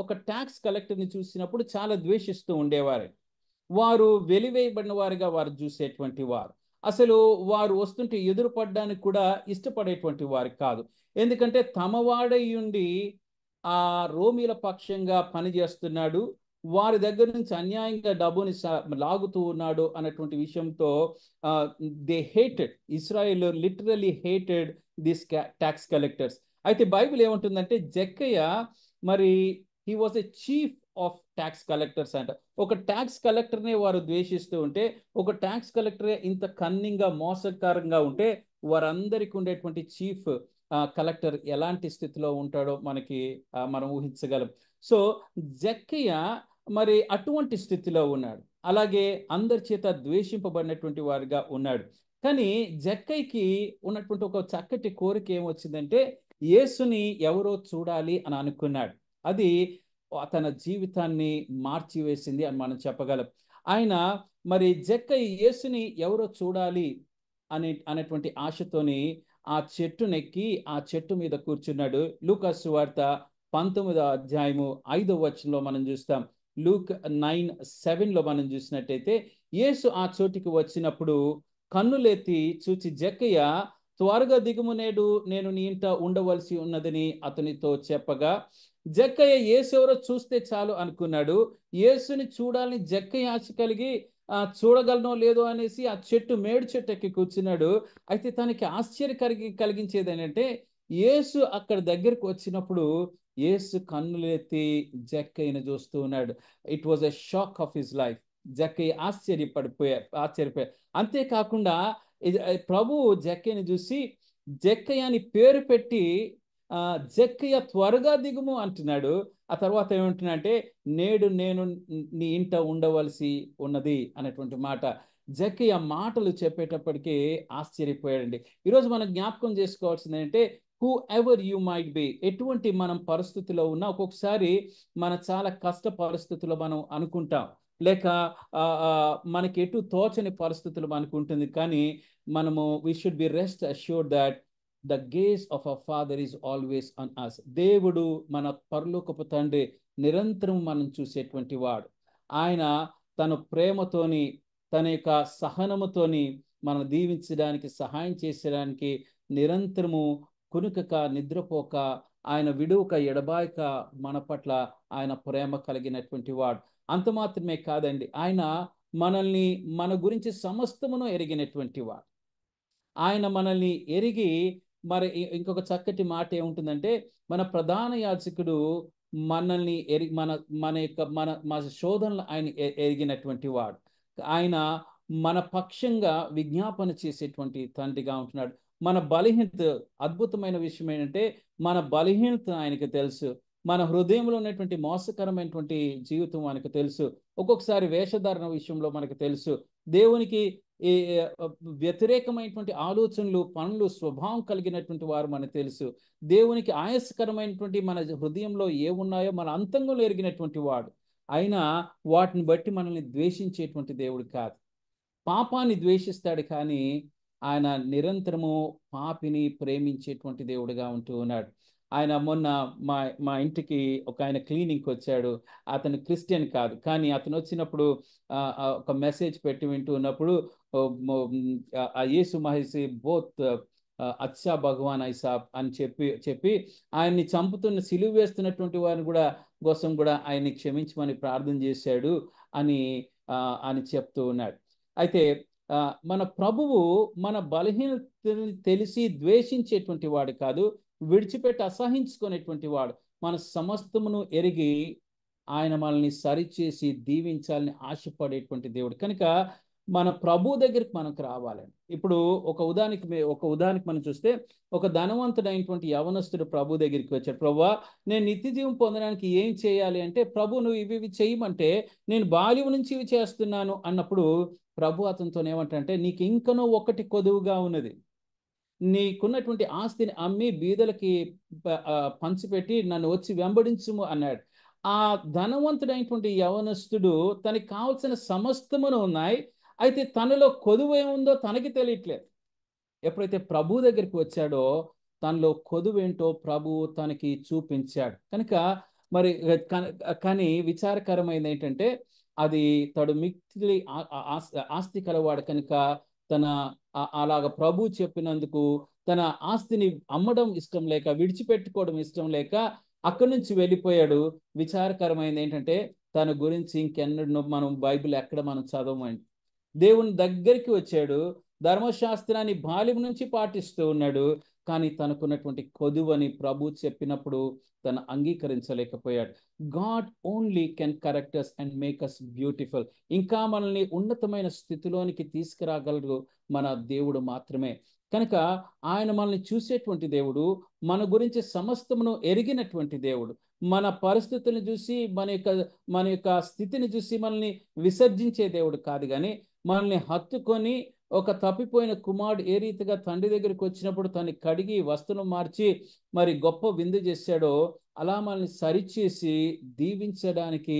ఒక ట్యాక్స్ కలెక్టర్ని చూసినప్పుడు చాలా ద్వేషిస్తూ ఉండేవారు. వారు వెలివేయబడిన వారుగా వారు చూసేటువంటి వారు. అసలు వారు వస్తుంటే ఎదురుపడడానికి కూడా ఇష్టపడేటువంటి వారు కాదు. ఎందుకంటే తమవాడై ఉండి ఆ రోమీల పక్షంగా పనిచేస్తున్నాడు, వారి దగ్గర నుంచి అన్యాయంగా డబ్బుని లాగుతూ ఉన్నాడు అన్నటువంటి విషయంతో they hated, Israel literally hated this tax collectors. అయితే బైబిల్ ఏమంటుందంటే జక్కయ్య మరి he was a chief of tax collectors అంట. ఒక ట్యాక్స్ కలెక్టర్నే వారు ద్వేషిస్తూ ఉంటే, ఒక ట్యాక్స్ కలెక్టరే ఇంత కన్నింగ్గా, మోసకరంగా ఉంటే, వారందరికీ ఉండేటువంటి చీఫ్ కలెక్టర్ ఎలాంటి స్థితిలో ఉంటాడో మనం ఊహించగలం. సో జక్కయ్య మరి అటువంటి స్థితిలో ఉన్నాడు, అలాగే అందరి చేత ద్వేషింపబడినటువంటి వారిగా ఉన్నాడు. కానీ జక్కయ్యకి ఉన్నటువంటి ఒక చక్కటి కోరిక ఏమొచ్చిందంటే, యేసుని ఎవరో చూడాలి అని అనుకున్నాడు. అది తన జీవితాన్ని మార్చివేసింది అని మనం చెప్పగలం. ఆయన మరి జక్కయ్య యేసుని ఎవరో చూడాలి అనేటువంటి ఆశతోని ఆ చెట్టునెక్కి ఆ చెట్టు మీద కూర్చున్నాడు. లూకా సువార్త 19వ అధ్యాయము 5వ వచనంలో మనం చూస్తాం. లూక్ 9:7 మనం చూసినట్టయితే, యేసు ఆ చోటికి వచ్చినప్పుడు కన్నులెత్తి చూచి జక్కయ్య త్వరగా దిగుము, నేను నీ ఇంట ఉండవలసి ఉన్నదని అతనితో చెప్పగా, జక్కయ్య యేసు ఎవరో చూస్తే చాలు అనుకున్నాడు. యేసుని చూడాలని జక్కయ్య ఆశ కలిగి చూడగలనో లేదో అనేసి ఆ మేడు చెట్టు ఎక్కి కూర్చున్నాడు. అయితే తనకి ఆశ్చర్య కలిగించేది ఏంటంటే, యేసు అక్కడ దగ్గరకు వచ్చినప్పుడు యేసు కన్నులెత్తి జక్కయ్యను చూస్తూ ఉన్నాడు. It was a shock of his life. జక్కయ్య ఆశ్చర్యపోయారు. అంతేకాకుండా ప్రభు జక్కయ్యని చూసి జక్కయ్య అని పేరు పెట్టి జక్కయ్య త్వరగా దిగుము అంటున్నాడు. ఆ తర్వాత ఏమంటున్నాడంటే, నేడు నేను నీ ఇంట ఉండవలసి ఉన్నది అనేటువంటి మాట. జక్కయ్య మాటలు చెప్పేటప్పటికీ ఆశ్చర్యపోయాడండి. ఈరోజు మనం జ్ఞాపకం చేసుకోవాల్సింది ఏంటంటే, who ever you might be, ఎటువంటి మనం పరిస్థితిలో ఉన్నా, ఒక్కొక్కసారి మన చాలా కష్ట పరిస్థితుల్లో మనం అనుకుంటాం, లేక మనకి ఎటు తోచని పరిస్థితులు మనకు ఉంటుంది. కానీ మనము we should be rest assured that the gaze of our father is always on us. దేవుడు, మన పరలోకపు తండ్రి నిరంతరం మనం చూసేటువంటి వాడు. ఆయన తన ప్రేమతోని, తన యొక్క సహనముతోని మనం దీవించడానికి, సహాయం చేసేయడానికి నిరంతరము కునుకక నిద్రపోక, ఆయన విడువక ఎడబాయక మన పట్ల ఆయన ప్రేమ కలిగినటువంటి వాడు. అంత మాత్రమే కాదండి, ఆయన మనల్ని, మన గురించి సమస్తమును ఎరిగినటువంటి వాడు. ఆయన మనల్ని ఎరిగి, మరి ఇంకొక చక్కటి మాట ఏముంటుందంటే, మన ప్రధాన యాజకుడు మనల్ని మన శోధనలు ఆయన ఎరిగినటువంటి వాడు. ఆయన మన పక్షంగా విజ్ఞాపన చేసేటువంటి తండ్రిగా ఉంటున్నాడు. మన బలహీనత, అద్భుతమైన విషయం ఏంటంటే, మన బలహీనత ఆయనకు తెలుసు. మన హృదయంలో ఉన్నటువంటి మోసకరమైనటువంటి జీవితం మనకు తెలుసు. ఒక్కొక్కసారి వేషధారణ విషయంలో మనకు తెలుసు. దేవునికి వ్యతిరేకమైనటువంటి ఆలోచనలు, పనులు, స్వభావం కలిగినటువంటి వారు మనకు తెలుసు. దేవునికి ఆయాసకరమైనటువంటి మన హృదయంలో ఏమున్నాయో మన అంతరంగంలో ఎరిగినటువంటి వాడు. అయినా వాటిని బట్టి మనల్ని ద్వేషించేటువంటి దేవుడు కాదు. పాపాన్ని ద్వేషిస్తాడు, కానీ ఆయన నిరంతరము పాపిని ప్రేమించేటువంటి దేవుడిగా ఉంటూ ఉన్నాడు. ఆయన మొన్న మా ఇంటికి ఒక ఆయన క్లీనింగ్కి వచ్చాడు. అతను క్రిస్టియన్ కాదు, కానీ అతను వచ్చినప్పుడు ఒక మెసేజ్ పెట్టి వింటూ ఉన్నప్పుడు, యేసు మహేసి బోత్ అచ్చా భగవాన్ ఐసాబ్ అని చెప్పి ఆయన్ని చంపుతున్న, సిలువ వేస్తున్నటువంటి వారిని కోసం కూడా ఆయన్ని క్షమించమని ప్రార్థన చేశాడు అని చెప్తూ ఉన్నాడు. అయితే మన ప్రభువు మన బలహీనతని తెలిసి ద్వేషించేటువంటి వాడు కాదు, విడిచిపెట్టి అసహించుకునేటువంటి వాడు. మన సమస్తమును ఎరిగి ఆయన మనల్ని సరిచేసి దీవించాలని ఆశపడేటువంటి దేవుడు. కనుక మన ప్రభు దగ్గరికి మనకు రావాలండి. ఇప్పుడు ఒక ఉదాహరణకి మనం చూస్తే, ఒక ధనవంతుడైనటువంటి యవనస్తుడు ప్రభు దగ్గరికి వచ్చాడు. ప్రభువా, నేను నిత్య జీవం పొందడానికి ఏం చేయాలి అంటే, ప్రభు నువ్వు ఇవి చేయమంటే నేను బాల్యం నుంచి ఇవి చేస్తున్నాను అన్నప్పుడు ప్రభు అతనితో ఏమంటాడంటే, నీకు ఇంకనూ ఒకటి కొదువుగా ఉన్నది. నీకున్నటువంటి ఆస్తిని అమ్మి బీదలకి పంచిపెట్టి నన్ను వచ్చి వెంబడించుము అన్నాడు. ఆ ధనవంతుడైనటువంటి యవనస్తుడు తనకి కావలసిన సమస్తమును ఉన్నాయి, అయితే తనలో కొదువు ఏముందో తనకి తెలియట్లేదు. ఎప్పుడైతే ప్రభు దగ్గరికి వచ్చాడో తనలో కొదువేంటో ప్రభు తనకి చూపించాడు. కనుక మరి కానీ విచారకరమైనది ఏంటంటే, అది తడు మిక్కిలి ఆస్తి కలవాడు కనుక అలాగ ప్రభు చెప్పినందుకు తన ఆస్తిని అమ్మడం ఇష్టం లేక, విడిచిపెట్టుకోవడం ఇష్టం లేక అక్కడి నుంచి వెళ్ళిపోయాడు. విచారకరమైనది ఏంటంటే, తన గురించి ఇంకెన్నడూ మనం బైబిల్ ఎక్కడ మనం చదవమండి. దేవుని దగ్గరికి వచ్చాడు, ధర్మశాస్త్రాన్ని బాల్యం నుంచి పాటిస్తూ ఉన్నాడు, కానీ తనకున్నటువంటి కొదువని ప్రభు చెప్పినప్పుడు తను అంగీకరించలేకపోయాడు. God only can correct us and make us beautiful. ఇంకా మనల్ని ఉన్నతమైన స్థితిలోనికి తీసుకురాగలరు మన దేవుడు మాత్రమే. కనుక ఆయన మనల్ని చూసేటువంటి దేవుడు, మన గురించి సమస్తమును ఎరిగినటువంటి దేవుడు. మన పరిస్థితులను చూసి, మన యొక్క స్థితిని చూసి మనల్ని విసర్జించే దేవుడు కాదు, కానీ మనల్ని హత్తుకొని, ఒక తప్పిపోయిన కుమారుడు ఏ రీతిగా తండ్రి దగ్గరికి వచ్చినప్పుడు తనని కడిగి వస్త్రం మార్చి మరి గొప్ప విందు చేశాడో, అలా మనల్ని సరిచేసి దీవించడానికి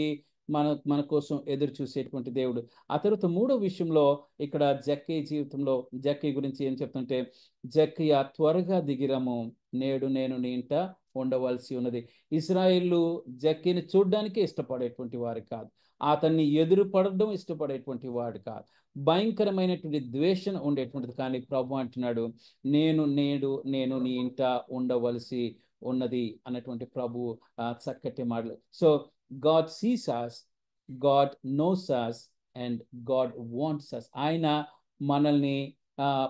మన కోసం ఎదురు చూసేటువంటి దేవుడు. ఆ తర్వాత మూడో విషయంలో ఇక్కడ జక్కయ్య జీవితంలో జక్కయ్య గురించి ఏం చెప్తుంటే, జక్కయ్య త్వరగా దిగిరము, నేడు నేను నీ ఇంట ఉండవలసి ఉన్నది. ఇశ్రాయేలు జక్కయ్యని చూడడానికి ఇష్టపడేటువంటి వారు కాదు, అతన్ని ఎదురుపడడం ఇష్టపడేటువంటి వాడు కాదు, భయంకరమైనటువంటి ద్వేషం ఉండేటువంటిది. కానీ ప్రభు అంటున్నాడు, నేను నీ ఇంట ఉండవలసి ఉన్నది అన్నటువంటి ప్రభు చక్కటి మాటలు. So God sees us, God knows us, and God wants us. ఆయన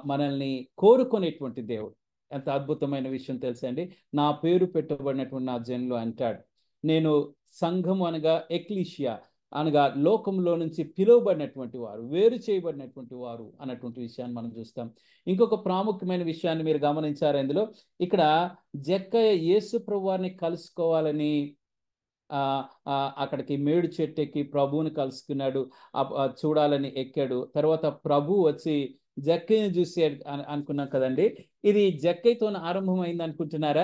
మనల్ని కోరుకునేటువంటి దేవుడు. ఎంత అద్భుతమైన విషయం తెలుసా అండి. నా పేరు పెట్టబడినటువంటి నా జనులు అంటాడు, నేను సంఘము అనగా ఎక్లీషియా అనగా లోకంలో నుంచి పిలువబడినటువంటి వారు, వేరు చేయబడినటువంటి వారు అన్నటువంటి విషయాన్ని మనం చూస్తాం. ఇంకొక ప్రాముఖ్యమైన విషయాన్ని మీరు గమనించారు ఇందులో. ఇక్కడ జక్కయ్య యేసు ప్రభు వారిని కలుసుకోవాలని అక్కడికి మేడు చెట్టు ఎక్కి ప్రభువుని కలుసుకున్నాడు, చూడాలని ఎక్కాడు. తర్వాత ప్రభు వచ్చి జక్కయ్యని చూసి అనుకున్నాం కదండి, ఇది జక్కయ్యతో ఆరంభమైంది అనుకుంటున్నారా?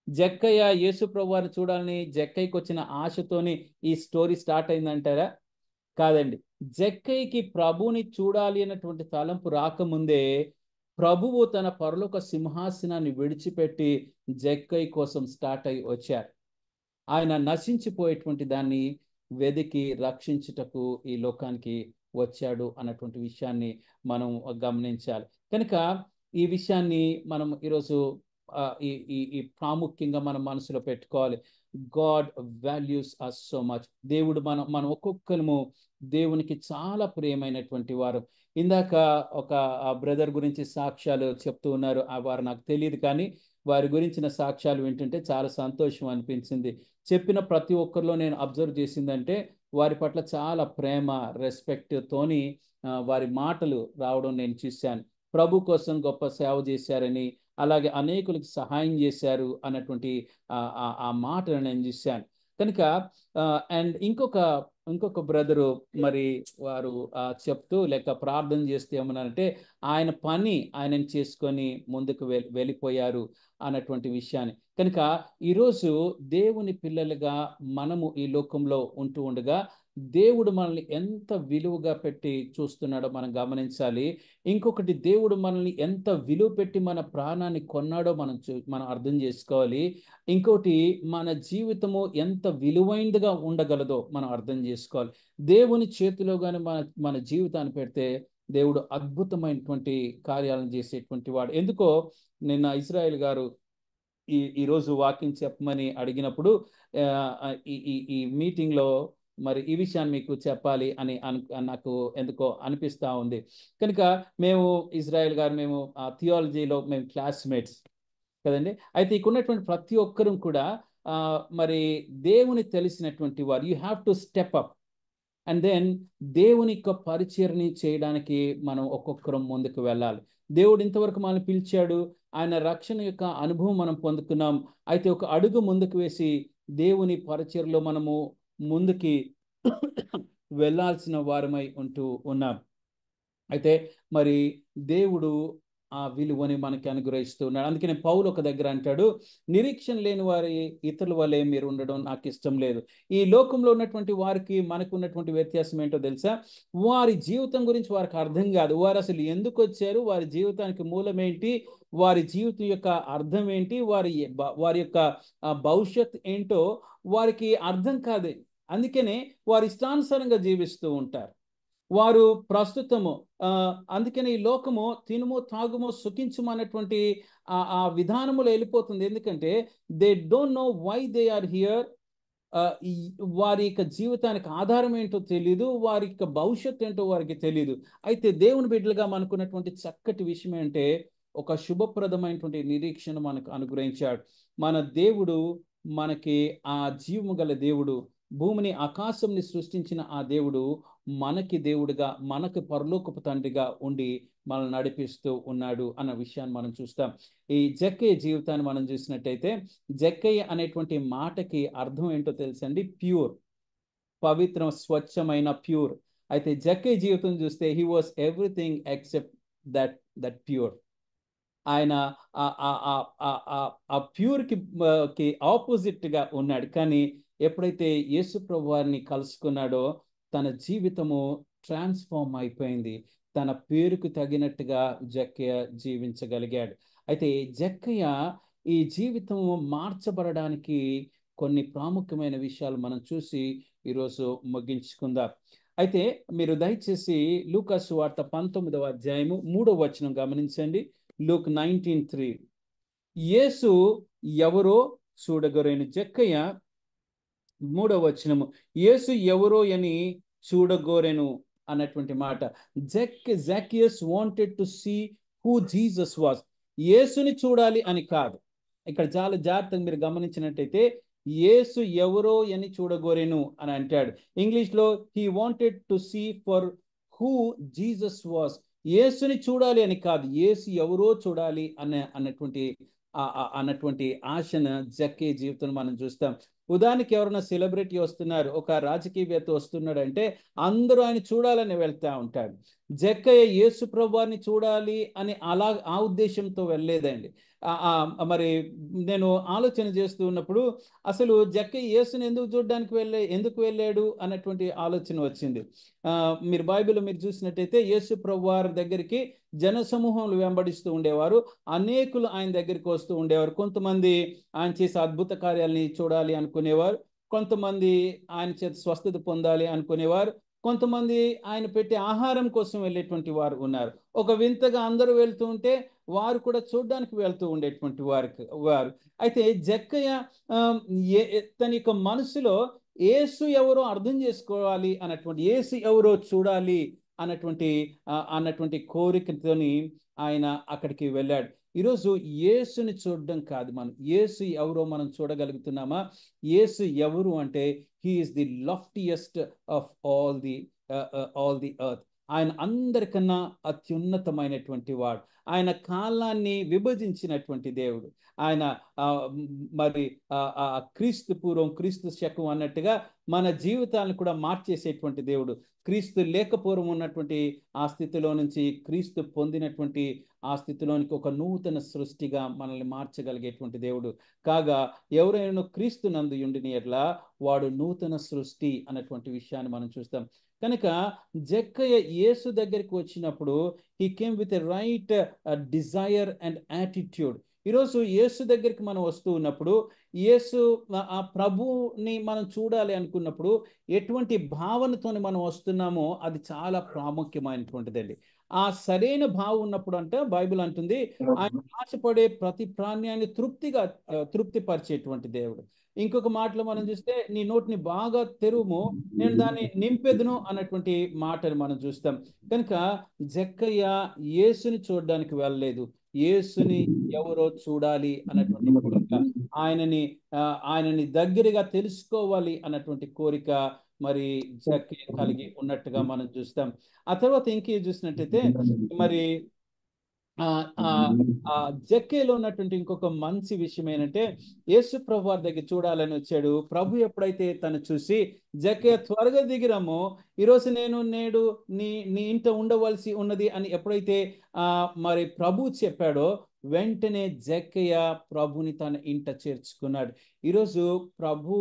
జక్కయ్య యేసు ప్రభు వారిని చూడాలని జక్కయ్యకి వచ్చిన ఆశతోని ఈ స్టోరీ స్టార్ట్ అయిందంటారా? కాదండి. జక్కయ్యకి ప్రభువుని చూడాలి అన్నటువంటి తలంపు రాకముందే ప్రభువు తన పరలోక సింహాసనాన్ని విడిచిపెట్టి జక్కయ్య కోసం స్టార్ట్ అయి వచ్చారు. ఆయన నశించిపోయేటువంటి దాన్ని వెదికి రక్షించుటకు ఈ లోకానికి వచ్చాడు అన్నటువంటి విషయాన్ని మనం గమనించాలి. కనుక ఈ విషయాన్ని మనం ఈరోజు ఈ ప్రాముఖ్యంగా మనం మనసులో పెట్టుకోవాలి. God values us so much. దేవుడు మనం ఒక్కొక్కరము దేవునికి చాలా ప్రియమైనటువంటి వారు. ఇందాక ఒక బ్రదర్ గురించి సాక్ష్యాలు చెప్తూ ఉన్నారు, వారు నాకు తెలియదు, కానీ వారి గురించిన సాక్ష్యాలు వింటుంటే చాలా సంతోషం అనిపించింది. చెప్పిన ప్రతి ఒక్కరిలో నేను అబ్జర్వ్ చేసిందంటే వారి పట్ల చాలా ప్రేమ, రెస్పెక్ట్ తోని వారి మాటలు రావడం నేను చూశాను. ప్రభు కోసం గొప్ప సేవ చేశారని, అలాగే అనేకులకు సహాయం చేశారు అన్నటువంటి ఆ మాటలు నేను చూశాను. కనుక అండ్ ఇంకొక బ్రదరు మరి వారు చెప్తూ లేక ప్రార్థన చేస్తూ ఏమన్నారంటే, ఆయనని చేసుకొని ముందుకు వెళ్ళిపోయారు అన్నటువంటి విషయాన్ని. కనుక ఈరోజు దేవుని పిల్లలుగా మనము ఈ లోకంలో ఉంటూ ఉండగా దేవుడు మనల్ని ఎంత విలువగా పెట్టి చూస్తున్నాడో మనం గమనించాలి. ఇంకొకటి, దేవుడు మనల్ని ఎంత విలువ పెట్టి మన ప్రాణాన్ని కొన్నాడో మనం అర్థం చేసుకోవాలి. ఇంకోటి, మన జీవితము ఎంత విలువైనదిగా ఉండగలదో మనం అర్థం చేసుకోవాలి. దేవుని చేతిలో కానీ మన జీవితాన్ని పెడితే దేవుడు అద్భుతమైనటువంటి కార్యాలను చేసేటువంటి వాడు. ఎందుకో నిన్న ఇజ్రాయెల్ గారు ఈరోజు వాకింగ్ చెప్పమని అడిగినప్పుడు ఈ మీటింగ్లో మరి ఈ విషయాన్ని మీకు చెప్పాలి అని నాకు ఎందుకో అనిపిస్తూ ఉంది. కనుక మేము ఇజ్రాయెల్ గారు మేము థియాలజీలో మేము క్లాస్మేట్స్ కదండి. అయితే ఉన్నటువంటి ప్రతి ఒక్కరూ కూడా మరి దేవుని తెలిసినటువంటి వారు. You have to step up and then దేవుని యొక్క పరిచర్ని చేయడానికి మనం ఒక్కొక్కరం ముందుకు వెళ్ళాలి. దేవుడు ఇంతవరకు మనల్ని పిలిచాడు, ఆయన రక్షణ యొక్క అనుభవం మనం పొందుకున్నాం. అయితే ఒక అడుగు ముందుకు వేసి దేవుని పరిచర్లో మనము ముందుకి వెళ్ళాల్సిన వారమై ఉంటూ ఉన్నాం. అయితే మరి దేవుడు ఆ విలువని మనకి అనుగ్రహిస్తూ ఉన్నాడు. అందుకనే పౌలు ఒక దగ్గర అంటాడు, నిరీక్షణ లేని వారి ఇతరుల వల్లే మీరు ఉండడం నాకు ఇష్టం లేదు. ఈ లోకంలో ఉన్నటువంటి వారికి మనకు ఉన్నటువంటి వ్యత్యాసం ఏంటో తెలుసా? వారి జీవితం గురించి వారికి అర్థం కాదు. వారు అసలు ఎందుకు వచ్చారు, వారి జీవితానికి మూలం ఏంటి, వారి జీవితం యొక్క అర్థం ఏంటి, వారి యొక్క భవిష్యత్ ఏంటో వారికి అర్థం కాదు. అందుకనే వారి ఇష్టానుసారంగా జీవిస్తూ ఉంటారు. వారు ప్రస్తుతము అందుకని ఈ లోకము తినుము తాగుము సుఖించుము అన్నటువంటి ఆ విధానములో వెళ్ళిపోతుంది. ఎందుకంటే they don't know why they are here. వారి యొక్క జీవితానికి ఆధారం ఏంటో తెలియదు, వారి యొక్క భవిష్యత్తు ఏంటో వారికి తెలియదు. అయితే దేవుని బిడ్డలుగా మనకున్నటువంటి చక్కటి విషయం ఏంటంటే, ఒక శుభప్రదమైనటువంటి నిరీక్షణ మనకు అనుగ్రహించాడు. మన దేవుడు మనకి ఆ జీవము గల దేవుడు, భూమిని ఆకాశంని సృష్టించిన ఆ దేవుడు మనకి దేవుడుగా, మనకి పరలోకపు తండ్రిగా ఉండి మనల్ని నడిపిస్తూ ఉన్నాడు అన్న విషయాన్ని మనం చూస్తాం. ఈ జక్కయ్య జీవితాన్ని మనం చూసినట్టయితే, జక్కయ్య అనేటువంటి మాటకి అర్థం ఏంటో తెలుసండి? ప్యూర్, పవిత్రం, స్వచ్ఛమైన, ప్యూర్. అయితే జక్కయ్య జీవితం చూస్తే he was everything except that pure. ఆయన ఆ ప్యూర్కి ఆపోజిట్గా ఉన్నాడు. కానీ ఎప్పుడైతే యేసు ప్రభువారిని కలుసుకున్నాడో తన జీవితము ట్రాన్స్ఫార్మ్ అయిపోయింది. తన పేరుకు తగినట్టుగా జక్కయ్య జీవించగలిగాడు. అయితే జక్కయ్య ఈ జీవితము మార్చబడడానికి కొన్ని ప్రాముఖ్యమైన విషయాలు మనం చూసి ఈరోజు ముగించుకుందాం. అయితే మీరు దయచేసి లూకా సువార్త 19వ అధ్యాయము 3వ వచనం గమనించండి. లూక్ 19:3. యేసు ఎవరో చూడగొరైన జక్కయ్య 3వ వచనము, యేసు ఎవరో అని చూడగోరెను అన్నటువంటి మాట. Zacchaeus wanted to see who Jesus was. యేసుని చూడాలి అని కాదు. ఇక్కడ చాలా జాగ్రత్తగా మీరు గమనించినట్టయితే యేసు ఎవరో అని చూడగోరెను అని అంటాడు. ఇంగ్లీష్లో he wanted to see for who Jesus was. యేసుని చూడాలి అని కాదు, యేసు ఎవరో చూడాలి అన్నటువంటి ఆశను జక్కయ్య జీవితంలో మనం చూస్తాం. ఉదాహరణకి ఎవరైనా సెలబ్రిటీ వస్తున్నారు, ఒక రాజకీయవేత్త వస్తున్నాడు అంటే అందరూ ఆయన చూడాలని వెళ్తా ఉంటాడు. జక్కయ్య యేసు ప్రభువారిని చూడాలి అని ఆ ఉద్దేశంతో వెళ్ళలేదండి. మరి నేను ఆలోచన చేస్తూ ఉన్నప్పుడు అసలు జక్కయ్య యేసుని ఎందుకు వెళ్ళాడు అన్నటువంటి ఆలోచన వచ్చింది. మీరు బైబిల్లో మీరు చూసినట్టయితే యేసు ప్రభువారి దగ్గరికి జనసమూహంలో వెంబడిస్తూ ఉండేవారు. అనేకులు ఆయన దగ్గరికి వస్తూ ఉండేవారు. కొంతమంది ఆయన చేసే అద్భుత కార్యాలని చూడాలి అనుకునేవారు, కొంతమంది ఆయన చేత స్వస్థత పొందాలి అనుకునేవారు, కొంతమంది ఆయన పెట్టే ఆహారం కోసం వెళ్ళేటువంటి వారు ఉన్నారు. ఒక వింతగా అందరూ వెళ్తూ ఉంటే వారు కూడా చూడడానికి వెళ్తూ ఉండేటువంటి వారు. అయితే జక్కయ్య తన యొక్క మనసులో యేసు ఎవరో అర్థం చేసుకోవాలి అన్నటువంటి, యేసు ఎవరో చూడాలి అన్నటువంటి కోరికతోని ఆయన అక్కడికి వెళ్ళాడు. ఈరోజు యేసుని చూడడం కాదు, మనం యేసు ఎవరో మనం చూడగలుగుతున్నామా? యేసు ఎవరు అంటే he is the loftiest of all the earth. ఆయన అందరికన్నా అత్యున్నతమైనటువంటి వాడు. ఆయన కాలాన్ని విభజించినటువంటి దేవుడు. ఆయన మరి క్రీస్తు పూర్వం క్రీస్తు శకం అన్నట్టుగా మన జీవితాలను కూడా మార్చేసేటువంటి దేవుడు. క్రీస్తు లేకపోవడం ఉన్నటువంటి ఆ స్థితిలో నుంచి క్రీస్తు పొందినటువంటి ఆ స్థితిలోనికి ఒక నూతన సృష్టిగా మనల్ని మార్చగలిగేటువంటి దేవుడు. కాగా ఎవరైనా క్రీస్తు నందు ఉండిన ఎట్లా వాడు నూతన సృష్టి అన్నటువంటి విషయాన్ని మనం చూస్తాం. కనుక జక్కయ్య యేసు దగ్గరికి వచ్చినప్పుడు he came with a right desire and attitude. ఈరోజు యేసు దగ్గరికి మనం వస్తూ ఉన్నప్పుడు, యేసు ఆ ప్రభుని మనం చూడాలి అనుకున్నప్పుడు ఎటువంటి భావనతో మనం వస్తున్నామో అది చాలా ప్రాముఖ్యమైనటువంటిదండి. ఆ సరైన భావం ఉన్నప్పుడు అంటే బైబిల్ అంటుంది ఆయన ఆశపడే ప్రతి ప్రాణ్యాన్ని తృప్తిపరిచేటువంటి దేవుడు. ఇంకొక మాటలో మనం చూస్తే నీ నోటిని బాగా తెరువుము, నేను దాన్ని నింపెదును అన్నటువంటి మాటను మనం చూస్తాం. కనుక జక్కయ్య యేసుని చూడడానికి వెళ్ళలేదు, యేసుని ఎవరో చూడాలి అన్నటువంటి కోరిక, ఆయనని దగ్గరగా తెలుసుకోవాలి అన్నటువంటి కోరిక మరి జక్కయ్య కలిగి ఉన్నట్టుగా మనం చూస్తాం. ఆ తర్వాత ఇంకే చూసినట్టయితే మరి జక్కయ్యలో ఉన్నటువంటి ఇంకొక మంచి విషయం ఏంటంటే యేసు ప్రభు వారి దగ్గర చూడాలని వచ్చాడు. ప్రభు ఎప్పుడైతే తను చూసి జక్కయ్య త్వరగా దిగిరామో, ఈరోజు నేడు నీ ఇంట ఉండవలసి ఉన్నది అని ఎప్పుడైతే మరి ప్రభు చెప్పాడో వెంటనే జక్కయ్య ప్రభుని తన ఇంట చేర్చుకున్నాడు. ఈరోజు ప్రభు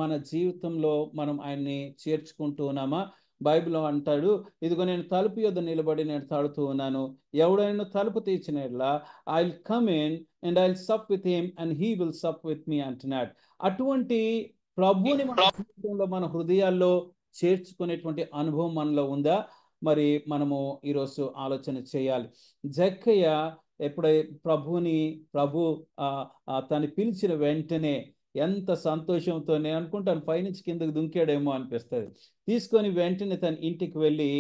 మన జీవితంలో మనం ఆయన్ని చేర్చుకుంటూ ఉన్నామా? బైబిల్లో అంటాడు, ఇదిగో నేను తలుపు యొద్ద నిలబడి నేను తడుతూ ఉన్నాను, ఎవడైనా తలుపు తీర్చినట్లా I will come in and I will sup with him and he will sup with me అంటున్నాడు. అటువంటి ప్రభుని మన జీవితంలో మన హృదయాల్లో చేర్చుకునేటువంటి అనుభవం మనలో ఉందా? మరి మనము ఈరోజు ఆలోచన చేయాలి. జక్కయ్య ఎప్పుడైతే ప్రభు తను పిలిచిన వెంటనే ఎంత సంతోషంతో, నేను అనుకుంటాను పైనుంచి కిందకు దుంకాడేమో అనిపిస్తుంది, తీసుకొని వెంటనే తన ఇంటికి వెళ్ళి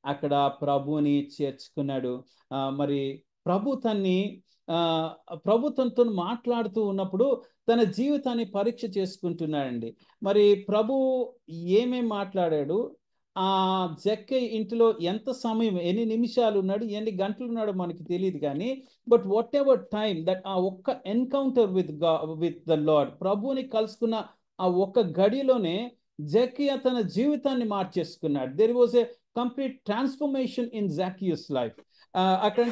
అక్కడ ప్రభుని చేర్చుకున్నాడు. మరి ప్రభుత్వంతో మాట్లాడుతూ ఉన్నప్పుడు తన జీవితాన్ని పరీక్ష చేసుకుంటున్నాడండి. మరి ప్రభు ఏమేం మాట్లాడాడు, జక్కయ్య ఇంటిలో ఎంత సమయం, ఎన్ని నిమిషాలు ఉన్నాడు, ఎన్ని గంటలు ఉన్నాడో మనకి తెలియదు, కానీ but what ever time that ఆ ఒక్క ఎన్కౌంటర్ విత్ ద లార్డ్, ప్రభుని కలుసుకున్న ఆ ఒక్క గడిలోనే జక్కయ్య తన జీవితాన్ని మార్చేసుకున్నాడు. There was a complete transformation in Zacchaeus's life. అక్కడ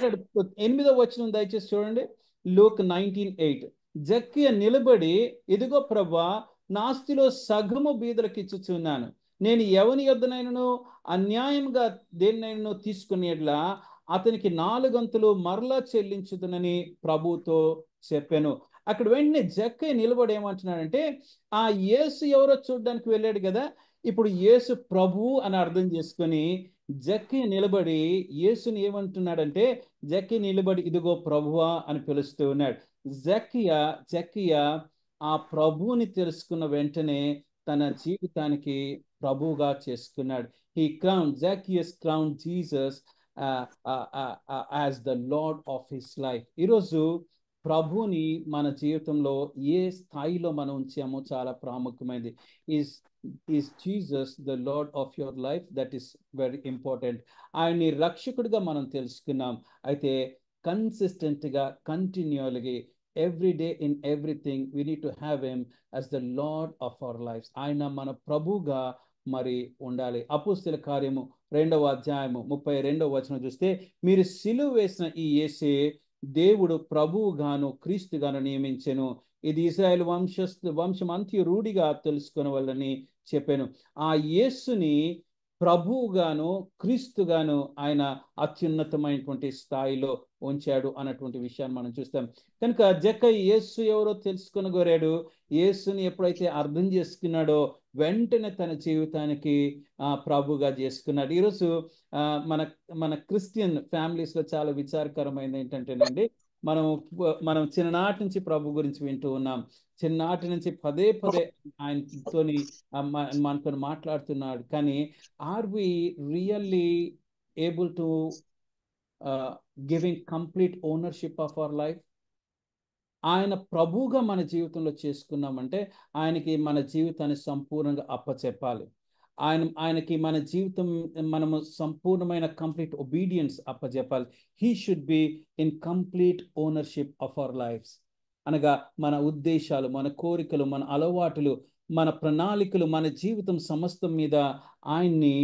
8వ వచనం దయచేసి చూడండి, లూక్ 19:8. జక్కయ్య నిలబడి, ఇదిగో ప్రభువా నా ఆస్తిలో సగము బీదలకు ఇచ్చుచున్నాను. నేను ఎవని యొద్దనైనను అన్యాయంగా దేన్నైనా తీసుకునేట్లా అతనికి 4 వంతులు మరలా చెల్లించుదునని ప్రభుతో చెప్పాను. అక్కడ వెంటనే జక్కయ్య నిలబడి ఏమంటున్నాడంటే, ఆ యేసు ఎవరో చూడడానికి వెళ్ళాడు కదా, ఇప్పుడు యేసు ప్రభువు అని అర్థం చేసుకొని జక్కయ్య నిలబడి యేసుని ఏమంటున్నాడంటే, జక్కయ్య నిలబడి ఇదిగో ప్రభువా అని పిలుస్తూ ఉన్నాడు. జక్కయ్య ఆ ప్రభువుని తెలుసుకున్న వెంటనే తన జీవితానికి ప్రభువుగా చేసుకున్నాడు. Zacchaeus crowned Jesus as the Lord of his life. ఈరోజు ప్రభుని మన జీవితంలో ఏ స్థాయిలో మనం ఉంచామో చాలా ప్రాముఖ్యమైనది. Is Jesus the Lord of your life? That is very important. ఆయన్ని రక్షకుడిగా మనం తెలుసుకున్నాం. అయితే కన్సిస్టెంట్గా కంటిన్యూల్గా every day in everything we need to have him as the Lord of our life. ఆయన మన ప్రభుగా మరి ఉండాలి. అపోస్తల కార్యము 2వ అధ్యాయము 32వ వచనం చూస్తే, మీరు సిలువ వేసిన ఈ యేసే దేవుడు ప్రభువుగాను క్రీస్తుగాను నియమించెను. ఇది ఇశ్రాయేలు వంశం అంత్య రూఢిగా తెలుసుకొనవలని చెప్పాను. ఆ యేసుని ప్రభువుగాను క్రీస్తుగాను ఆయన అత్యున్నతమైనటువంటి స్థాయిలో ఉంచాడు అన్నటువంటి విషయాన్ని మనం చూస్తాం. కనుక జక్కయ్య యేసు ఎవరో తెలుసుకొనగోరాడు. యేసుని ఎప్పుడైతే అర్థం చేసుకున్నాడో వెంటనే తన జీవితానికి ప్రభుగా చేసుకున్నాడు. ఈరోజు మన క్రిస్టియన్ ఫ్యామిలీస్లో చాలా విచారకరమైనది ఏంటంటేనండి, మనం చిన్ననాటి నుంచి ప్రభు గురించి వింటూ ఉన్నాం. చిన్ననాటి నుంచి పదే ఆయనతోని మనతో మాట్లాడుతున్నాడు. కానీ are we really able to giving complete ownership of our life? ఆయన ప్రభువుగా మన జీవితంలో చేసుకున్నామంటే ఆయనకి మన జీవితాన్ని సంపూర్ణంగా అప్పచెప్పాలి. ఆయనకి మన జీవితం మనము సంపూర్ణమైన కంప్లీట్ ఒబీడియన్స్ అప్పచెప్పాలి. He should be in complete ownership of our lives. అనగా మన ఉద్దేశాలు, మన కోరికలు, మన అలవాటులు, మన ప్రణాళికలు, మన జీవితం సమస్తం మీద ఆయన్ని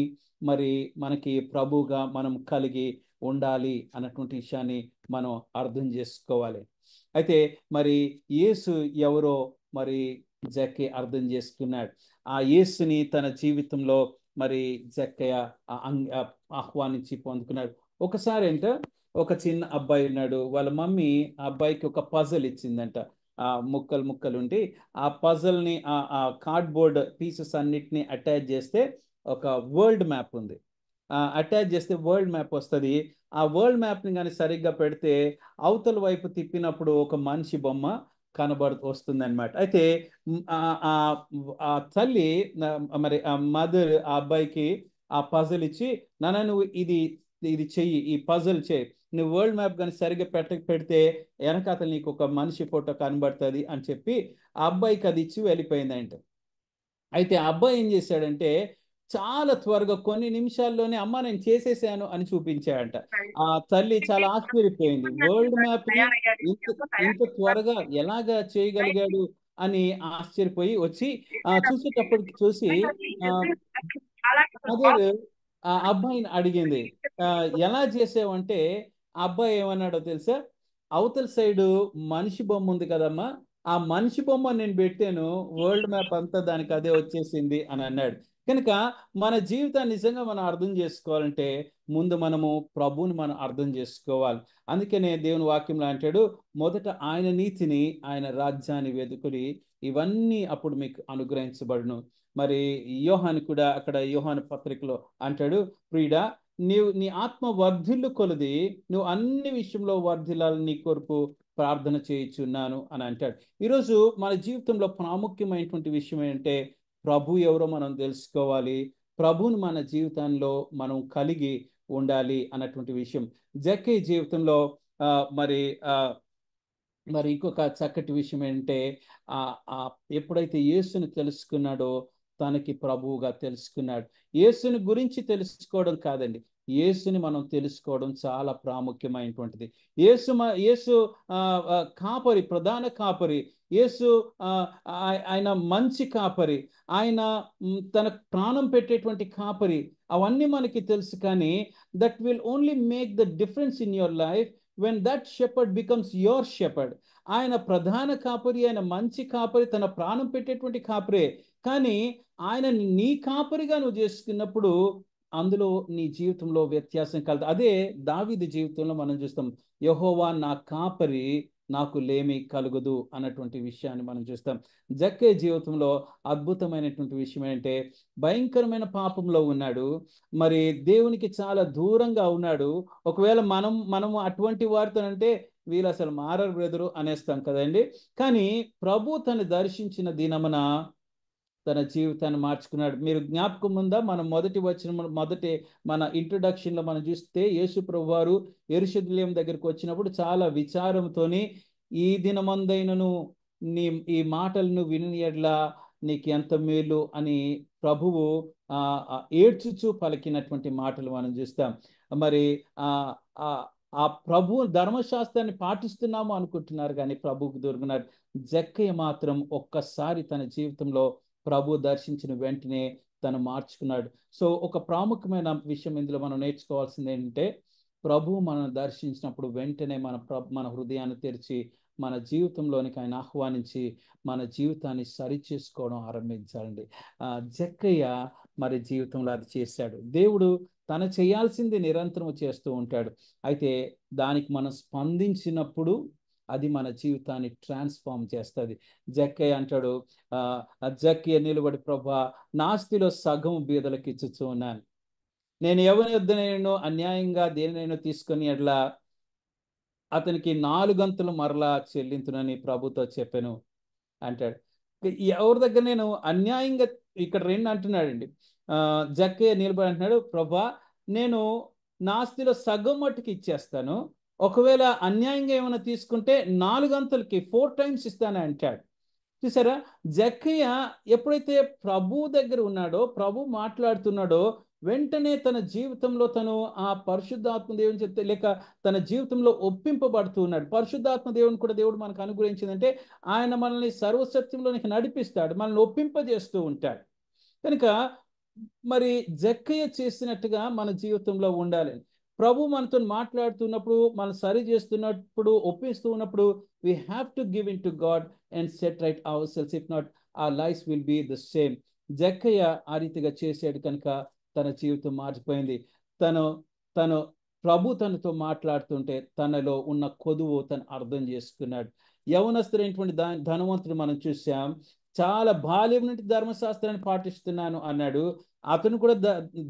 మరి మనకి ప్రభువుగా మనం కలిగి ఉండాలి అన్నటువంటి విషయాన్ని మనం అర్థం చేసుకోవాలి. అయితే మరి యేసు ఎవరో మరి జక్కయ్య అర్థం చేసుకున్నాడు. ఆ యేసుని తన జీవితంలో మరి జక్కయ్య ఆహ్వానించి పొందుకున్నాడు. ఒకసారి అంటే ఒక చిన్న అబ్బాయి ఉన్నాడు. వాళ్ళ మమ్మీ ఆ అబ్బాయికి ఒక పజల్ ఇచ్చిందంట. ఆ ముక్కలు ఉండి ఆ పజల్ని ఆ కార్డ్బోర్డ్ పీసెస్ అన్నిటిని అటాచ్ చేస్తే ఒక వరల్డ్ మ్యాప్ ఉంది. అటాచ్ చేస్తే వరల్డ్ మ్యాప్ వస్తుంది. ఆ వరల్డ్ మ్యాప్ని కానీ సరిగ్గా పెడితే అవతల వైపు తిప్పినప్పుడు ఒక మనిషి బొమ్మ వస్తుంది అనమాట. అయితే ఆ తల్లి మరి ఆ మదర్ ఆ అబ్బాయికి ఆ పజల్ ఇచ్చి, నాన్న నువ్వు ఇది చెయ్యి, ఈ పజల్ చేయి, నువ్వు వరల్డ్ మ్యాప్ కానీ సరిగ్గా పెడితే వెనకాతలు నీకు ఒక మనిషి ఫోటో కనబడుతుంది అని చెప్పి ఆ అబ్బాయికి అది ఇచ్చి వెళ్ళిపోయిందంట. అయితే ఆ అబ్బాయి ఏం చేశాడంటే చాలా త్వరగా కొన్ని నిమిషాల్లోనే అమ్మ నేను చేసేసాను అని చూపించాడంట. ఆ తల్లి చాలా ఆశ్చర్యపోయింది. వరల్డ్ మ్యాప్ ని ఇంత త్వరగా ఎలాగా చేయగలిగాడు అని ఆశ్చర్యపోయి వచ్చి చూసేటప్పటికి చూసి మదర్ ఆ అబ్బాయిని అడిగింది, ఎలా చేసావంటే ఆ అబ్బాయి ఏమన్నాడో తెలుసా, అవతల సైడు మనిషి బొమ్మ ఉంది కదమ్మా, ఆ మనిషి బొమ్మ నేను పెట్టాను, వరల్డ్ మ్యాప్ అంతా దానికి అదే వచ్చేసింది అని అన్నాడు. కనుక మన జీవితాన్ని నిజంగా మనం అర్థం చేసుకోవాలంటే ముందు మనము ప్రభువుని మనం అర్థం చేసుకోవాలి. అందుకనే దేవుని వాక్యంలో అంటాడు, మొదట ఆయన నీతిని ఆయన రాజ్యాన్ని వెతుకుని ఇవన్నీ అప్పుడు మీకు అనుగ్రహించబడును. మరి యోహాను కూడా అక్కడ యోహాను పత్రికలో అంటాడు, ప్రియుడా నీ ఆత్మ వర్ధిల్లు కొలది నువ్వు అన్ని విషయంలో వర్ధిల్లాలని నీ కొరకు ప్రార్థన చేయుచున్నాను అని అంటాడు. ఈరోజు మన జీవితంలో ప్రాముఖ్యమైనటువంటి విషయం ఏంటంటే ప్రభు ఎవరో మనం తెలుసుకోవాలి, ప్రభువుని మన జీవితంలో మనం కలిగి ఉండాలి అన్నటువంటి విషయం. జక్కయ్య జీవితంలో మరి ఇంకొక చక్కటి విషయం ఏంటంటే ఎప్పుడైతే యేసుని తెలుసుకున్నాడో తనకి ప్రభువుగా తెలుసుకున్నాడు. యేసుని గురించి తెలుసుకోవడం కాదండి, యేసుని మనం తెలుసుకోవడం చాలా ప్రాముఖ్యమైనటువంటిది. యేసు కాపరి, ప్రధాన కాపరి. యేసు ఆయన మంచి కాపరి, ఆయన తన ప్రాణం పెట్టేటువంటి కాపరి. అవన్నీ మనకి తెలుసు. కానీ that will only make the difference in your life when that shepherd becomes your shepherd. ఆయన ప్రధాన కాపరి, ఆయన మంచి కాపరి, తన ప్రాణం పెట్టేటువంటి కాపరే. కానీ ఆయన నీ కాపరిగా నువ్వు చేసుకున్నప్పుడు అందులో నీ జీవితంలో వ్యత్యాసం కలదు. అదే దావీదు జీవితంలో మనం చూస్తాం. యెహోవా నా కాపరి, నాకు లేమి కలుగదు అన్నటువంటి విషయాన్ని మనం చూస్తాం. జక్కయ్య జీవితంలో అద్భుతమైనటువంటి విషయం ఏంటంటే, భయంకరమైన పాపంలో ఉన్నాడు, మరి దేవునికి చాలా దూరంగా ఉన్నాడు. ఒకవేళ మనము అటువంటి వారితోనంటే వీళ్ళు అసలు మారరు బ్రదరు అనేస్తాం కదండి. కానీ ప్రభు తను దర్శించిన దినమున తన జీవితాన్ని మార్చుకున్నాడు. మీరు జ్ఞాపకం ఉందా? మనం మొదటి మన ఇంట్రొడక్షన్లో మనం చూస్తే యేసు ప్రభు వారు యెరూషలేము దగ్గరికి వచ్చినప్పుడు చాలా విచారంతోని, ఈ దినమందైనను ఈ మాటలను విని ఎడ్లా నీకు ఎంత మేలు అని ప్రభువు ఏడ్చుచూ పలికినటువంటి మాటలు మనం చూస్తాం. మరి ఆ ప్రభు ధర్మశాస్త్రాన్ని పాటిస్తున్నాము అనుకుంటున్నారు, కానీ ప్రభువుకు దొరికినారు. జక్కయ్య మాత్రం ఒక్కసారి తన జీవితంలో ప్రభు దర్శించిన వెంటనే తను మార్చుకున్నాడు. సో ఒక ప్రాముఖ్యమైన విషయం ఇందులో మనం నేర్చుకోవాల్సింది ఏంటంటే, ప్రభు మనం దర్శించినప్పుడు వెంటనే మన హృదయాన్ని తెరిచి మన జీవితంలోనికి ఆయన ఆహ్వానించి మన జీవితాన్ని సరిచేసుకోవడం ఆరంభించాలండి. జక్కయ్య మరి జీవితంలో అది చేశాడు. దేవుడు తను చేయాల్సింది నిరంతరం చేస్తూ ఉంటాడు. అయితే దానికి మనం స్పందించినప్పుడు అది మన జీవితాన్ని ట్రాన్స్ఫార్మ్ చేస్తుంది. జక్కయ్య అంటాడు, జక్కయ్య నిలబడి, ప్రభా నాస్తిలో సగం బీదలకు ఇచ్చుచూ ఉన్నాను, నేను ఎవరి యొద్దనైనా అన్యాయంగా దేనినైనా తీసుకొని అట్లా అతనికి 4 గంతులు మరలా చెల్లించునని ప్రభుతో చెప్పాను అంటాడు. ఎవరి దగ్గర నేను అన్యాయంగా, ఇక్కడ 2 అంటున్నాడండి. జక్కయ్య నిలబడి అంటున్నాడు, ప్రభా నేను నా ఆస్తిలో సగం మట్టుకు ఇచ్చేస్తాను, ఒకవేళ అన్యాయంగా ఏమైనా తీసుకుంటే 4 గంతులకి 4 times ఇస్తాను అంటాడు. చూసారా, జక్కయ్య ఎప్పుడైతే ప్రభు దగ్గర ఉన్నాడో, ప్రభు మాట్లాడుతున్నాడో, వెంటనే తన జీవితంలో తను ఆ పరిశుద్ధాత్మ దేవుని చెప్తే లేక తన జీవితంలో ఒప్పింపబడుతూ ఉన్నాడు. పరిశుద్ధాత్మ దేవుని కూడా దేవుడు మనకు అనుగ్రహించిందంటే ఆయన మనల్ని సర్వసత్యంలోనికి నడిపిస్తాడు, మనల్ని ఒప్పింపజేస్తూ ఉంటాడు. కనుక మరి జక్కయ్య చేసినట్టుగా మన జీవితంలో ఉండాలి. ప్రభు మనతో మాట్లాడుతున్నప్పుడు, మనం సరి చేస్తున్నప్పుడు, ఒప్పిస్తూ ఉన్నప్పుడు we have to give in to God and set right ourselves. If not, our lives will be the same. జక్కయ్య ఆ రీతిగా చేసాడు కనుక తన జీవితం మారిపోయింది. తను ప్రభు తనతో మాట్లాడుతుంటే తనలో ఉన్న కొదువు తను అర్థం చేసుకున్నాడు. యవనస్తుడైనటువంటి ధనవంతుడు మనం చూసాం, చాలా బాల్యం నుండి ధర్మశాస్త్రాన్ని పాటిస్తున్నాను అన్నాడు. అతను కూడా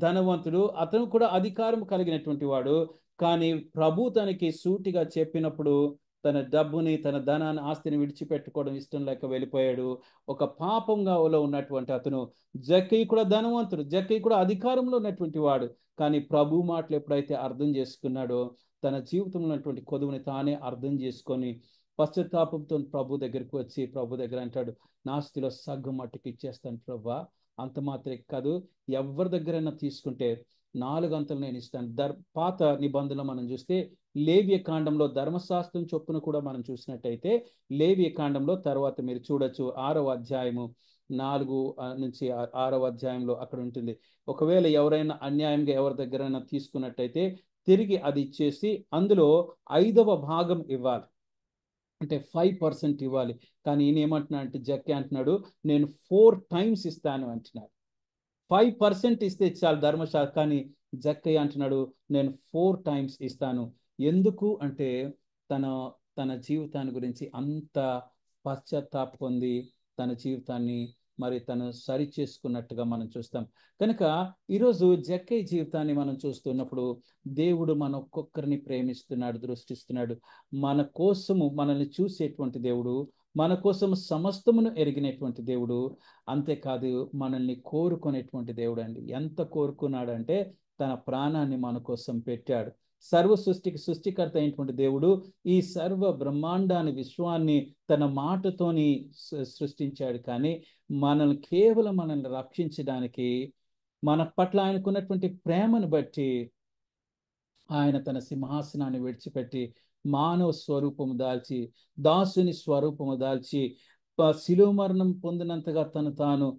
ధనవంతుడు, అతను కూడా అధికారం కలిగినటువంటి వాడు. కానీ ప్రభు తనకి సూటిగా చెప్పినప్పుడు తన డబ్బుని, తన ధనాన్ని, ఆస్తిని విడిచిపెట్టుకోవడం ఇష్టం లేక వెళ్ళిపోయాడు. ఒక పాపంగా ఉన్నటువంటి అతను. జక్కయ్య కూడా ధనవంతుడు, జక్కయ్య కూడా అధికారంలో ఉన్నటువంటి వాడు. కానీ ప్రభు మాటలు ఎప్పుడైతే అర్థం చేసుకున్నాడో, తన జీవితంలో ఉన్నటువంటి కొదువుని తానే అర్థం చేసుకొని పశ్చాత్తాపంతో ప్రభు దగ్గరికి వచ్చి ప్రభు దగ్గర అంటాడు, నా ఆస్తిలో సగం మట్టుకు ఇచ్చేస్తాను ప్రభా. అంత మాత్రమే కాదు, ఎవరి దగ్గరైనా తీసుకుంటే 4 గంటలు నేను ఇస్తాను. పాత నిబంధనలో మనం చూస్తే లేవియ కాండంలో ధర్మశాస్త్రం చొప్పున కూడా మనం చూసినట్టయితే లేవియ కాండంలో తర్వాత మీరు చూడొచ్చు 6వ అధ్యాయము 4 నుంచి 6వ అధ్యాయంలో అక్కడ ఉంటుంది. ఒకవేళ ఎవరైనా అన్యాయంగా ఎవరి దగ్గరైనా తీసుకున్నట్టయితే తిరిగి అది ఇచ్చేసి అందులో 5వ భాగం ఇవ్వాలి, అంటే 5% ఇవ్వాలి. కానీ ఈయన ఏమంటున్నాడు అంటే, జక్కయ్య అంటున్నాడు, నేను 4 times ఇస్తాను అంటున్నాడు. 5% ఇస్తే చాలు ధర్మశాస్త్రం, కానీ జక్కయ్య అంటున్నాడు నేను 4 times ఇస్తాను. ఎందుకు అంటే తన జీవితాన్ని గురించి అంత పశ్చాత్తాప పొంది తన జీవితాన్ని మరి తను సరి చేసుకున్నట్టుగా మనం చూస్తాం. కనుక ఈరోజు జక్కయ్య జీవితాన్ని మనం చూస్తున్నప్పుడు దేవుడు మన ఒక్కొక్కరిని ప్రేమిస్తున్నాడు, దృష్టిస్తున్నాడు. మన కోసము మనల్ని చూసేటువంటి దేవుడు, మన కోసం సమస్తమును ఎరిగినటువంటి దేవుడు. అంతేకాదు మనల్ని కోరుకునేటువంటి దేవుడు అండి. ఎంత కోరుకున్నాడంటే తన ప్రాణాన్ని మన కోసం పెట్టాడు. సర్వ సృష్టికర్త అయినటువంటి దేవుడు ఈ సర్వ బ్రహ్మాండాన్ని, విశ్వాన్ని తన మాటతోని సృష్టించాడు. కానీ మనల్ని రక్షించడానికి, మన పట్ల ఆయనకున్నటువంటి ప్రేమను బట్టి ఆయన తన సింహాసనాన్ని విడిచిపెట్టి మానవ స్వరూపము దాల్చి, దాసుని స్వరూపము దాల్చి, శిలువ మరణం పొందినంతగా తాను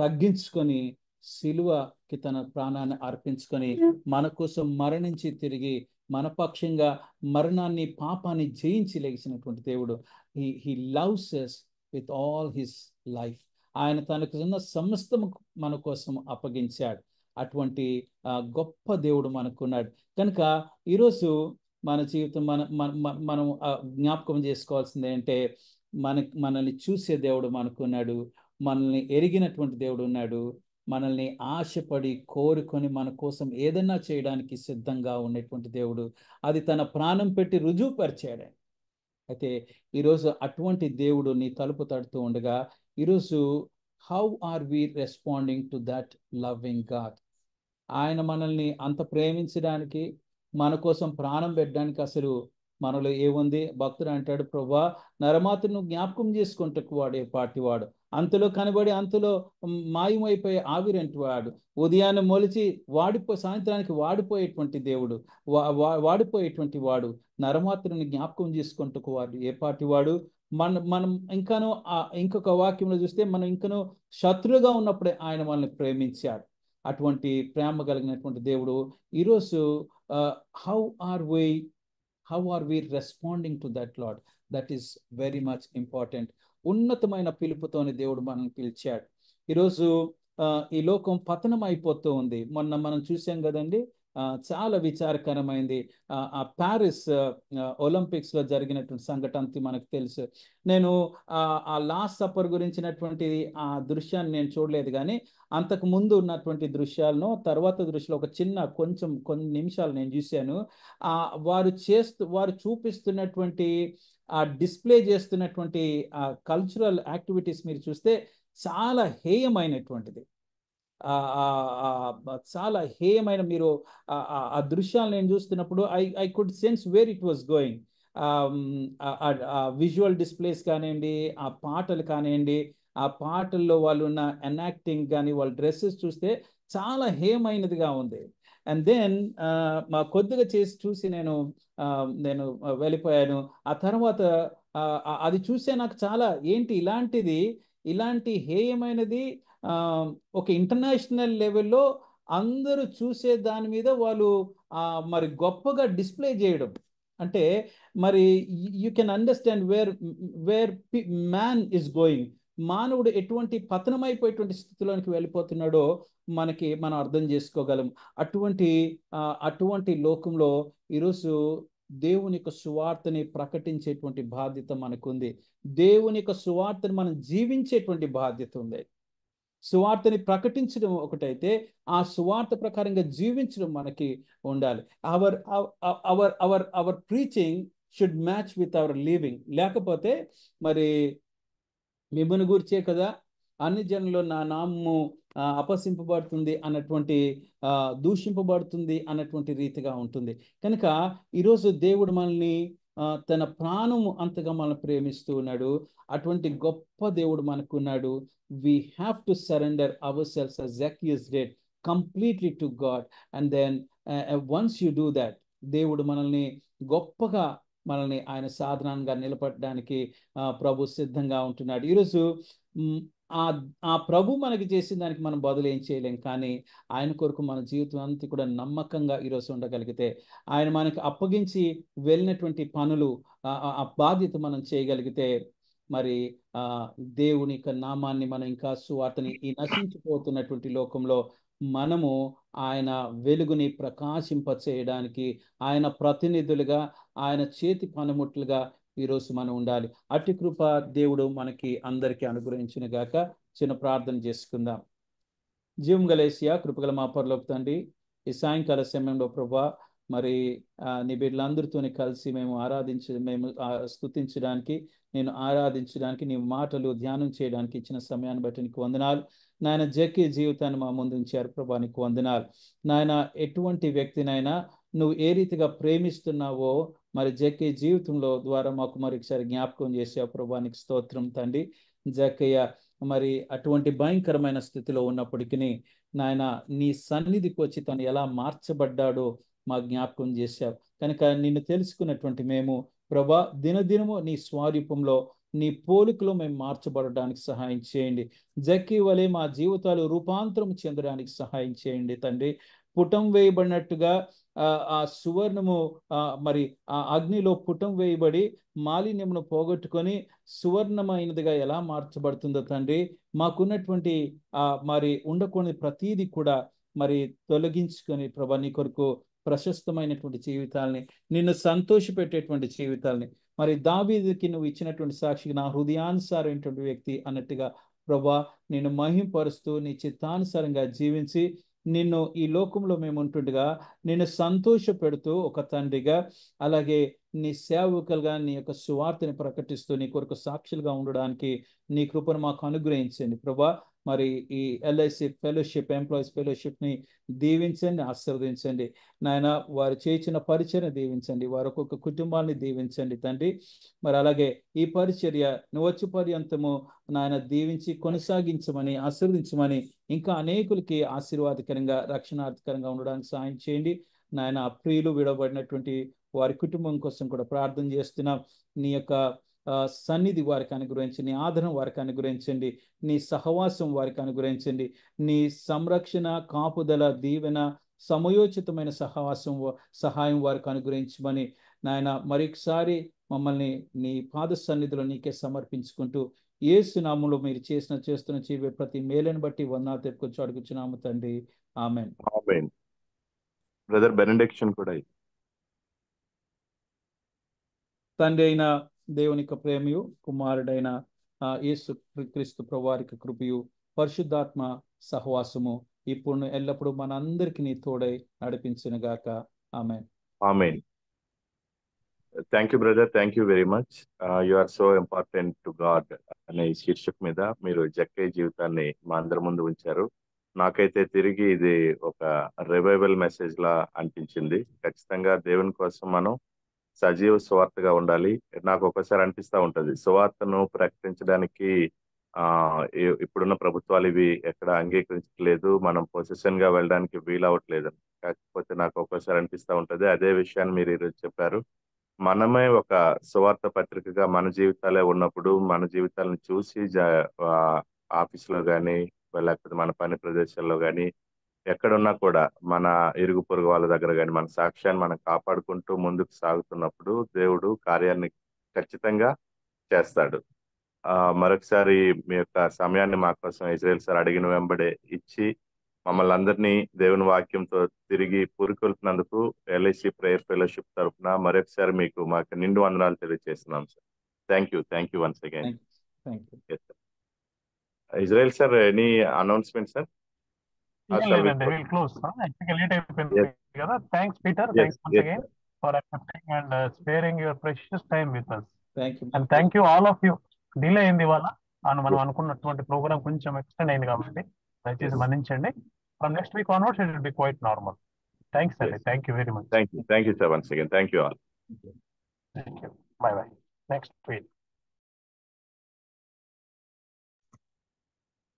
తగ్గించుకొని సిలువకి తన ప్రాణాన్ని అర్పించుకొని మన కోసం మరణించి తిరిగి మన పక్షంగా మరణాన్ని పాపాన్ని జయించి లేచినటువంటి దేవుడు. He loves us with all his life. ఆయన తనకు ఉన్న సమస్తము మన కోసం అప్పగించాడు. అటువంటి గొప్ప దేవుడు మనకున్నాడు. కనుక ఈరోజు మన జీవితం మనం జ్ఞాపకం చేసుకోవాల్సింది ఏంటంటే, మనల్ని చూసే దేవుడు మనకున్నాడు, మనల్ని ఎరిగినటువంటి దేవుడు ఉన్నాడు, మనల్ని ఆశపడి కోరుకొని మన కోసం ఏదైనా చేయడానికి సిద్ధంగా ఉన్నటువంటి దేవుడు. అది తన ప్రాణం పెట్టి రుజువుపరిచాడు. అయితే ఈరోజు అటువంటి దేవుడు నీ తలుపు తడుతూ ఉండగా, ఈరోజు how are we responding to that loving God? ఆయన మనల్ని అంత ప్రేమించడానికి, మన కోసం ప్రాణం పెట్టడానికి అసలు మనలో ఏముంది? భక్తుడు అంటాడు, ప్రభువా నరమాతను జ్ఞాపకం చేసుకుంటకు వాడే పాటివాడు, అంతలో కనబడి అంతలో మాయమైపోయే ఆవిరంటి వాడు, ఉదయాన్నే మొలిచి సాయంత్రానికి వాడిపోయేటువంటి దేవుడు, వాడిపోయేటువంటి వాడు, నరమాతను జ్ఞాపకం చేసుకుంటకు వాడు ఏ పాటివాడు? మనం ఇంకాను ఇంకొక వాక్యంలో చూస్తే, మనం ఇంకనూ శత్రువుగా ఉన్నప్పుడే ఆయన మనల్ని ప్రేమించాడు. అటువంటి ప్రేమ కలిగినటువంటి దేవుడు ఈరోజు how are we responding to that Lord? That is very much important. ఉన్నతమైన పిలుపుతోని దేవుడు మనల్ని పిలిచాడు. ఈరోజు ఈ లోకం పతనం అయిపోతూ ఉంది. మొన్న మనం చూసాం కదండి, చాలా విచారకరమైంది. ఆ ప్యారిస్ ఒలింపిక్స్ లో జరిగినటువంటి సంఘటన మనకు తెలుసు. నేను ఆ లాస్ట్ సప్పర్ గురించినటువంటి ఆ దృశ్యాన్ని నేను చూడలేదు, కానీ అంతకు ముందు ఉన్నటువంటి దృశ్యాలను, తర్వాత దృశ్యాలు కొన్ని నిమిషాలు నేను చూశాను. వారు చూపిస్తున్నటువంటి ఆ డిస్ప్లే చేస్తున్నటువంటి ఆ కల్చరల్ యాక్టివిటీస్ మీరు చూస్తే చాలా హేయమైనటువంటిది. చాలా హేయమైన, మీరు ఆ దృశ్యాలు నేను చూస్తున్నప్పుడు I could sense where it was going. Visual displays కానివ్వండి, ఆ పాటలు కానివ్వండి, ఆ పాటల్లో వాళ్ళు ఉన్న ఎనాక్టింగ్ కానీ, వాళ్ళ డ్రెస్సెస్ చూస్తే చాలా హేయమైనదిగా ఉంది. అండ్ దెన్ కొద్దిగా చూసి నేను వెళ్ళిపోయాను. ఆ తర్వాత అది చూసే నాకు చాలా ఇలాంటి హేయమైనది ఒక ఇంటర్నేషనల్ లెవెల్లో అందరూ చూసే దాని మీద వాళ్ళు మరి గొప్పగా డిస్ప్లే చేయడం అంటే, మరి you can understand where man is going. మానవుడు ఎటువంటి పతనమైపోయేటువంటి స్థితిలోనికి వెళ్ళిపోతున్నాడో మనం అర్థం చేసుకోగలం. అటువంటి లోకంలో ఈరోజు దేవుని యొక్క సువార్తని ప్రకటించేటువంటి బాధ్యత మనకుంది. దేవుని యొక్క సువార్తని మనం జీవించేటువంటి బాధ్యత ఉంది. సువార్తని ప్రకటించడం ఒకటైతే, ఆ సువార్త ప్రకారంగా జీవించడం మనకి ఉండాలి. Our preaching should match with our living. లేకపోతే మరి మిమ్మల్ని గురించే కదా అన్ని జనుల్లో నా నామము అపహసింపబడుతుంది అన్నటువంటి, దూషింపబడుతుంది అన్నటువంటి రీతిగా ఉంటుంది. కనుక ఈరోజు దేవుడు మనల్ని తన ప్రాణము అంతగా మనల్ని ప్రేమిస్తూ ఉన్నాడు. అటువంటి గొప్ప దేవుడు మనకున్నాడు. We have to surrender ourselves, as Zacchaeus did, completely to God. And then once you do that, దేవుడు మనల్ని గొప్పగా ఆయన సాధనంగా నిలబడడానికి ప్రభు సిద్ధంగా ఉంటున్నాడు. ఈరోజు ఆ ప్రభు మనకి చేసిన దానికి మనం బదులు ఏం చేయలేం, కానీ ఆయన కొరకు మన జీవితం అంతా కూడా నమ్మకంగా ఈరోజు ఉండగలిగితే, ఆయన మనకి అప్పగించి వెళ్ళినటువంటి పనులు, ఆ బాధ్యత మనం చేయగలిగితే, మరి దేవుని యొక్క నామాన్ని మనం ఇంకా సువార్తని ఈ నశించిపోతున్నటువంటి లోకంలో మనము ఆయన వెలుగుని ప్రకాశింప చేయడానికి, ఆయన ప్రతినిధులుగా, ఆయన చేతి పనిముట్లుగా ఈరోజు మనం ఉండాలి. అట్టి కృప దేవుడు మనకి అందరికీ అనుగ్రహించిన గాక. చిన్న ప్రార్థన చేసుకుందాం. జీవం గల యేసయ్యా, కృపగల మా పరలోక తండ్రి, ఈ సాయంకాల సమయంలో ప్రభా మరి నీ బిడ్డలందరితోని కలిసి మేము స్తుతించడానికి, నేను ఆరాధించడానికి, నీ మాటలు ధ్యానం చేయడానికి ఇచ్చిన సమయాన్ని బట్టి నీకు వందనాలు నాయన. జక్కి జీవితాన్ని మా ముందు ఉంచారు ప్రభా, నీకు వందనాలు నాయన. ఎటువంటి వ్యక్తినైనా నువ్వు ఏ రీతిగా ప్రేమిస్తున్నావో మరి జక్కయ్య జీవితంలో ద్వారా మాకు మరొకసారి జ్ఞాపకం చేసావు ప్రభా, నీకు స్తోత్రం తండ్రి. జక్కయ్య మరి అటువంటి భయంకరమైన స్థితిలో ఉన్నప్పటికీ నాయన నీ సన్నిధికి వచ్చి తను ఎలా మార్చబడ్డాడో మా జ్ఞాపకం చేశావు. కనుక నిన్ను తెలుసుకున్నటువంటి మేము ప్రభా దినదినము నీ స్వరూపంలో, నీ పోలికలో మేము మార్చబడడానికి సహాయం చేయండి. జక్కీ వలె మా జీవితాలు రూపాంతరం చెందడానికి సహాయం చేయండి తండ్రి. పుటం వేయబడినట్టుగా ఆ సువర్ణము మరి ఆ అగ్నిలో పుటం వేయబడి మాలిన్యమును పోగొట్టుకొని సువర్ణమైనదిగా ఎలా మార్చబడుతుందో తండ్రి, మాకున్నటువంటి మరి ఉండకూడని ప్రతీది కూడా మరి తొలగించుకొని ప్రభా నీ కొరకు ప్రశస్తమైనటువంటి జీవితాల్ని, నిన్ను సంతోషపెట్టేటువంటి జీవితాల్ని, మరి దావీదుకి నువ్వు ఇచ్చినటువంటి సాక్షికి నా హృదయానుసారమైనటువంటి వ్యక్తి అన్నట్టుగా ప్రభా నిన్ను మహింపరుస్తూ నీ చిత్తానుసారంగా జీవించి నిన్ను ఈ లోకంలో మేము ఉంటుండగా నిన్ను సంతోష పెడుతూ ఒక తండ్రిగా, అలాగే నీ సేవకులుగా నీ యొక్క సువార్తని ప్రకటిస్తూ నీ కొరకు సాక్షులుగా ఉండడానికి నీ కృపను మాకు అనుగ్రహించండి ప్రభా. మరి ఈ ఎల్ఐసి ఫెలోషిప్, ఎంప్లాయీస్ ఫెలోషిప్ని దీవించండి, ఆశీర్వదించండి నాయన. వారు చేసిన పరిచర్య దీవించండి, వారి ఒక్కొక్క కుటుంబాన్ని దీవించండి తండ్రి. మరి అలాగే ఈ పరిచర్య నువ్వు వచ్చి పర్యంతము నాయన దీవించి కొనసాగించమని, ఆశీర్వదించమని, ఇంకా అనేకులకి ఆశీర్వాదకరంగా రక్షణార్థకరంగా ఉండడానికి సాయం చేయండి నాయన. ప్రియులు విడబడినటువంటి వారి కుటుంబం కోసం కూడా ప్రార్థన చేస్తున్నాం. నీ యొక్క సన్నిధి వారికి అనుగ్రహించండి, నీ ఆదరణ వారికి అనుగ్రహించండి, నీ సహవాసం వారికి అనుగ్రహించండి, నీ సంరక్షణ, కాపుదల, దీవెన, సమయోచితమైన సహాయం వారికి అనుగ్రహించమని నాయన మరొకసారి మమ్మల్ని నీ పాద సన్నిధిలో నీకే సమర్పించుకుంటూ యేసు నామములో మీరు చేస్తున్న చేయబోయే ప్రతి మేలుని బట్టి వందనాలు తెలుపుకొచ్చి అడుగుచున్నాము తండ్రి. ఆమెన్. ఆమేన్. బ్రదర్ బెనెడిక్షన్ కూడా తండ్రి అయిన దేవుని యొక్క ప్రేమయు, కుమారుడైన యేసు క్రీస్తు ప్రభువారికి కృపయు, పరిశుద్ధాత్మ సహవాసము ఇప్పుడు ఎల్లప్పుడూ మన అందరికి నీ తోడై నడిపించును గాక. ఆమేన్. ఆమేన్. Thank you brother, thank you very much. You are so important to God అనే శీర్షిక మీద మీరు జక్కయ్య జీవితాన్ని మా అందరి ముందు ఉంచారు. నాకైతే తిరిగి ఇది ఒక రివైవల్ మెసేజ్ లా అనిపించింది. ఖచ్చితంగా దేవుని కోసం మనం సజీవ సువార్తగా ఉండాలి. నాకు ఒక్కోసారి అనిపిస్తూ ఉంటది, సువార్తను ప్రకటించడానికి ఇప్పుడున్న ప్రభుత్వాలు ఇవి ఎక్కడ అంగీకరించట్లేదు, మనం పొజిషన్ గా వెళ్ళడానికి వీలవట్లేదు. కాకపోతే నాకు ఒక్కోసారి అనిపిస్తూ ఉంటది, అదే విషయాన్ని మీరు ఈరోజు చెప్పారు. మనమే ఒక సువార్త పత్రికగా మన జీవితాలే ఉన్నప్పుడు మన జీవితాలను చూసి ఆఫీసులో కానీ లేకపోతే మన పని ప్రదేశాల్లో కానీ ఎక్కడున్నా కూడా మన ఇరుగు పొరుగు వాళ్ళ దగ్గర కానీ మన సాక్ష్యాన్ని మనం కాపాడుకుంటూ ముందుకు సాగుతున్నప్పుడు దేవుడు కార్యాన్ని ఖచ్చితంగా చేస్తాడు. మరొకసారి మీ యొక్క సమయాన్ని మా కోసం ఇజ్రాయెల్ సార్ అడిగిన వెంబడే ఇచ్చి మమ్మల్ని అందరినీ దేవుని వాక్యంతో తిరిగి పురికొల్పినందుకు ఎల్ఐసి ప్రేయర్ ఫెలోషిప్ తరఫున మరొకసారి మాకు నిండు వందనాలు తెలియజేస్తున్నాం sir. Thank you once again. Israel sir, any announcement sir? లేదండి, విల్ క్లోజ్. యాక్చువల్గా లేట్ అయిపోయింది కదా. Thanks Peter, thanks once again for accepting and sparing your precious time with us. And thank you all of you. Delay అయింది ఇవాళ, మనం అనుకున్నటువంటి programme కొంచెం extend అయింది కాబట్టి దయచేసి మన్నించండి. From next week onwards it will be quite normal. Thanks అండి, thank you very much. Thank you sir once again. Thank you all. Thank you. Bye bye. Next week.